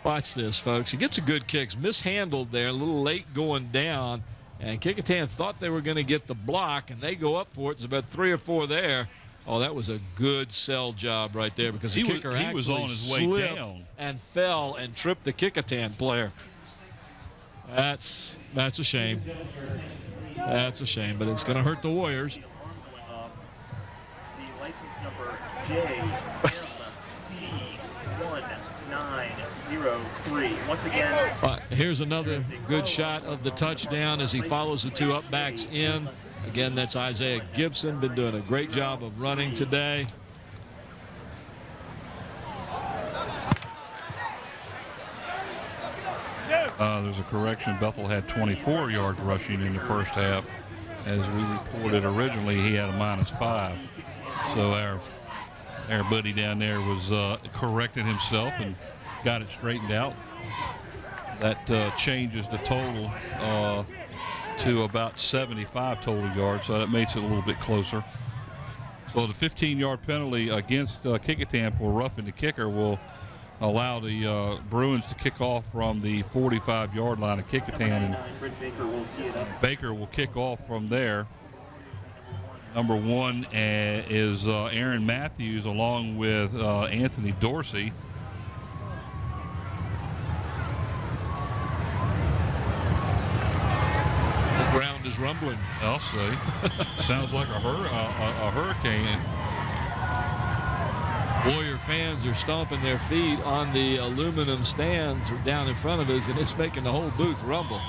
Watch this, folks. He gets a good kick. Mishandled there, a little late going down. And Kecoughtan thought they were going to get the block, and they go up for it. There's about 3 or 4 there. Oh, that was a good sell job right there because the kicker actually was on his way down and fell and tripped the Kecoughtan player. That's a shame. That's a shame, but it's going to hurt the Warriors. The license number JMC1903. Once again. Here's another good shot of the touchdown as he follows the two up backs in. Again, that's Isaiah Gibson. Been doing a great job of running today. There's a correction. Bethel had 24 yards rushing in the first half. As we reported originally, he had a -5. So our buddy down there was correcting himself and got it straightened out. That changes the total to about 75 total yards, so that makes it a little bit closer. So the 15-yard penalty against Kecoughtan for roughing the kicker will allow the Bruins to kick off from the 45-yard line of Kecoughtan, and Baker will kick off from there. Number 1 is Aaron Matthews along with Anthony Dorsey. The ground is rumbling. I'll say. Sounds like a hurricane. Warrior fans are stomping their feet on the aluminum stands down in front of us, and it's making the whole booth rumble.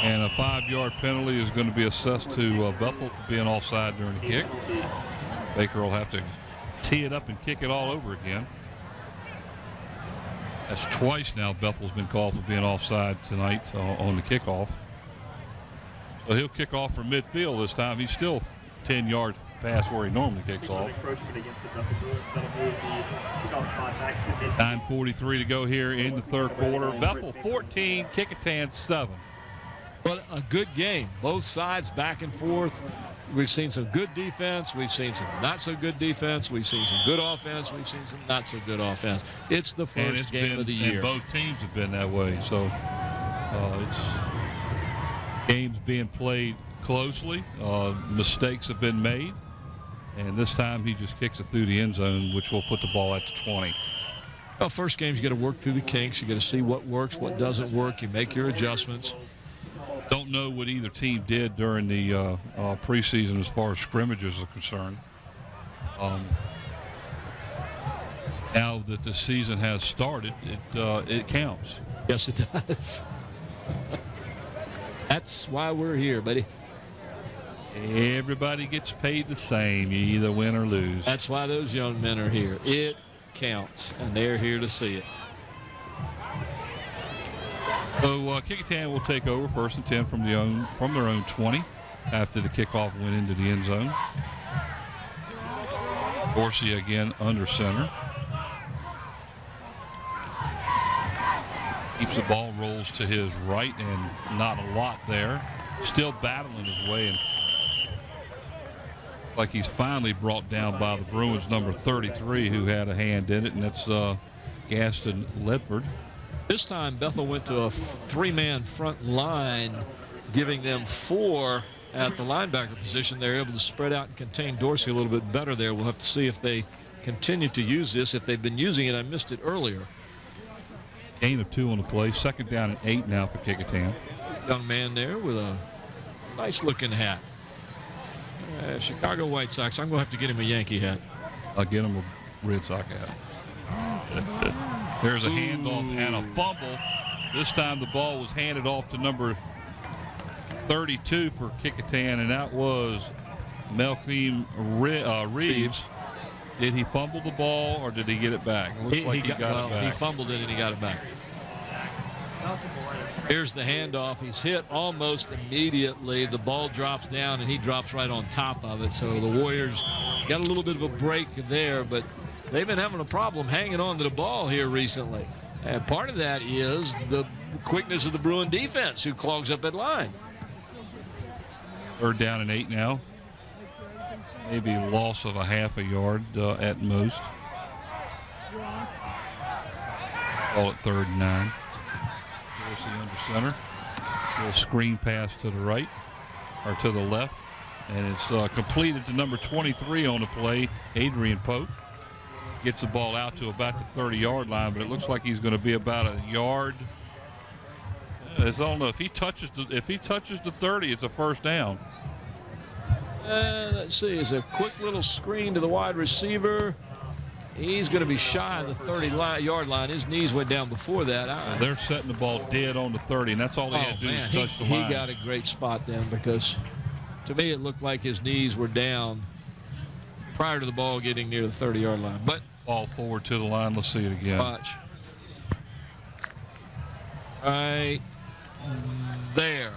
And a 5-yard penalty is going to be assessed to Bethel for being offside during the kick. Baker will have to tee it up and kick it all over again. That's twice now Bethel's been called for being offside tonight on the kickoff. So he'll kick off from midfield this time. He's still 10 yards past where he normally kicks off. 9:43 to go here in the third quarter. Bethel 14, Kecoughtan 7. But a good game. Both sides back and forth. We've seen some good defense. We've seen some not so good defense. We've seen some good offense. We've seen some not so good offense. It's the first game of the year. And both teams have been that way. So it's games being played closely. Mistakes have been made. And this time he just kicks it through the end zone, which will put the ball at the 20. Well, first games, you got to work through the kinks. You got to see what works, what doesn't work. You make your adjustments. Don't know what either team did during the preseason as far as scrimmages are concerned. Now that the season has started, it counts. Yes, it does. That's why we're here, buddy. Everybody gets paid the same. You either win or lose. That's why those young men are here. It counts, and they're here to see it. So Kecoughtan will take over 1st and 10 from their own 20 after the kickoff went into the end zone. Dorsey again under center. Keeps the ball, rolls to his right, and not a lot there. Still battling his way. And Like he's finally brought down by the Bruins number 33, who had a hand in it, and that's Gaston Ledford. This time Bethel went to a three-man front line, giving them 4 at the linebacker position. They're able to spread out and contain Dorsey a little bit better there. We'll have to see if they continue to use this. If they've been using it, I missed it earlier. Gain of 2 on the play. 2nd down and 8 now for Kecoughtan. Young man there with a nice-looking hat. Chicago White Sox. I'm going to have to get him a Yankee hat. I'll get him a Red Sox hat. There's a handoff and a fumble. This time the ball was handed off to number 32 for Kecoughtan, and that was Malcolm Reeves. Did he fumble the ball or did he get it back? It looks like he got it back. He fumbled it and he got it back. Here's the handoff. He's hit almost immediately. The ball drops down and he drops right on top of it. So the Warriors got a little bit of a break there, but they've been having a problem hanging on to the ball here recently. And part of that is the quickness of the Bruin defense, who clogs up that line. 3rd down and 8 now. Maybe loss of a half a yard at most. Call it 3rd and 9. Dorsey under center. Little screen pass to the right, or to the left. And it's completed to number 23 on the play, Adrian Pope. Gets the ball out to about the 30-yard line, but it looks like he's going to be about a yard. I don't know if he touches the 30, it's a 1st down. Let's see. It's a quick little screen to the wide receiver. He's going to be shy of the 30-yard line. His knees went down before that. They're setting the ball dead on the 30, and that's all they had to do is touch the line. He got a great spot then, because to me it looked like his knees were down prior to the ball getting near the 30-yard line. But ball forward to the line. Let's see it again. Watch. Right there.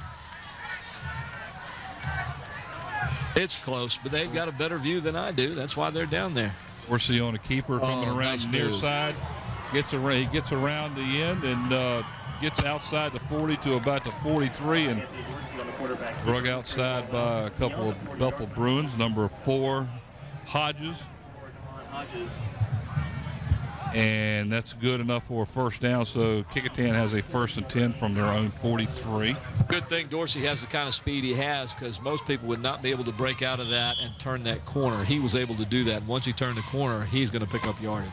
It's close, but they've got a better view than I do. That's why they're down there. We're on a keeper coming around nice the near move. side. He gets around the end and gets outside the 40 to about the 43 and drug outside by a couple of Bethel Bruins. Number 4, Hodges. And that's good enough for a 1st down. So Kecoughtan has a 1st and 10 from their own 43. Good thing Dorsey has the kind of speed he has, because most people would not be able to break out of that and turn that corner. He was able to do that. Once he turned the corner, he's going to pick up yardage.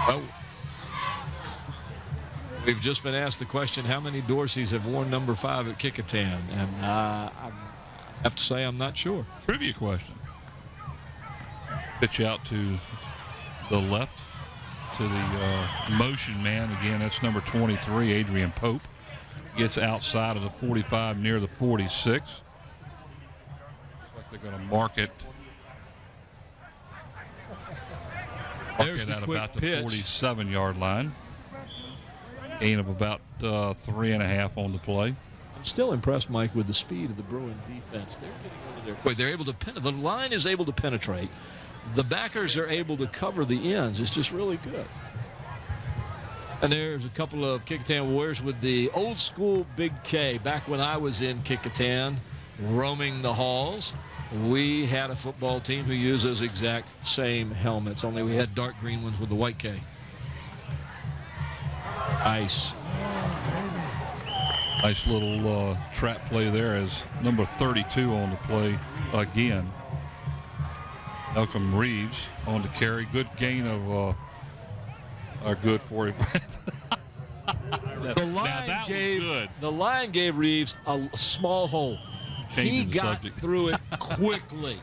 Oh. We've just been asked the question, how many Dorseys have worn number 5 at Kecoughtan? And I have to say I'm not sure. Trivia question. Pitch out to the left to the motion man. Again, that's number 23, Adrian Pope. Gets outside of the 45 near the 46. Looks like they're going to mark it. There's the at quick about the pitch. 47-yard line. Gain of about 3.5 on the play. I'm still impressed, Mike, with the speed of the Bruin defense. They're getting over there quick. They're able to the line is able to penetrate. The backers are able to cover the ends. It's just really good. And there's a couple of Kecoughtan Warriors with the old school Big K. Back when I was in Kecoughtan, roaming the halls, we had a football team who used those exact same helmets, only we had dark green ones with the white K. Nice. Nice little trap play there as number 32 on the play again. Malcolm Reeves on the carry. Good gain of a good 45. The line gave Reeves a small hole. He got through it quickly.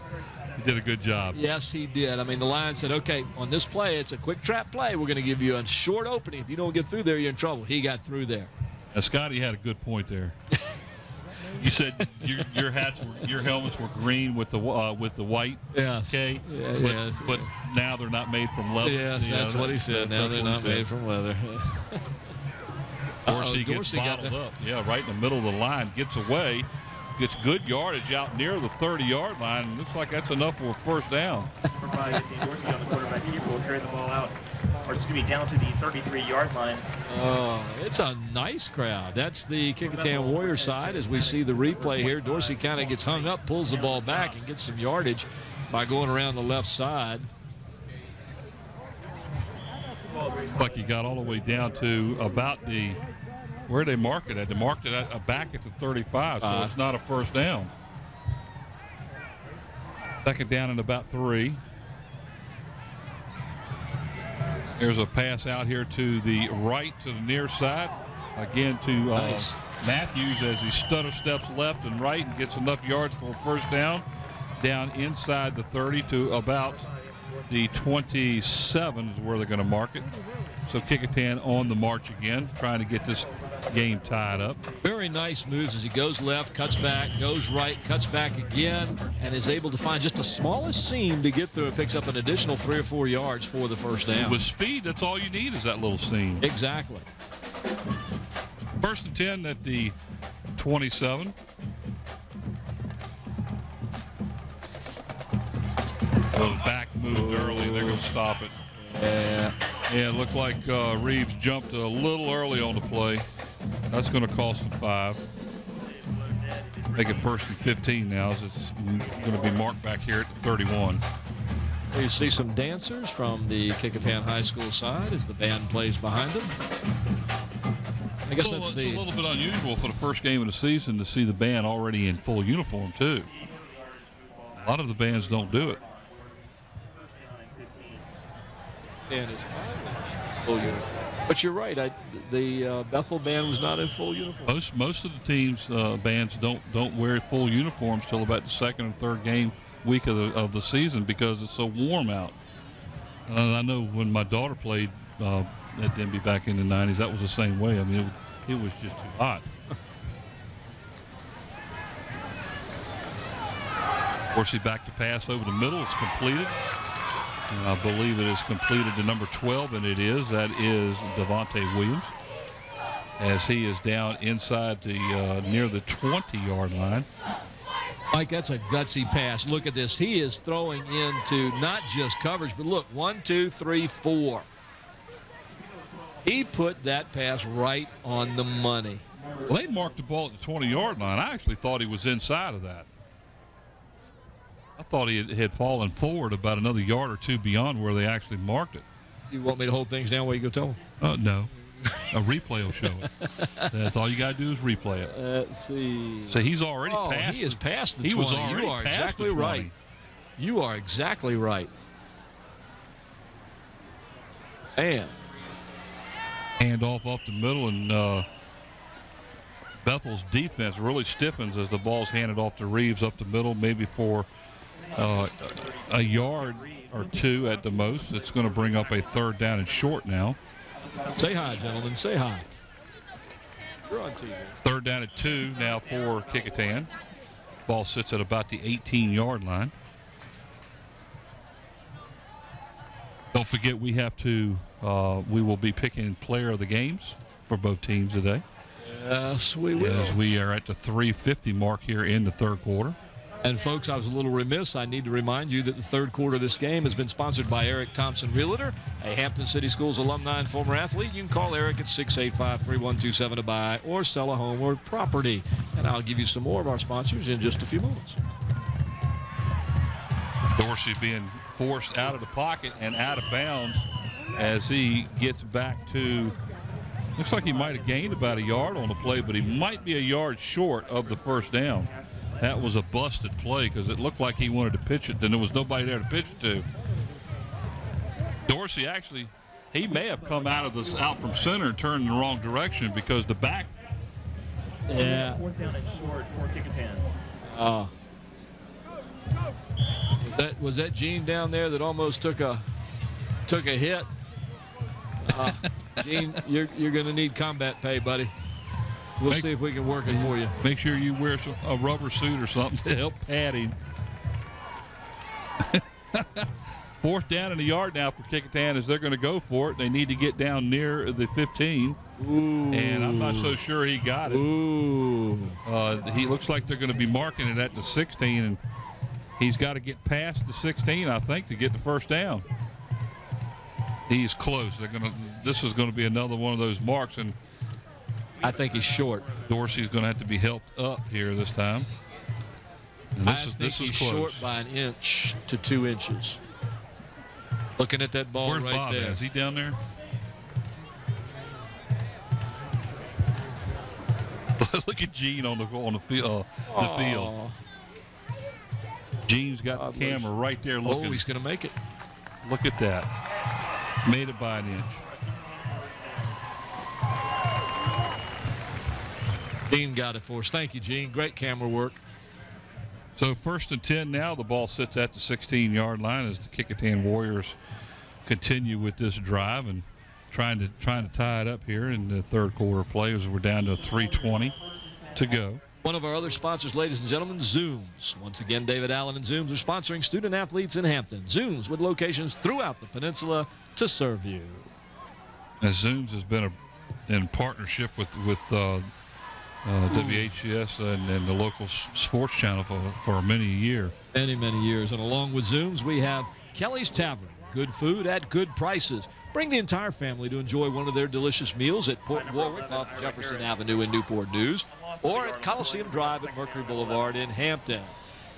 He did a good job. Yes, he did. I mean, the line said, okay, on this play, it's a quick trap play. We're going to give you a short opening. If you don't get through there, you're in trouble. He got through there. Now, Scotty had a good point there. You said your helmets were green with the white. Yes. Okay. Yeah, but now they're not made from leather. Yes, that's what he said. Now they're not made from leather. Dorsey gets bottled up. Yeah, right in the middle of the line. Gets away. Gets good yardage out near the 30-yard line. And looks like that's enough for a 1st down. Dorsey on the quarterback keeper will carry the ball out down to the 33-yard line. Oh, it's a nice crowd. That's the Kecoughtan Warriors side as we see the replay here. Dorsey kind of gets hung up, pulls the ball back, and gets some yardage by going around the left side. Like he got all the way down to about where they mark it at. They marked it back at the 35, so it's not a first down. Second down and about 3. There's a pass out here to the right, to the near side. Again to Matthews as he stutter steps left and right and gets enough yards for a first down. Down inside the 30 to about the 27 is where they're going to mark it. So Kecoughtan on the march again, trying to get this game tied up. Very nice moves as he goes left, cuts back, goes right, cuts back again, and is able to find just the smallest seam to get through. It picks up an additional 3 or 4 yards for the first down. With speed, that's all you need is that little seam. Exactly. First and 10 at the 27. Well, back moved early. They're going to stop it. Yeah, it looked like Reeves jumped a little early on the play. That's going to cost them 5. Make it first and 15 now as it's going to be marked back here at the 31. You see some dancers from the Kecoughtan High School side as the band plays behind them. I guess it's a little bit unusual for the first game of the season to see the band already in full uniform, too. A lot of the bands don't do it. Full uniform. But you're right. The Bethel band was not in full uniform. Most of the teams' bands don't wear full uniforms till about the second and third game week of the season because it's so warm out. I know when my daughter played at Denby back in the 90s, that was the same way. I mean, it was just too hot. Dorsey back to pass over the middle. It's completed. And I believe it is completed to number 12, and it is. That is Devontae Williams as he is down inside the near the 20-yard line. Mike, that's a gutsy pass. Look at this. He is throwing into not just coverage, but look, 1, 2, 3, 4. He put that pass right on the money. Well, they marked the ball at the 20-yard line. I actually thought he was inside of that. I thought he had fallen forward about another yard or two beyond where they actually marked it. You want me to hold things down while you go tell him? No. A replay will show it. That's all you got to do is replay it. Let's see. So he's already passed. He is past the 20. He was already You are past exactly the 20. right. You are exactly right. And hand off the middle, and Bethel's defense really stiffens as the ball's handed off to Reeves up the middle, maybe for a yard or 2 at the most. It's going to bring up a third down and short now. Say hi, gentlemen. Say hi. You're on TV. Third down and 2 now for Kecoughtan. Ball sits at about the 18-yard line. Don't forget we have to we will be picking player of the games for both teams today. Yes, we will. As we are at the 3:50 mark here in the third quarter. And, folks, I was a little remiss. I need to remind you that the third quarter of this game has been sponsored by Eric Thompson Realtor, a Hampton City Schools alumni and former athlete. You can call Eric at 685-3127 to buy or sell a home or property. And I'll give you some more of our sponsors in just a few moments. Dorsey being forced out of the pocket and out of bounds as he gets back to, looks like he might have gained about a yard on the play, but he might be a yard short of the first down. That was a busted play because it looked like he wanted to pitch it, then there was nobody there to pitch it to. Dorsey actually, he may have come out from center and turned in the wrong direction because the back. Yeah. Fourth down and short for Kecoughtan. Was that Gene down there that almost took a hit? Gene, you're going to need combat pay, buddy. We'll see if we can work it for you. Make sure you wear a rubber suit or something to help pad him. Fourth down and a yard now for Kecoughtan as they're going to go for it. They need to get down near the 15. Ooh. And I'm not so sure he got it. Ooh. He looks like they're going to be marking it at the 16, and he's got to get past the 16, I think, to get the first down. He's close. This is going to be another one of those marks, and I think he's short. Dorsey's going to have to be helped up here this time. And this is close. Short by 1 inch to 2 inches. Looking at that ball. Where's right Bob? there. Is he down there? Look at Gene on the field. Gene's got the camera right there looking. Oh, he's going to make it. Look at that. Made it by 1 inch. Gene got it for us. Thank you, Gene. Great camera work. So 1st and 10 now. The ball sits at the 16-yard line as the Kecoughtan Warriors continue with this drive and trying to tie it up here in the third quarter of play as we're down to 3:20 to go. One of our other sponsors, ladies and gentlemen, Zooms. Once again, David Allen and Zooms are sponsoring student athletes in Hampton. Zooms with locations throughout the peninsula to serve you. And Zooms has been in partnership with WHCS and the local sports channel for many a year. Many years. And along with Zooms, we have Kelly's Tavern. Good food at good prices. Bring the entire family to enjoy one of their delicious meals at Port Warwick off Jefferson Avenue in Newport News or at Coliseum Drive at Mercury Boulevard in Hampton.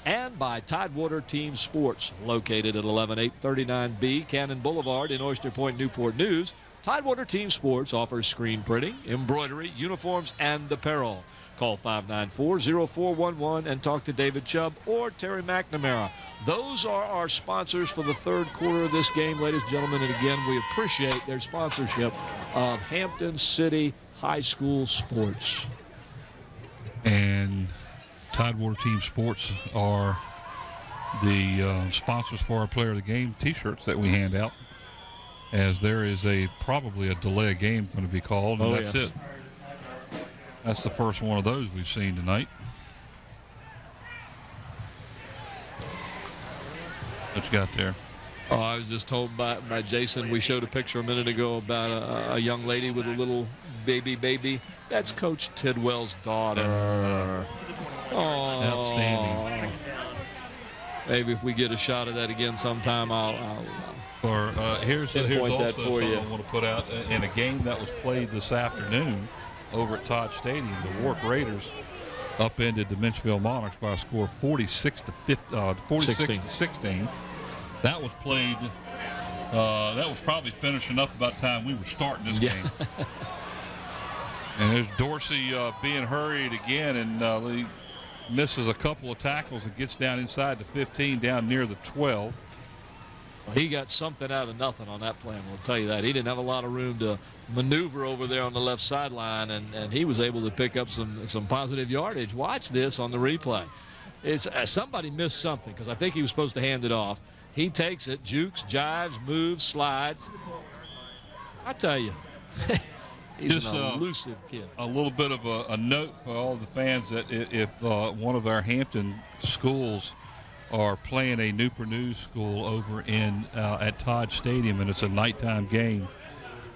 And by Tidewater Team Sports, located at 11839B Cannon Boulevard in Oyster Point, Newport News. Tidewater Team Sports offers screen printing, embroidery, uniforms, and apparel. Call 594-0411 and talk to David Chubb or Terry McNamara. Those are our sponsors for the third quarter of this game, ladies and gentlemen. And again, we appreciate their sponsorship of Hampton City High School sports. And Tidewater Team Sports are the sponsors for our Player of the Game T-shirts that we hand out, as there is probably a delay of game going to be called, and that's it. That's the first one of those we've seen tonight. What you got there? Oh, I was just told by Jason, we showed a picture a minute ago about a young lady with a little baby. That's Coach Tidwell's daughter. Oh, outstanding. Maybe if we get a shot of that again sometime, here's pinpoint also that for something you. I want to put out. In a game that was played this afternoon over at Todd Stadium, the Warwick Raiders upended the Menchville Monarchs by a score of 46-16. That was played. That was probably finishing up about the time we were starting this game. And there's Dorsey being hurried again, and he misses a couple of tackles and gets down inside the 15, down near the 12. He got something out of nothing on that play, we'll tell you that. He didn't have a lot of room to maneuver over there on the left sideline, and he was able to pick up some positive yardage. Watch this on the replay. It's somebody missed something, because I think he was supposed to hand it off. He takes it, jukes, jives, moves, slides. I tell you, he's Just an elusive kid. A little bit of a note for all the fans that if one of our Hampton schools are playing a Newport News school over in at Todd Stadium, and it's a nighttime game,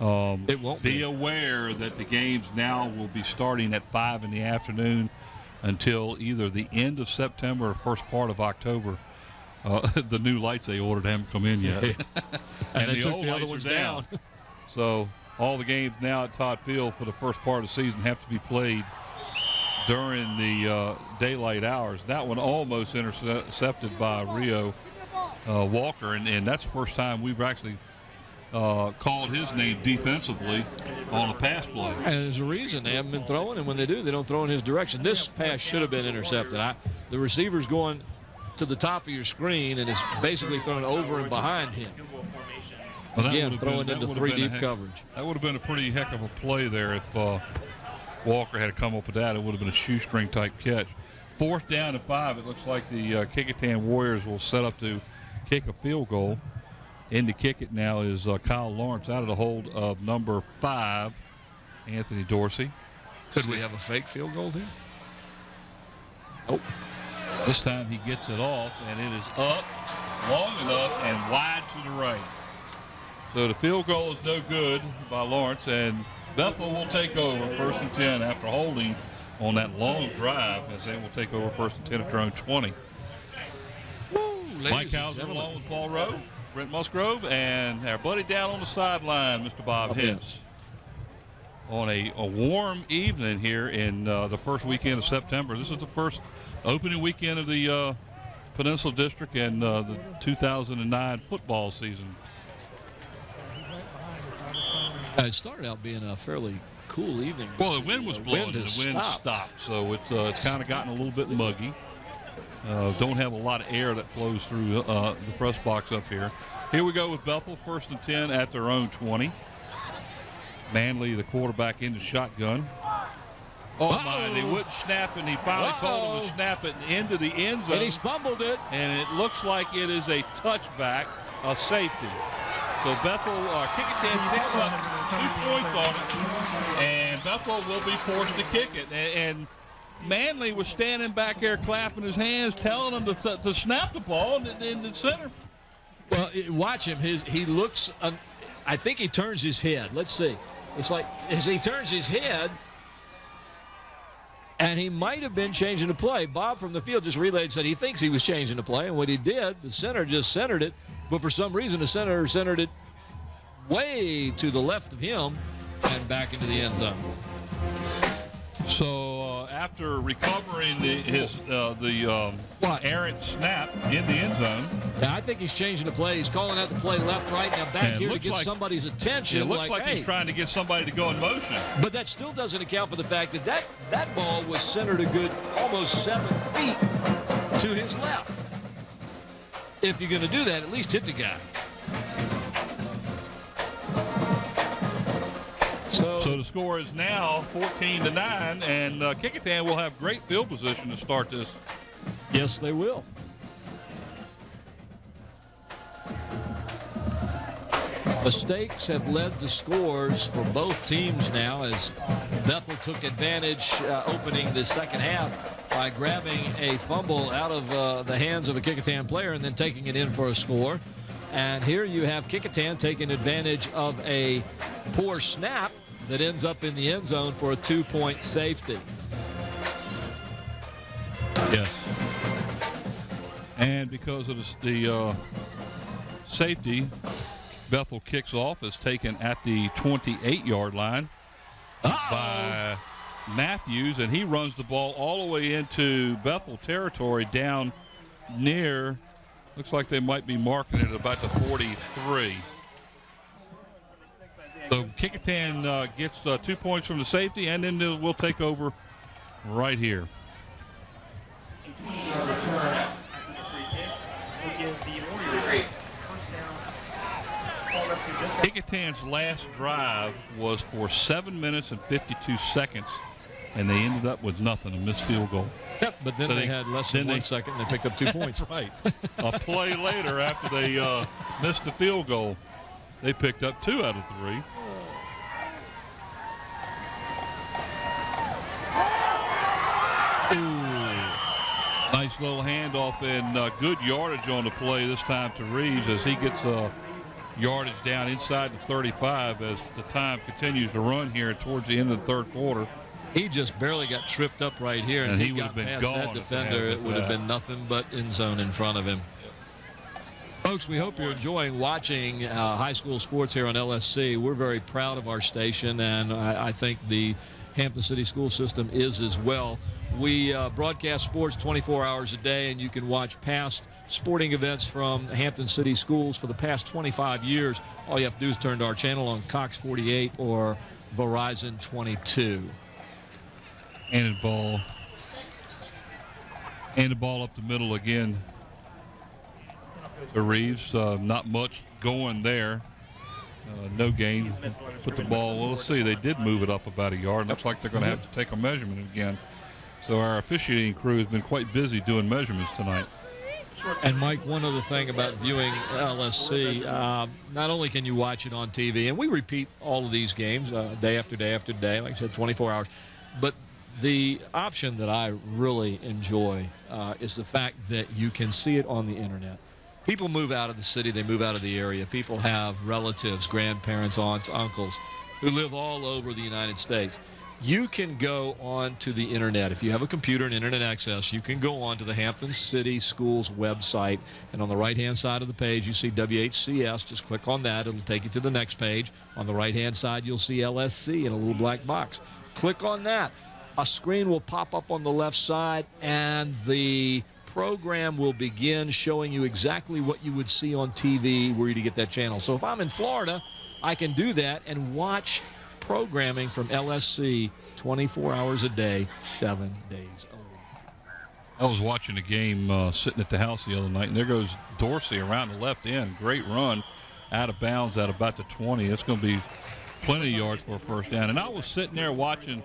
it won't be aware that the games now will be starting at 5 in the afternoon until either the end of September or first part of October. The new lights they ordered haven't come in yet. and they the took old the other lights ones are down. down. So all the games now at Todd Field for the first part of the season have to be played during the daylight hours. That one almost intercepted by Rio Walker, and that's the first time we've actually called his name defensively on a pass play. And there's a reason they haven't been throwing, and when they do, they don't throw in his direction. This pass should have been intercepted. The receiver's going to the top of your screen, and it's basically thrown over and behind him. Well, Again, throwing into 3 deep coverage. That would have been a pretty heck of a play there if Walker had come up with that. It would have been a shoestring type catch. 4th down and 5. It looks like the Kecoughtan Warriors will set up to kick a field goal. In to kick it now is Kyle Lawrence out of the hold of number 5, Anthony Dorsey. Could we have a fake field goal here? Nope. This time he gets it off, and it is up long enough and wide to the right. So the field goal is no good by Lawrence, and Bethel will take over 1st and 10 after holding on that long drive, as they will take over 1st and 10 at their own 20. Woo, Mike Hauser along with Paul Rowe. Brent Musgrove, and our buddy down on the sideline, Mr. Bob Hintz. On a warm evening here in the first weekend of September. This is the first opening weekend of the Peninsula District and the 2009 football season. It started out being a fairly cool evening. Well, the wind was blowing, and the wind stopped, so it's kind of gotten a little bit muggy. Don't have a lot of air that flows through the press box up here. Here we go with Bethel, 1st and 10 at their own 20. Manley, the quarterback, in the shotgun. Oh, my, they wouldn't snap, and he finally told him to snap it into the end zone. And he's fumbled it. And it looks like it is a touchback, a safety. So Bethel, Kecoughtan picks up 2 points on it, and Bethel will be forced to kick it. And Manley was standing back there clapping his hands, telling him to snap the ball in the center. Well, watch him. He looks, I think he turns his head. Let's see. It's like as he turns his head, and he might have been changing the play. Bob from the field just relayed, said he thinks he was changing the play, and what he did, the center just centered it, but for some reason the center centered it way to the left of him and back into the end zone. So after recovering the errant snap in the end zone. Yeah, I think he's changing the play. He's calling out the play left, right, now back here to get somebody's attention. It looks like he's trying to get somebody to go in motion. But that still doesn't account for the fact that ball was centered a good almost 7 feet to his left. If you're going to do that, at least hit the guy. So the score is now 14-9, and Kecoughtan will have great field position to start this. Yes, they will. Mistakes have led to scores for both teams now as Bethel took advantage opening the second half by grabbing a fumble out of the hands of a Kecoughtan player and then taking it in for a score. And here you have Kecoughtan taking advantage of a poor snap that ends up in the end zone for a 2-point safety. Yes. And because of the safety, Bethel kicks off, is taken at the 28-yard line by Matthews, and he runs the ball all the way into Bethel territory down near, looks like they might be marking it about the 43. So Kecoughtan gets 2 points from the safety, and then we'll take over right here. Kecoughtan's last drive was for 7 minutes and 52 seconds, and they ended up with nothing, a missed field goal. Yep, but then they had less than 1 second, and they picked up 2 points. Right. A play later, after they missed the field goal, they picked up 2 out of 3. Nice little handoff and good yardage on the play this time to Reeves as he gets yardage down inside the 35 as the time continues to run here towards the end of the third quarter. He just barely got tripped up right here, and he would have been gone. That defender, it would have been nothing but end zone in front of him. Folks, we hope you're enjoying watching high school sports here on LSC. We're very proud of our station, and I think the Hampton City school system is as well. We broadcast sports 24 hours a day, and you can watch past sporting events from Hampton City schools for the past 25 years. All you have to do is turn to our channel on Cox 48 or Verizon 22. And the ball up the middle again to Reeves. Not much going there. No gain. Put the ball, well, let's see, they did move it up about a yard. Looks like they're going to have to take a measurement again. So our officiating crew has been quite busy doing measurements tonight. And Mike, one other thing about viewing LSC, not only can you watch it on TV, and we repeat all of these games day after day after day, like I said, 24 hours, but the option that I really enjoy is the fact that you can see it on the internet. People move out of the city, they move out of the area. People have relatives, grandparents, aunts, uncles who live all over the United States. You can go on to the internet. If you have a computer and internet access, you can go on to the Hampton City Schools website, and on the right-hand side of the page, you see WHCS. Just click on that. It'll take you to the next page. On the right-hand side, you'll see LSC in a little black box. Click on that. A screen will pop up on the left side, and the program will begin showing you exactly what you would see on TV were you to get that channel. So if I'm in Florida, I can do that and watch programming from LSC 24 hours a day, 7 days a week. I was watching a game sitting at the house the other night, and there goes Dorsey around the left end. Great run, out of bounds at about the 20. It's going to be plenty of yards for a first down. And I was sitting there watching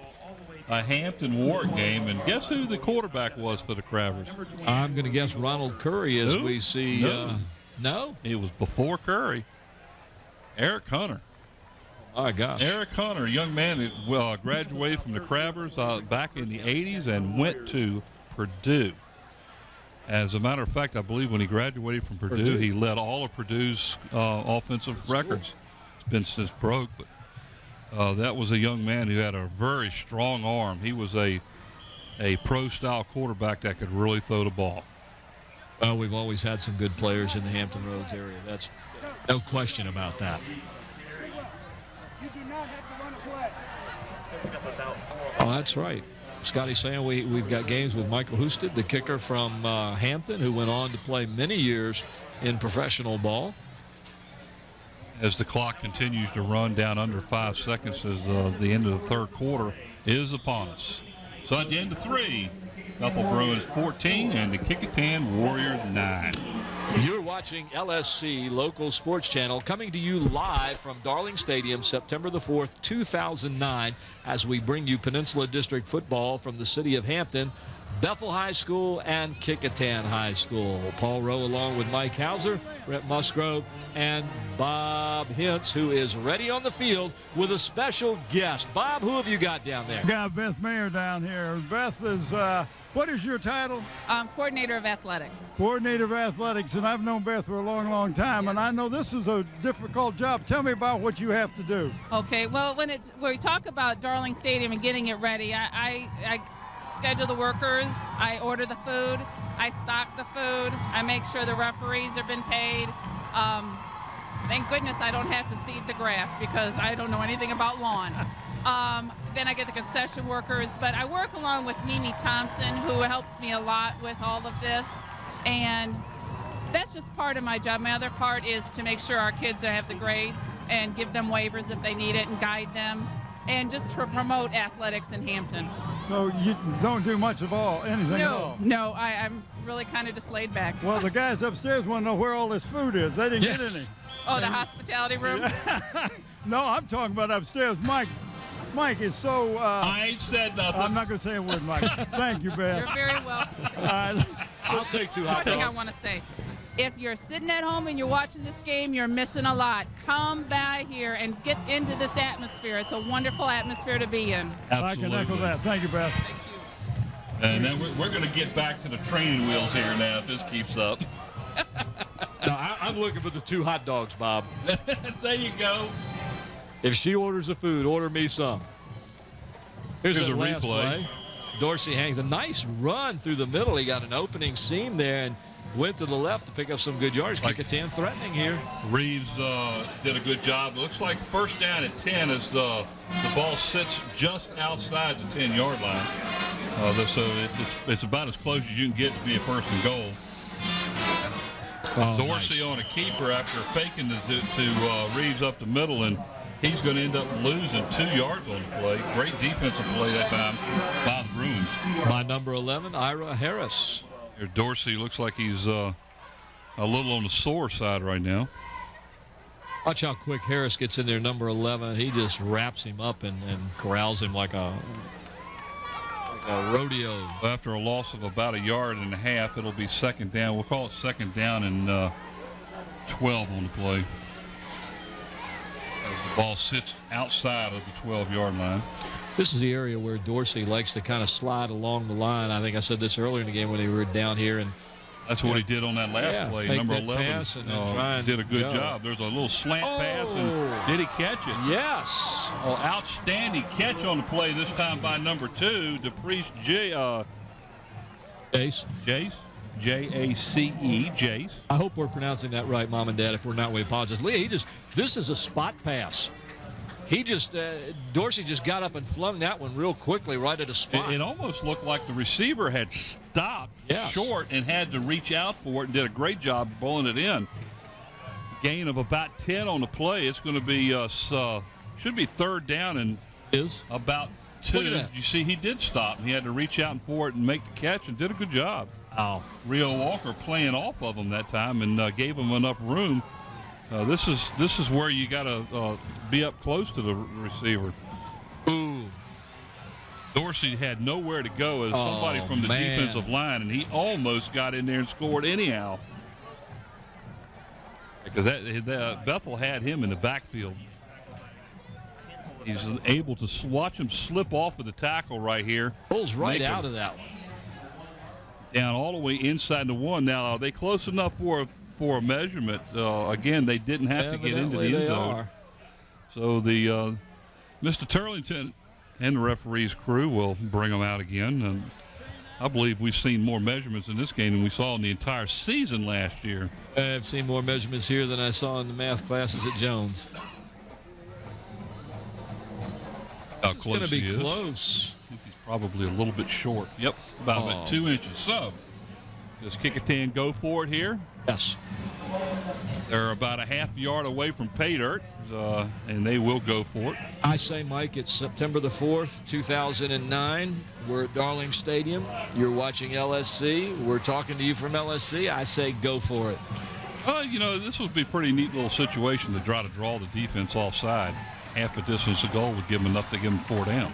a Hampton-Warwick game, and guess who the quarterback was for the Crabbers? I'm going to guess Ronald Curry as we see. No? It was before Curry. Eric Hunter. Oh, my gosh. Eric Hunter, a young man that graduated from the Crabbers back in the 80s and went to Purdue. As a matter of fact, I believe when he graduated from Purdue, he led all of Purdue's offensive records. It's been since broke, but that was a young man who had a very strong arm. He was a pro-style quarterback that could really throw the ball. Well, we've always had some good players in the Hampton Roads area. That's no question about that. You do not have to run a play. Oh, that's right. Scotty's saying we've got games with Michael Husted, the kicker from Hampton, who went on to play many years in professional ball. As the clock continues to run down under 5 seconds as the end of the third quarter is upon us. So at the end of 3, Bethel Bruins 14 and the Kecoughtan Warriors 9. You're watching LSC Local Sports Channel, coming to you live from Darling Stadium, September the 4th, 2009, as we bring you Peninsula District football from the city of Hampton, Bethel High School, and Kecoughtan High School. Paul Rowe along with Mike Hauser, Brett Musgrove, and Bob Hintz, who is ready on the field with a special guest. Bob, who have you got down there? Got Beth Mayer down here. Beth is, what is your title? Coordinator of athletics. Coordinator of athletics, and I've known Beth for a long, long time, and I know this is a difficult job. Tell me about what you have to do. Okay, well, when we talk about Darling Stadium and getting it ready, I schedule the workers, I order the food, I stock the food, I make sure the referees have been paid. Thank goodness I don't have to seed the grass because I don't know anything about lawn. Then I get the concession workers, but I work along with Mimi Thompson, who helps me a lot with all of this, and that's just part of my job. My other part is to make sure our kids have the grades and give them waivers if they need it and guide them, and just to promote athletics in Hampton. So you don't do much of anything at all? No, I'm really kind of just laid back. Well, the guys upstairs want to know where all this food is. They didn't get any. Oh, the hospitality room? No, I'm talking about upstairs. Mike is so... I ain't said nothing. I'm not going to say a word, Mike. Thank you, Beth. You're very welcome. I'll take 2 hot dogs. One thing I want to say. If you're sitting at home and you're watching this game, you're missing a lot. Come by here and get into this atmosphere. It's a wonderful atmosphere to be in. Absolutely. I can echo that. Thank you, Beth. Thank you. And then we're going to get back to the training wheels here now if this keeps up. No, I'm looking for the 2 hot dogs, Bob. There you go. If she orders the food, order me some. Here's a last replay. play. Dorsey hangs a nice run through the middle. He got an opening seam there and went to the left to pick up some good yards. Kecoughtan threatening here. Reeves did a good job. Looks like first down at 10 as the ball sits just outside the 10-yard line. So it's about as close as you can get to be a first and goal. Dorsey on a keeper after faking to Reeves up the middle, and he's going to end up losing 2 yards on the play. Great defensive play that time by the Bruins. By number 11, Ira Harris. Here, Dorsey looks like he's a little on the sore side right now. Watch how quick Harris gets in there, number 11. He just wraps him up and corrals him like a rodeo. After a loss of about 1.5 yards, it'll be second down. We'll call it second down and 12 on the play. As the ball sits outside of the 12-yard line. This is the area where Dorsey likes to kind of slide along the line. I think I said this earlier in the game when they were down here, and That's what he did on that last play. Number 11 did a good job. There's a little slant pass, and did he catch it? Yes. Outstanding catch on the play, this time by number 2, DePriest Jace. J-A-C-E, Jace. I hope we're pronouncing that right, Mom and Dad. If we're not, we apologize. Leah, this is a spot pass. He just, Dorsey just got up and flung that one real quickly right at a spot. It almost looked like the receiver had stopped short and had to reach out for it and did a great job bowling it in. Gain of about 10 on the play. It's going to be, should be 3rd down and about 2. You see, he did stop. He had to reach out for it and make the catch and did a good job. Oh. Rio Walker playing off of him that time and gave him enough room. This is where you got to be up close to the receiver. Ooh. Dorsey had nowhere to go as somebody from the defensive line, and he almost got in there and scored anyhow. Because Bethel had him in the backfield. He's able to watch him slip off of the tackle right here. Pulls right out of that one. Down all the way inside the 1. Now, are they close enough for a measurement? Again, they didn't have to get into the end zone. So the Mr. Turlington and the referee's crew will bring them out again. And I believe we've seen more measurements in this game than we saw in the entire season last year. I've seen more measurements here than I saw in the math classes at Jones. How close he is. It's going to be close. I think he's probably a little bit short. Yep, about 2 inches. So, does Kecoughtan go for it here? Yes. They're about a half yard away from pay dirt, and they will go for it. I say, Mike, it's September the 4th, 2009. We're at Darling Stadium. You're watching LSC. We're talking to you from LSC. I say go for it. This would be a pretty neat little situation to try to draw the defense offside. Half a distance of goal would give them enough to give them 4 downs.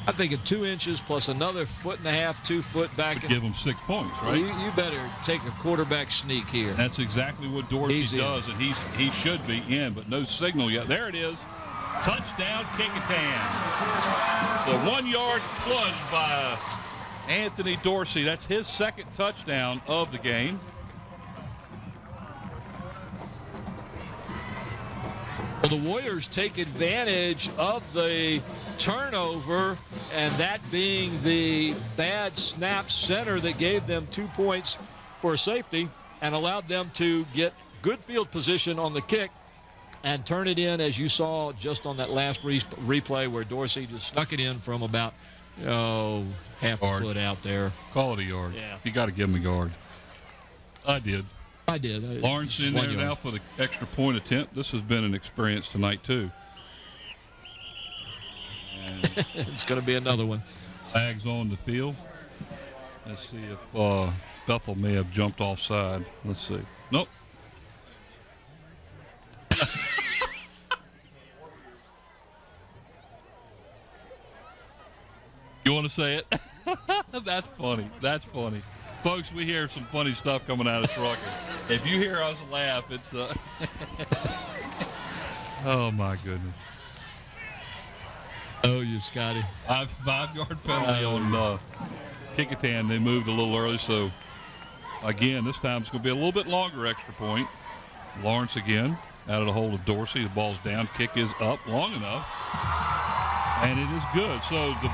I think at 2 inches plus another 1.5 feet, 2 foot back. Give them 6 points, right? You better take a quarterback sneak here. That's exactly what Dorsey does, and he should be in, but no signal yet. There it is. Touchdown, Kecoughtan. The 1 yard plunge by Anthony Dorsey. That's his 2nd touchdown of the game. Well, the Warriors take advantage of the turnover, and that being the bad snap center that gave them 2 points for safety and allowed them to get good field position on the kick and turn it in, as you saw just on that last replay where Dorsey just snuck it in from about half a foot out there. Call it a yard. Yeah. You got to give him a yard. I did. Lawrence in there now for the extra point attempt. This has been an experience tonight, too. It's going to be another one. Flags on the field. Let's see if Bethel may have jumped offside. Let's see. Nope. You want to say it? That's funny. That's funny. Folks, we hear some funny stuff coming out of Trucker. If you hear us laugh, it's oh my goodness. Oh, you Scotty. 5-yard penalty on Kecoughtan. They moved a little early, so again, this time it's going to be a little bit longer extra point. Lawrence again out of the hold of Dorsey. The ball's down. Kick is up long enough, and it is good. So the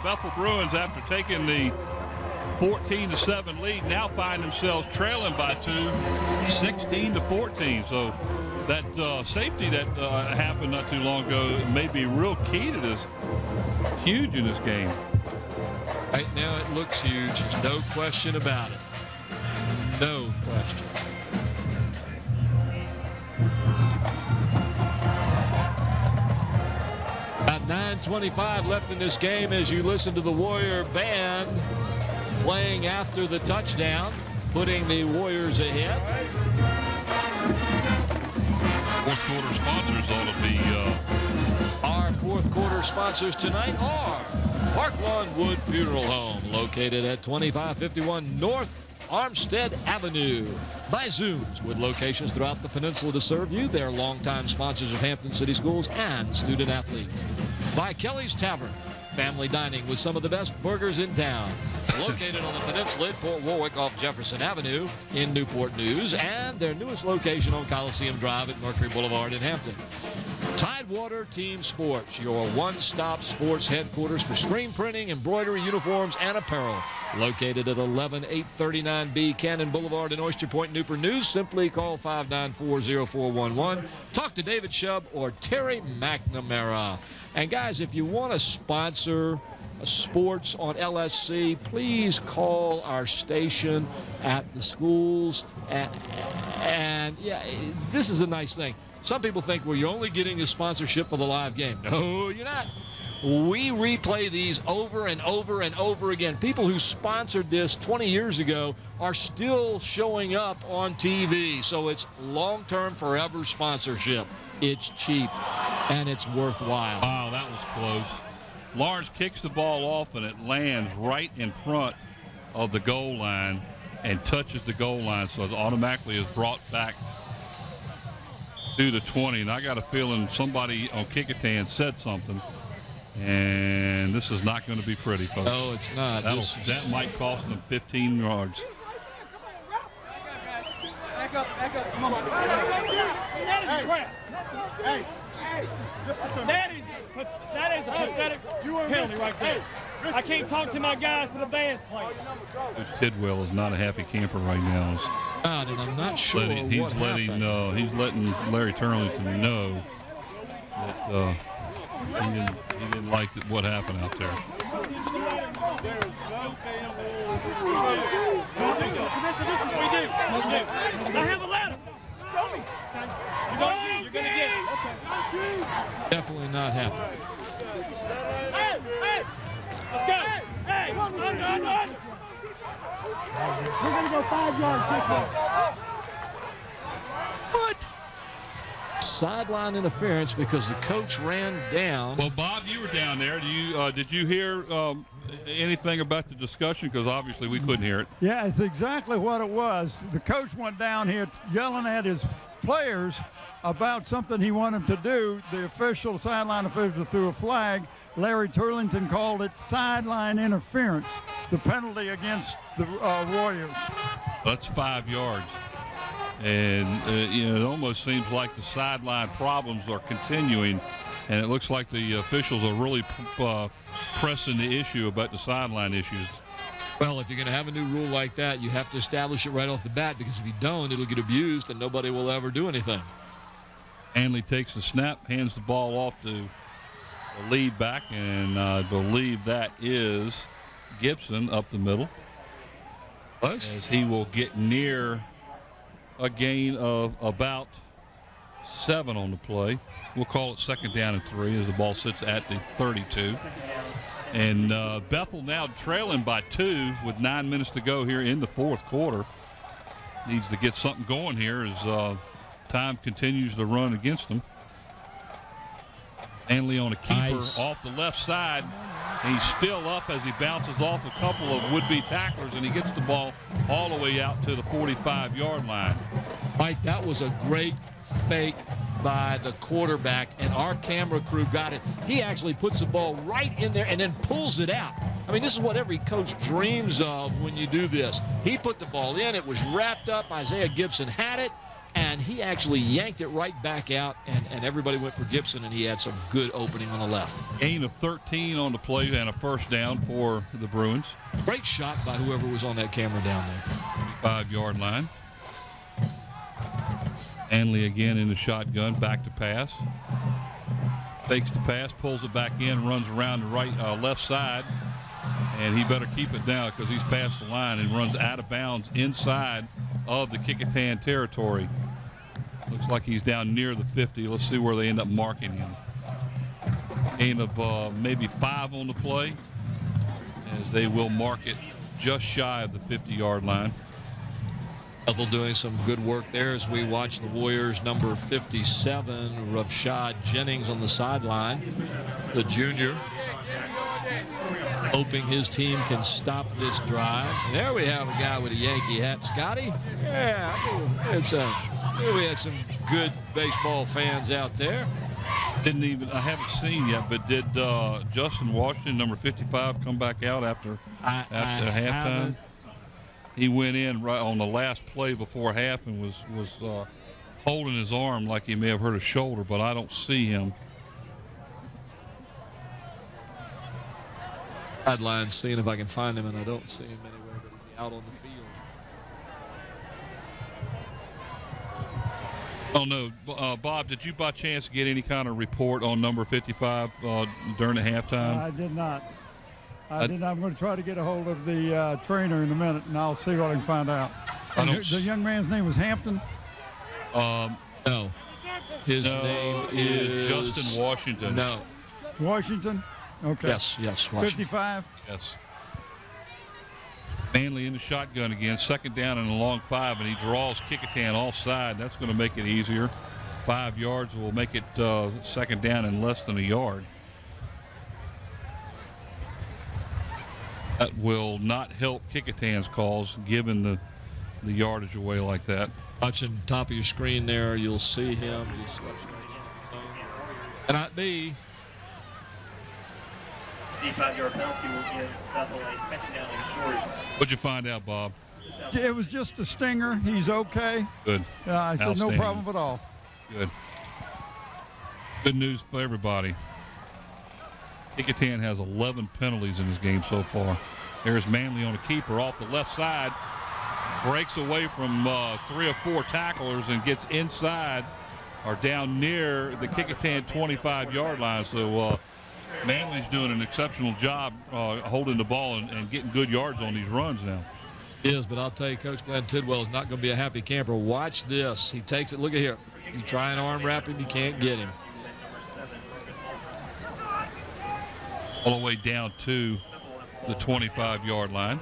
Bethel Bruins, after taking the 14-7 lead, now find themselves trailing by 2, 16-14. So that safety that happened not too long ago may be real key to this. Huge in this game. Right now it looks huge. There's no question about it. No question. About 9:25 left in this game as you listen to the Warrior band playing after the touchdown, putting the Warriors ahead. Fourth quarter sponsors ought to be. Our fourth quarter sponsors tonight are Park Lawn Wood Funeral Home, located at 2551 North Armstead Avenue. By Zooms, with locations throughout the peninsula to serve you. They're longtime sponsors of Hampton City Schools and student athletes. By Kelly's Tavern, family dining with some of the best burgers in town. located on the peninsula at Port Warwick off Jefferson Avenue in Newport News, and their newest location on Coliseum Drive at Mercury Boulevard in Hampton. Tidewater Team Sports, your one-stop sports headquarters for screen printing, embroidery, uniforms, and apparel. Located at 11839B Cannon Boulevard in Oyster Point, Newport News. Simply call 594-0411. Talk to David Shub or Terry McNamara. And guys, if you want to sponsor sports on LSC, please call our station at the schools. And yeah, this is a nice thing. Some people think, well, you're only getting the sponsorship for the live game. No, you're not. We replay these over and over and over again. People who sponsored this 20 years ago are still showing up on TV. So it's long-term, forever sponsorship. It's cheap, and it's worthwhile. Wow, that was close. Lawrence kicks the ball off, and it lands right in front of the goal line and touches the goal line, so it automatically is brought back to the 20. And I got a feeling somebody on Kecoughtan said something, and this is not going to be pretty, folks. No, it's not. That might cost them 15 yards. Back up, come on. That is crap. Hey, listen to me. That is a pathetic penalty right there. I can't talk to my guys till the band's playing. Coach Tidwell is not a happy camper right now. And I'm not sure he's letting Larry Turlington know that he didn't like what happened out there. There is no damn This is what we do. I have a ladder. Show me. You're going to get it. Okay. Definitely not happy. Hey! Let's go. Hey! Run. We're going to go 5 yards this way. What? Sideline interference because the coach ran down. Well, Bob, you were down there. Did you hear anything about the discussion? Because obviously we couldn't hear it. Yeah, it's exactly what it was. The coach went down here yelling at his players about something he wanted to do. The sideline official threw a flag. Larry Turlington called it sideline interference, the penalty against the Warriors. That's 5 yards. And, it almost seems like the sideline problems are continuing, and it looks like the officials are really pressing the issue about the sideline issues. Well, if you're going to have a new rule like that, you have to establish it right off the bat, because if you don't, it'll get abused and nobody will ever do anything. Hanley takes the snap, hands the ball off to the lead back, and I believe that is Gibson up the middle. What? As he will get near a gain of about 7 on the play. We'll call it 2nd down and 3 as the ball sits at the 32. And Bethel now trailing by 2 with 9 minutes to go here in the 4th quarter. Needs to get something going here as time continues to run against them. Hanley on a keeper off the left side. He's still up as he bounces off a couple of would-be tacklers, and he gets the ball all the way out to the 45-yard line. Mike, that was a great fake by the quarterback, and our camera crew got it. He actually puts the ball right in there and then pulls it out. I mean, this is what every coach dreams of when you do this. He put the ball in. It was wrapped up. Isaiah Gibson had it, and he actually yanked it right back out, and everybody went for Gibson, and he had some good opening on the left. Gain of 13 on the play and a 1st down for the Bruins. Great shot by whoever was on that camera down there. 35-yard line. Hanley again in the shotgun, back to pass. Takes the pass, pulls it back in, runs around the left side, and he better keep it down because he's past the line and runs out of bounds inside of the Kecoughtan territory. Looks like he's down near the 50. Let's see where they end up marking him. Gain of maybe 5 on the play, as they will mark it just shy of the 50-yard line. Bethel doing some good work there as we watch the Warriors number 57, Rashad Jennings on the sideline. The junior hoping his team can stop this drive. And there we have a guy with a Yankee hat. Scotty? Yeah, we had some good baseball fans out there. I haven't seen yet, but did Justin Washington, number 55, come back out after halftime? He went in right on the last play before half and was holding his arm like he may have hurt his shoulder, but I don't see him. Sideline, seeing if I can find him, and I don't see him anywhere, but he's out on the field. Oh, no. Bob, did you by chance get any kind of report on number 55 during the halftime? I did not. I'm going to try to get a hold of the trainer in a minute, and I'll see what I can find out. The young man's name was Hampton? No. His name is Justin Washington. No. Washington? Okay. Yes, Washington. 55? Yes. Manley in the shotgun again, second down and a long 5, and he draws Kecoughtan offside. That's going to make it easier. 5 yards will make it second down and less than a yard. That will not help Kecoughtan's cause, given the yardage away like that. Watching the top of your screen there, you'll see him. He steps right in the zone. Cannot be. 55-yard penalty will give Bethel a second down and short. What'd you find out, Bob? It was just a stinger. He's okay. Good. I said no problem at all. Good. Good news for everybody. Kecoughtan has 11 penalties in this game so far. There's Manley on a keeper off the left side. Breaks away from 3 or 4 tacklers and gets inside or down near the Kecoughtan 25-yard line. So Manley's doing an exceptional job holding the ball and getting good yards on these runs now. He is, but I'll tell you, Coach Glenn Tidwell is not going to be a happy camper. Watch this. He takes it. Look at here. You try and arm wrap him, you can't get him. All the way down to the 25-yard line.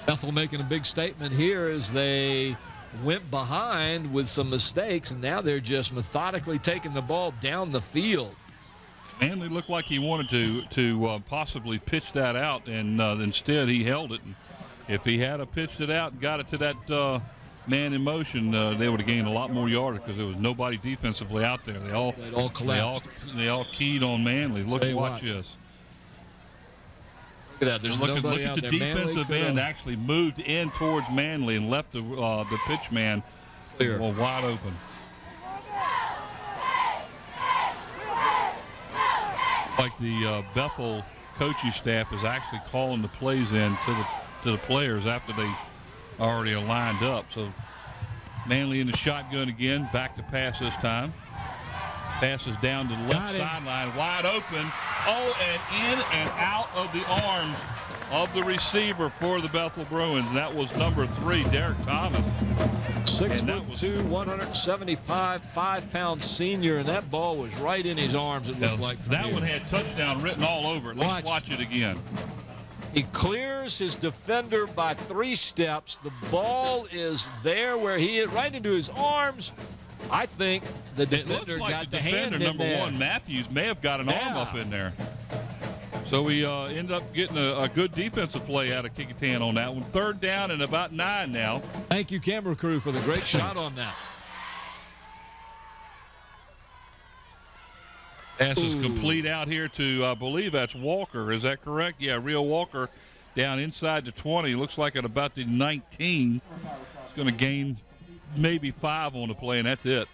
Bethel making a big statement here as they went behind with some mistakes, and now they're just methodically taking the ball down the field. Manley looked like he wanted to possibly pitch that out, and instead he held it. And if he had pitched it out and got it to that man in motion, they would have gained a lot more yardage because there was nobody defensively out there. They all collapsed. They all keyed on Manley. Watch this. Look at that. There's look nobody at out the there. defensive end actually moved in towards Manley and left the pitch man wide open. Like the Bethel coaching staff is actually calling the plays in to the players after they already are lined up. So Manley in the shotgun again, back to pass this time. Passes down to the left sideline, wide open. Oh, and in and out of the arms of the receiver for the Bethel Bruins. And that was number 3, Derek Thomas. 6'2", 175, 5-pound senior, and that ball was right in his arms, it looked like. That one had touchdown written all over it. Let's watch it again. He clears his defender by 3 steps. The ball is there where he hit, right into his arms. I think the defender got the hand in there. Number 1, Matthews, may have got an arm up in there. So we ended up getting a good defensive play out of Kecoughtan on that one. 3rd down and about 9 now. Thank you, camera crew, for the great shot on that. Pass is complete out here to, I believe that's Walker. Is that correct? Yeah, Rio Walker down inside the 20. Looks like at about the 19. It's going to gain maybe 5 on the play, and that's it.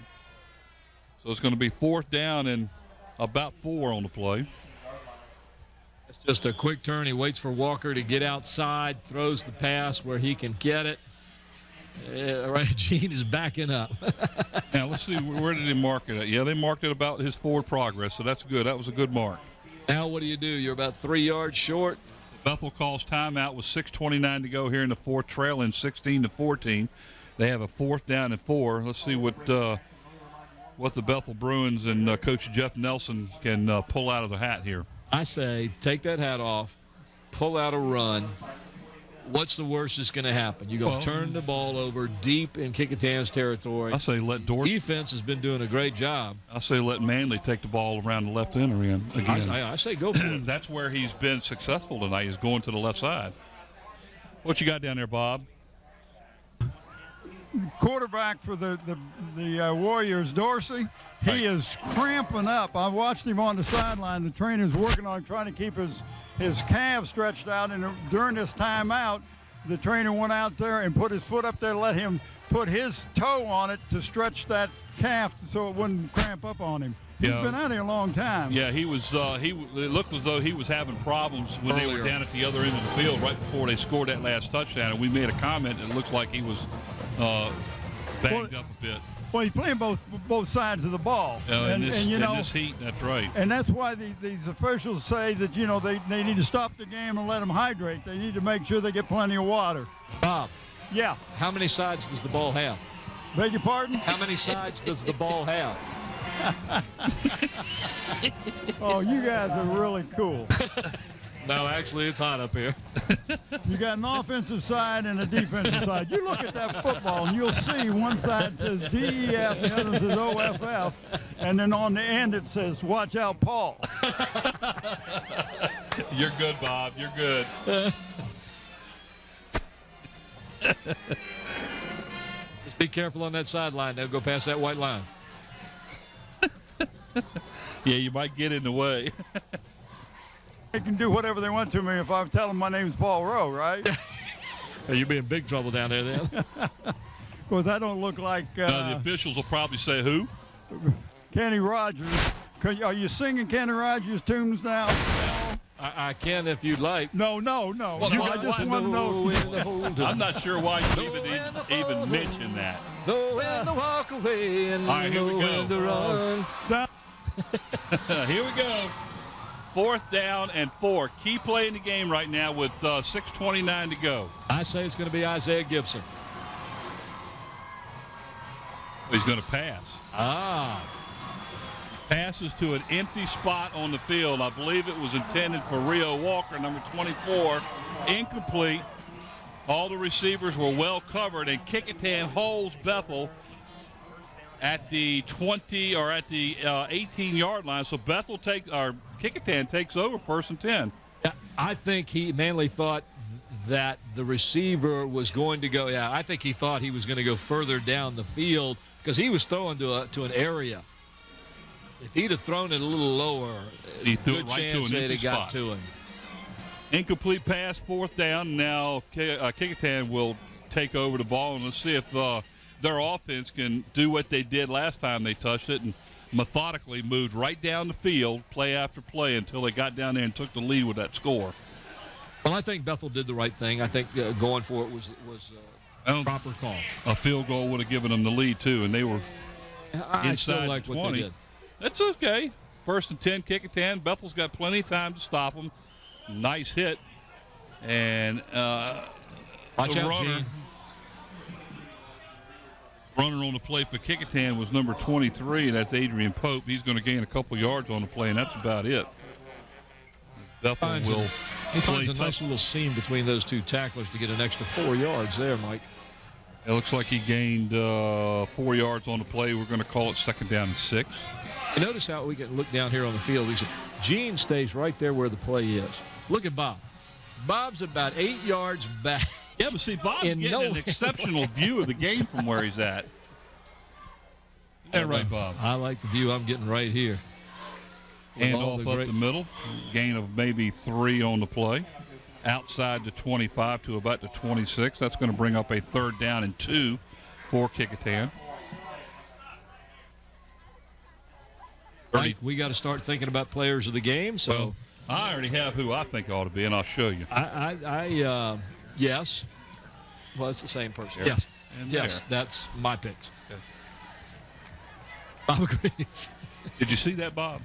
So it's going to be 4th down and about 4 on the play. It's just a quick turn. He waits for Walker to get outside, throws the pass where he can get it. Right, Gene is backing up. Now, let's see, where did they mark it at? Yeah, they marked it about his forward progress, so that's good. That was a good mark. Now what do? You're about 3 yards short. Bethel calls timeout with 6:29 to go here in the 4th, trailing 16-14. They have a 4th down and 4. Let's see what the Bethel Bruins and Coach Jeff Nelson can pull out of the hat here. I say take that hat off, pull out a run. What's the worst that's going to happen? You're going to turn the ball over deep in Kecoughtan's territory. I say let Dorsey. Defense has been doing a great job. I say let Manley take the ball around the left end again. I say go for it. That's where he's been successful tonight. He's going to the left side. What you got down there, Bob? quarterback for the Warriors, Dorsey, he is cramping up. I watched him on the sideline. The trainer's working on trying to keep his calves stretched out, and during this timeout, the trainer went out there and put his foot up there, let him put his toe on it to stretch that calf so it wouldn't cramp up on him. He's been out here a long time. Yeah, he was. It looked as though he was having problems when they were down at the other end of the field right before they scored that last touchdown. And we made a comment. It looked like he was banged up a bit. Well, he's playing both sides of the ball, in this heat. That's right. And that's why these officials say that they need to stop the game and let them hydrate. They need to make sure they get plenty of water. Bob. Yeah. How many sides does the ball have? Beg your pardon? How many sides does the ball have? Oh, you guys are really cool. No, actually, it's hot up here. You got an offensive side and a defensive side. You look at that football, and you'll see one side says DEF, the other says OFF, and then on the end it says, watch out, Paul. You're good, Bob. You're good. Just be careful on that sideline. They'll go past that white line. Yeah, you might get in the way. They can do whatever they want to me if I tell them my name's Paul Rowe, right? You'll be in big trouble down there then. Of course, I don't look like... the officials will probably say who? Kenny Rogers. Are you singing Kenny Rogers tunes now? I can if you'd like. No. Well, I just want to know. I'm not sure why you even mention that. Know when to walk away and all right, here we go. To run. Here we go. 4th down and 4. Key play in the game right now with 6:29 to go. I say it's going to be Isaiah Gibson. He's going to pass. Passes to an empty spot on the field. I believe it was intended for Rio Walker, number 24. Incomplete. All the receivers were well covered, and Kecoughtan holds Bethel at the 20 or at the 18-yard line. So Kecoughtan takes over 1st and 10. I think Manley thought that the receiver was going to go. Yeah, I think he thought he was going to go further down the field because he was throwing to an area. If he'd have thrown it a little lower, he threw good it right chance to an empty got spot. To him. Incomplete pass, 4th down. Now Kecoughtan will take over the ball, and let's see if their offense can do what they did last time they touched it and methodically moved right down the field, play after play, until they got down there and took the lead with that score. Well, I think Bethel did the right thing. I think going for it was a proper call. A field goal would have given them the lead, too, and they were I inside still like the 20. What they did. That's okay. 1st and 10, Kecoughtan. Bethel's got plenty of time to stop them. Nice hit. And watch the out, Gene. Runner on the play for Kecoughtan was number 23, and that's Adrian Pope. He's going to gain a couple yards on the play, and that's about it. Bethel will He finds a nice little seam between those two tacklers to get an extra 4 yards there, Mike. It looks like he gained 4 yards on the play. We're going to call it 2nd down and 6. You notice how we can look down here on the field. Gene stays right there where the play is. Look at Bob. Bob's about 8 yards back. Yeah, but see, Bob's getting an exceptional view of the game from where he's at. Isn't that right, Bob? I like the view I'm getting right here. Hand off up the middle. Gain of maybe 3 on the play. Outside the 25 to about the 26. That's going to bring up a 3rd down and 2 for Kecoughtan. Mike, we got to start thinking about players of the game. So well, I already have who I think ought to be, and I'll show you. Yes. Well, it's the same person. There. Yes. And yes, there. that's my picks. Okay. Bob agrees. Did you see that, Bob?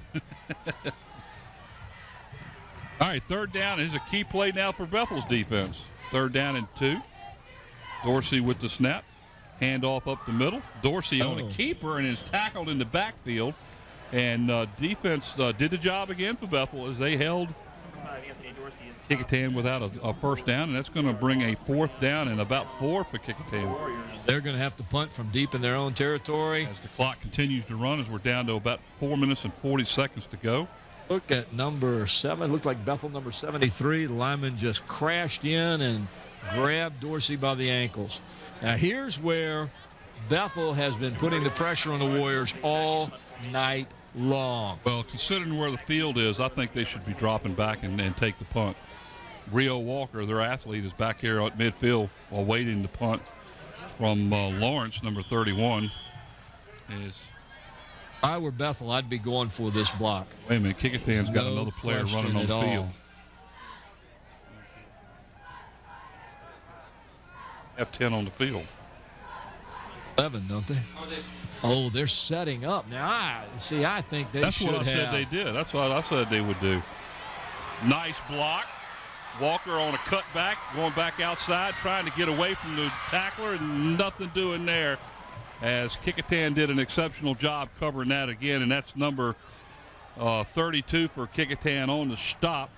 All right, 3rd down. Here's a key play now for Bethel's defense. 3rd down and 2. Dorsey with the snap. Handoff up the middle. Dorsey on a keeper and is tackled in the backfield. And defense did the job again for Bethel as they held Kecoughtan without a 1st down, and that's going to bring a 4th down and about 4 for Kecoughtan. They're going to have to punt from deep in their own territory. As the clock continues to run, as we're down to about 4 minutes and 40 seconds to go. Look at number 7. Looked like Bethel number 73. The lineman just crashed in and grabbed Dorsey by the ankles. Now, here's where Bethel has been putting the pressure on the Warriors all night long. Well, considering where the field is, I think they should be dropping back and take the punt. Rio Walker, their athlete, is back here at midfield while waiting to punt from Lawrence, number 31. If I were Bethel, I'd be going for this block. Wait a minute, Kecoughtan's got another player running on the field. Have 10 on the field. 11, don't they? Oh, they're setting up. Now, I think they should have. That's what I said they did. That's what I said they would do. Nice block. Walker on a cutback, going back outside, trying to get away from the tackler, and nothing doing there. As Kecoughtan did an exceptional job covering that again, and that's number 32 for Kecoughtan on the stop.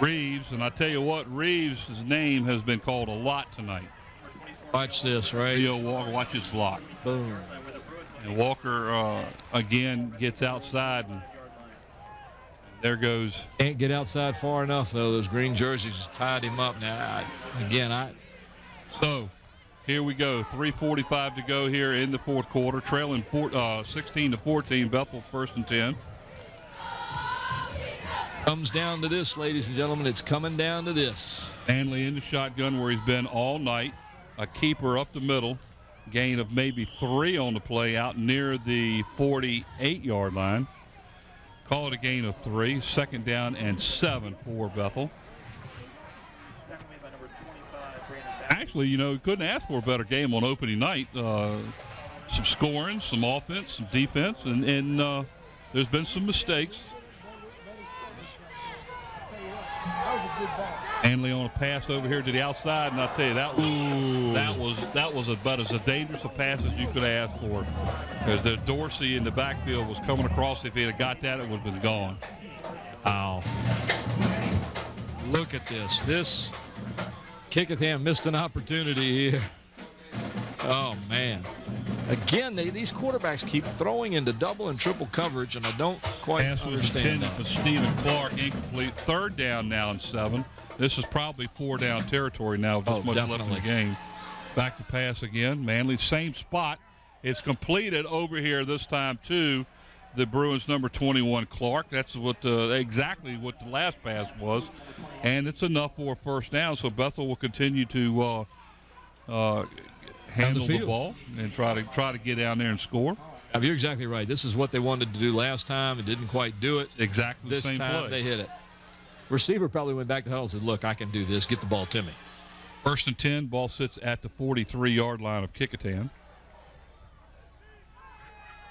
Reeves, and I tell you what, Reeves' name has been called a lot tonight. Watch this, right? Leo Walker, watch his block. Boom. And Walker, again, gets outside, and there goes. Can't get outside far enough, though. Those green jerseys tied him up. Now, So, here we go. 3:45 to go here in the fourth quarter. Trailing 16-14. Bethel first and 10. Comes down to this, ladies and gentlemen. It's coming down to this. Manley in the shotgun where he's been all night. A keeper up the middle. Gain of maybe 3 on the play out near the 48-yard line. Call it a gain of 3. Second down and 7 for Bethel. Actually, couldn't ask for a better game on opening night. Some scoring, some offense, some defense, and there's been some mistakes. Manley on a pass over here to the outside, and I'll tell you that was about as dangerous a pass as you could ask for. Because the Dorsey in the backfield was coming across. If he had got that, it would have been gone. Wow. Look at this. This Kecoughtan missed an opportunity here. Oh, man. Again, these quarterbacks keep throwing into double and triple coverage, and I don't quite understand that. Pass was intended for Stephen Clark, incomplete. Third down now and 7. This is probably 4-down territory now with this much left in the game. Back to pass again. Manley, same spot. It's completed over here this time to the Bruins number 21, Clark. That's exactly what the last pass was, and it's enough for a first down. So Bethel will continue to handle the ball and try to get down there and score. You're exactly right. This is what they wanted to do last time. It didn't quite do it. Exactly the same play. This time they hit it. Receiver probably went back to the huddle and said, look, I can do this. Get the ball to me. First and 10. Ball sits at the 43-yard line of Kecoughtan.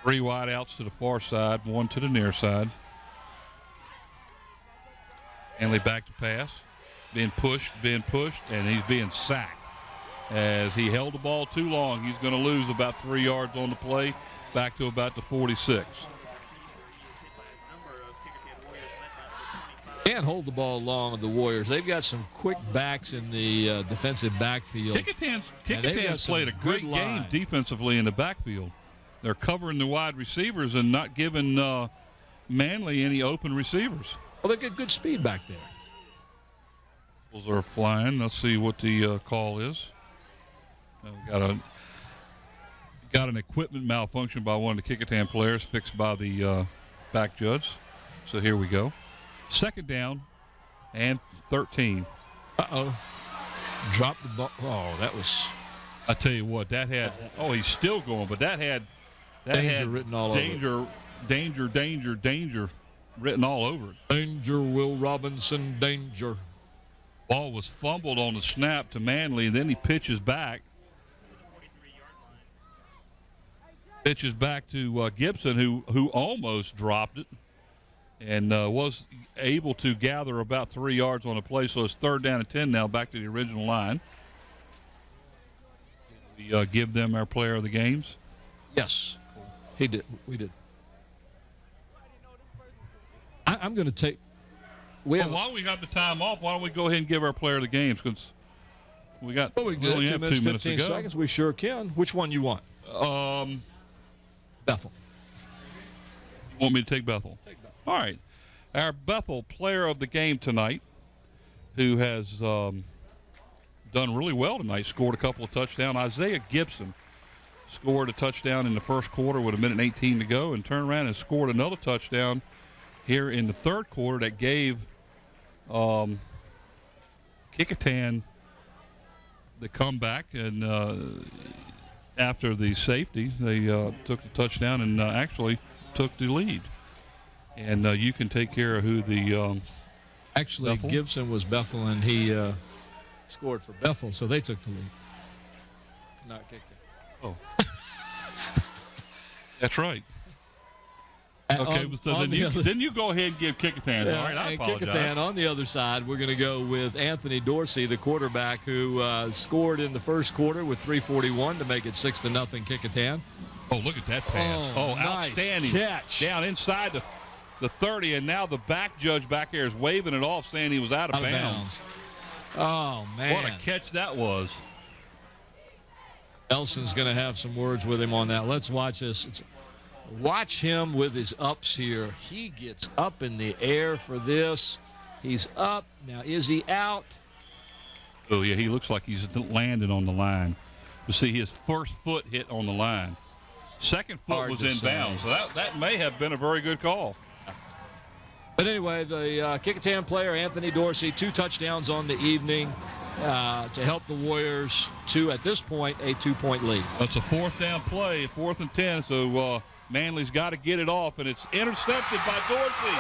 3 wide outs to the far side, 1 to the near side. Manley back to pass. Being pushed, and he's being sacked. As he held the ball too long, he's going to lose about 3 yards on the play, back to about the 46. Can't hold the ball long with the Warriors. They've got some quick backs in the defensive backfield. Kecoughtan's played a great game defensively in the backfield. They're covering the wide receivers and not giving Manley any open receivers. Well, they get good speed back there. Those are flying. Let's see what the call is. Got an equipment malfunction by one of the Kecoughtan players, fixed by the back judge. So here we go. Second down and 13. Uh-oh. Dropped the ball. Oh, that was. I tell you what, that had. Oh, he's still going, but that had danger written all over it. Danger written all over it. Danger, Will Robinson, danger. Ball was fumbled on the snap to Manley, and then he pitches back. Pitches back to Gibson, who almost dropped it, and was able to gather about 3 yards on the play. So it's 3rd down and 10 now, back to the original line. We give them our player of the games. Yes, he did. We did. I'm going to take. While we got the time off, why don't we go ahead and give our player of the games? Because we got. Well, we only have 2 minutes, 15 seconds. We sure can. Which one you want? Bethel. You want me to take Bethel? Take Bethel. All right. Our Bethel player of the game tonight, who has done done really well tonight, scored a couple of touchdowns. Isaiah Gibson scored a touchdown in the first quarter with 1:18 to go and turned around and scored another touchdown here in the third quarter that gave Kecoughtan the comeback. And after the safety, they took the touchdown and actually took the lead. And you can take care of who the actually Bethel? Gibson was Bethel, and he scored for Bethel, so they took the lead. Not kicked it. Oh. That's right. Okay, then you go ahead and give Kecoughtan. All right, I apologize. Kecoughtan on the other side, we're going to go with Anthony Dorsey, the quarterback, who scored in the first quarter with 3:41 to make it 6-0 Kecoughtan. Oh, look at that pass. Nice outstanding catch. Down inside the 30, and now the back judge back there is waving it off, saying he was out of bounds. Oh, man. What a catch that was. Nelson's going to have some words with him on that. Let's watch this. Watch him with his ups here. He gets up in the air for this. He's up. Now, is he out? Oh, yeah, he looks like he's landed on the line. You see his first foot hit on the line. Second foot was in bounds, so that may have been a very good call. But anyway, the Kecoughtan player, Anthony Dorsey, 2 touchdowns on the evening to help the Warriors to, at this point, a 2-point lead. That's a 4th down play, 4th and 10, so Manley's got to get it off, and it's intercepted by Dorsey.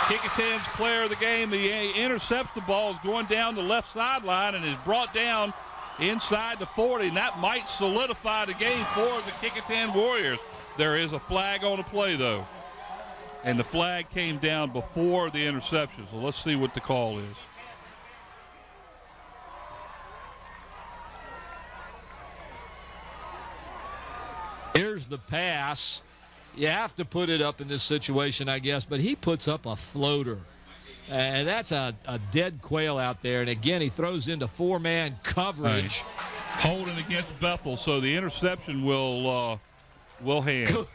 Kecoughtan's player of the game, he intercepts the ball, is going down the left sideline, and is brought down inside the 40, and that might solidify the game for the Kecoughtan Warriors. There is a flag on the play, though, and the flag came down before the interception, so let's see what the call is. Here's the pass. You have to put it up in this situation, I guess, but he puts up a floater. And that's a dead quail out there. And, again, he throws into 4-man coverage. Holding against Bethel, so the interception will hand.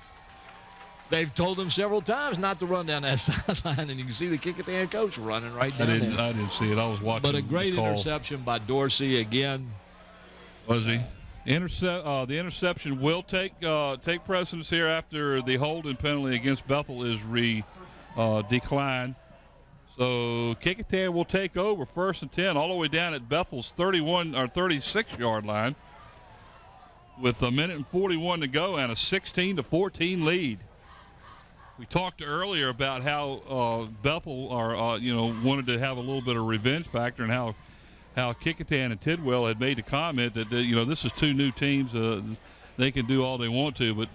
They've told him several times not to run down that sideline, and you can see the Kecoughtan coach running right down there. I didn't see it. I was watching. But a great interception by Dorsey again. Was he? The interception will take precedence here after the holding penalty against Bethel is declined. So Kecoughtan will take over 1st and 10 all the way down at Bethel's 31 or 36-yard line with 1:41 to go and a 16-14 lead. We talked earlier about how Bethel wanted to have a little bit of revenge factor, and how Kecoughtan and Tidwell had made the comment that this is 2 new teams. They can do all they want to, but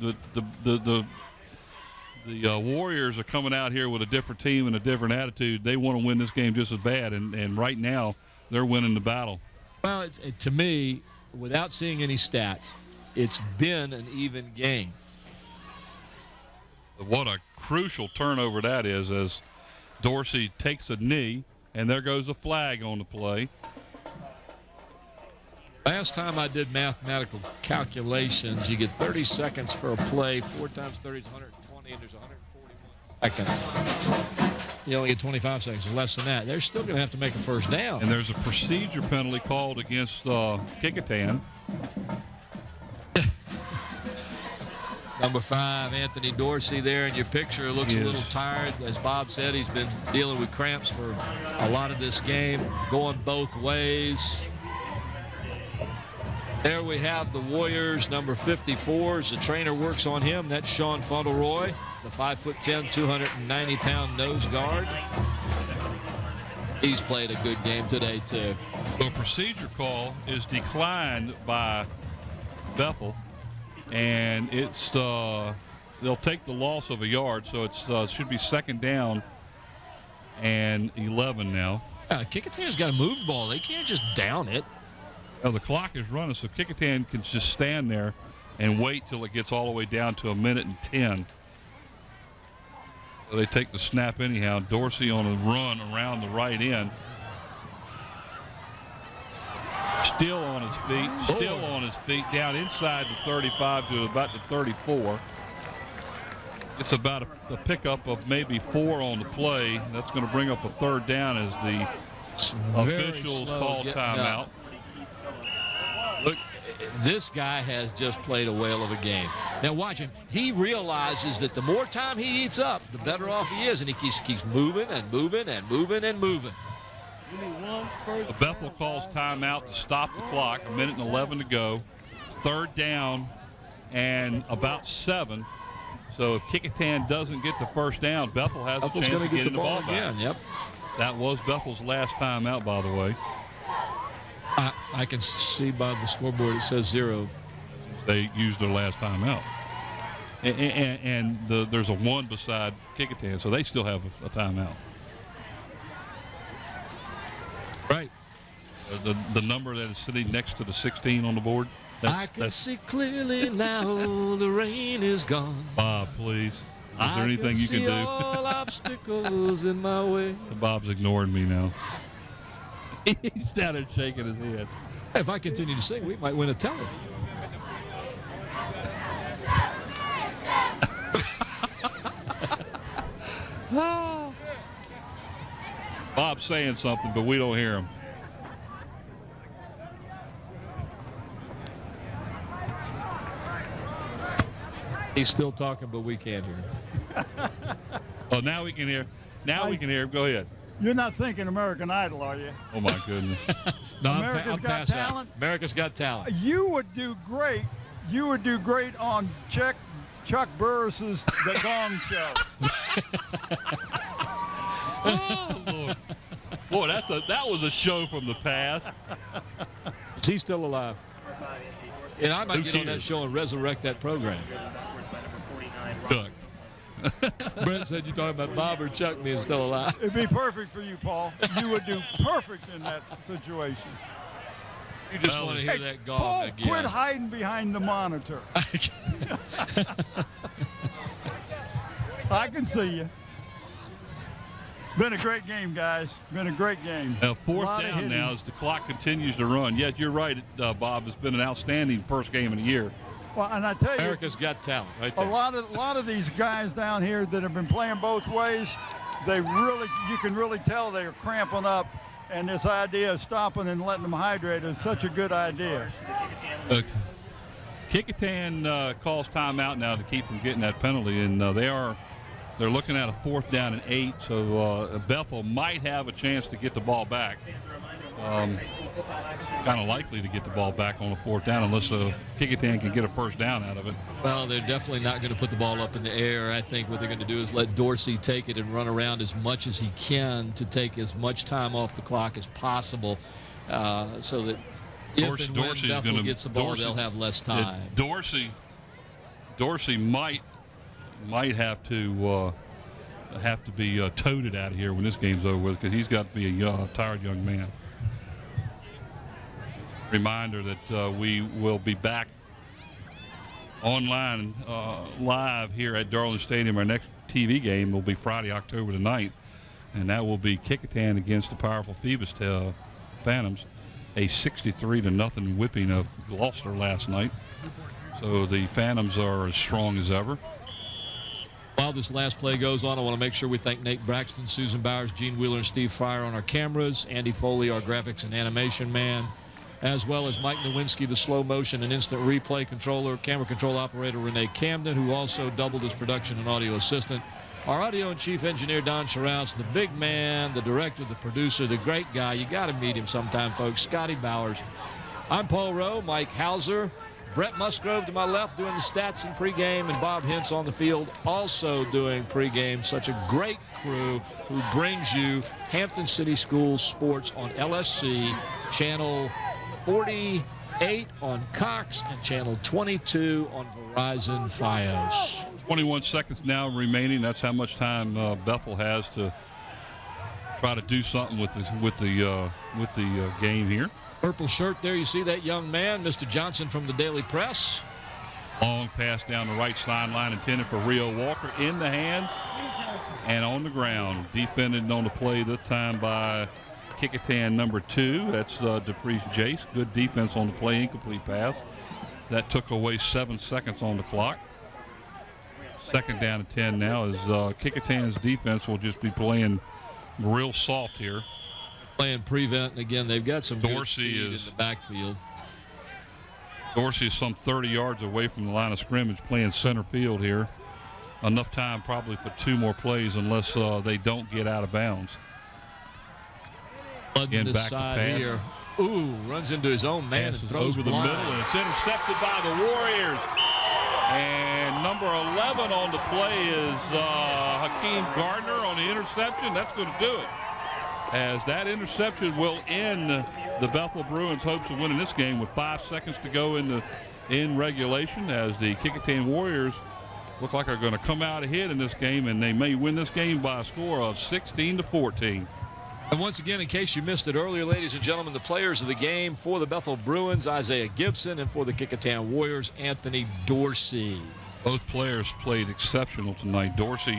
the Warriors are coming out here with a different team and a different attitude. They want to win this game just as bad, and right now they're winning the battle. Well, to me, without seeing any stats, it's been an even game. What a crucial turnover that is, as Dorsey takes a knee, and there goes a flag on the play. Last time I did mathematical calculations, you get 30 seconds for a play. 4 times 30 is 120, and there's 141 seconds. You only get 25 seconds, less than that. They're still going to have to make a first down. And there's a procedure penalty called against Kecoughtan. Number 5, Anthony Dorsey there in your picture, looks a little tired. As Bob said, he's been dealing with cramps for a lot of this game, going both ways. There we have the Warriors, number 54. As the trainer works on him, that's Sean Fauntleroy, the 5'10", 290-pound nose guard. He's played a good game today, too. The procedure call is declined by Bethel, and it's they'll take the loss of a yard, so it should be 2nd down and 11 now. Kecoughtan's got to move the ball. They can't just down it. Now the clock is running, so Kecoughtan can just stand there and wait till it gets all the way down to 1:10. So they take the snap anyhow. Dorsey on a run around the right end. Still on his feet, down inside the 35 to about the 34. It's about a pickup of maybe 4 on the play. That's going to bring up a 3rd down as the officials call timeout. this guy has just played a whale of a game. Now watch him. He realizes that the more time he eats up, the better off he is, and he keeps moving and moving and moving and moving. Bethel calls timeout to stop the clock. 1:11 to go. Third down and about 7. So if Kecoughtan doesn't get the first down, Bethel has a chance to get the ball back. Again. Yep. That was Bethel's last timeout, by the way. I can see by the scoreboard it says 0. They used their last timeout. And there's a 1 beside Kecoughtan, so they still have a timeout. Right. The number that is sitting next to the 16 on the board. I can see clearly now the rain is gone. Bob, please. Is there anything you can do? I can see all obstacles in my way. Bob's ignoring me now. He's down there shaking his head. If I continue to sing, we might win a teller. Bob's saying something, but we don't hear him. He's still talking, but we can't hear him. Oh, now we can hear. Now we can hear him. Go ahead. You're not thinking American Idol, are you? Oh, my goodness. No, America's Got Talent? America's Got Talent. You would do great. You would do great on Chuck Burris's The Gong Show. Oh, Lord. Boy, that was a show from the past. Is he still alive? And I might Who get on cares? that show and resurrect that program. Chuck. Brent said you're talking about Bob or Chuck being still alive. It'd be perfect for you, Paul. You would do perfect in that situation. You just want to hear that gong Paul, again. quit hiding behind the monitor. I can see you. Been a great game, guys. Been a great game. Now, fourth down now as the clock continues to run. Yet you're right, Bob. It's been an outstanding first game of the year. Well, and I tell you, America's Got Talent, right there. a lot of these guys down here that have been playing both ways, you can really tell they're cramping up, and this idea of stopping and letting them hydrate is such a good idea. Kecoughtan calls timeout now to keep from getting that penalty, and they're looking at a 4th down and 8, so Bethel might have a chance to get the ball back. Kind of likely to get the ball back on a 4th down unless Kecoughtan can get a first down out of it. Well, they're definitely not going to put the ball up in the air. I think what they're going to do is let Dorsey take it and run around as much as he can to take as much time off the clock as possible, so that if and when Bethel gets the ball, they'll have less time. Dorsey might have to be toted out of here when this game's over with, because he's got to be a tired young man. Reminder that we will be back online live here at Darling Stadium. Our next TV game will be Friday, October the 9th, and that will be Kecoughtan against the powerful Phoebus Phantoms, a 63-0 whipping of Gloucester last night. So the Phantoms are as strong as ever. While this last play goes on, I want to make sure we thank Nate Braxton, Susan Bowers, Gene Wheeler, and Steve Fryer on our cameras, Andy Foley, our graphics and animation man, as well as Mike Nowinski, the slow motion and instant replay controller, camera control operator Renee Camden, who also doubled as production and audio assistant, our audio and chief engineer Don Scharouse, the big man, the director, the producer, the great guy. You got to meet him sometime, folks. Scotty Bowers. I'm Paul Rowe, Mike Hauser, Brett Musgrove to my left doing the stats and pregame, and Bob Hintz on the field also doing pregame. Such a great crew who brings you Hampton City Schools sports on LSC, channel 48 on Cox, and channel 22 on Verizon Fios. 21 seconds now remaining. That's how much time Bethel has to try to do something with the game here. Purple shirt there, you see that young man, Mr. Johnson from the Daily Press. Long pass down the right sideline intended for Rio Walker, in the hands and on the ground. Defended on the play this time by Kecoughtan number 2. That's DePriest Jace. Good defense on the play, incomplete pass. That took away 7 seconds on the clock. 2nd down and 10 now, as Kecoughtan's defense will just be playing real soft here. Playing prevent, and again, they've got some Dorsey good speed in the backfield. Dorsey is some 30 yards away from the line of scrimmage playing center field here. Enough time probably for 2 more plays unless they don't get out of bounds. Again, back to pass. Here. Ooh, runs into his own man and throws over the middle, and it's intercepted by the Warriors. And number 11 on the play is Hakeem Gardner on the interception. That's going to do it. As that interception will end the Bethel Bruins' hopes of winning this game with 5 seconds to go in regulation, as the Kecoughtan Warriors look like are going to come out ahead in this game, and they may win this game by a score of 16-14. And once again, in case you missed it earlier, ladies and gentlemen, the players of the game for the Bethel Bruins, Isaiah Gibson, and for the Kecoughtan Warriors, Anthony Dorsey. Both players played exceptional tonight. Dorsey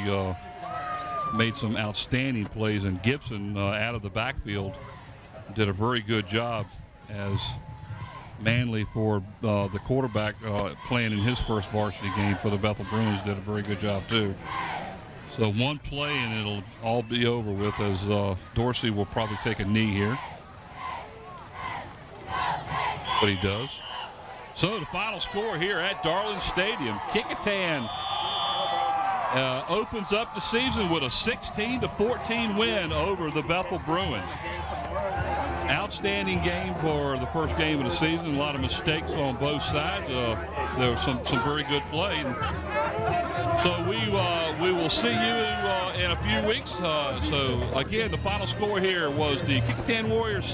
made some outstanding plays, and Gibson out of the backfield did a very good job, as Manley, for the quarterback playing in his first varsity game for the Bethel Bruins, did a very good job too. So one play and it'll all be over with, as Dorsey will probably take a knee here. But he does. So the final score here at Darling Stadium, Kecoughtan opens up the season with a 16-14 win over the Bethel Bruins. Outstanding game for the first game of the season. A lot of mistakes on both sides. There was some very good play. So we will see you in a few weeks. So again, the final score here was the Kecoughtan Warriors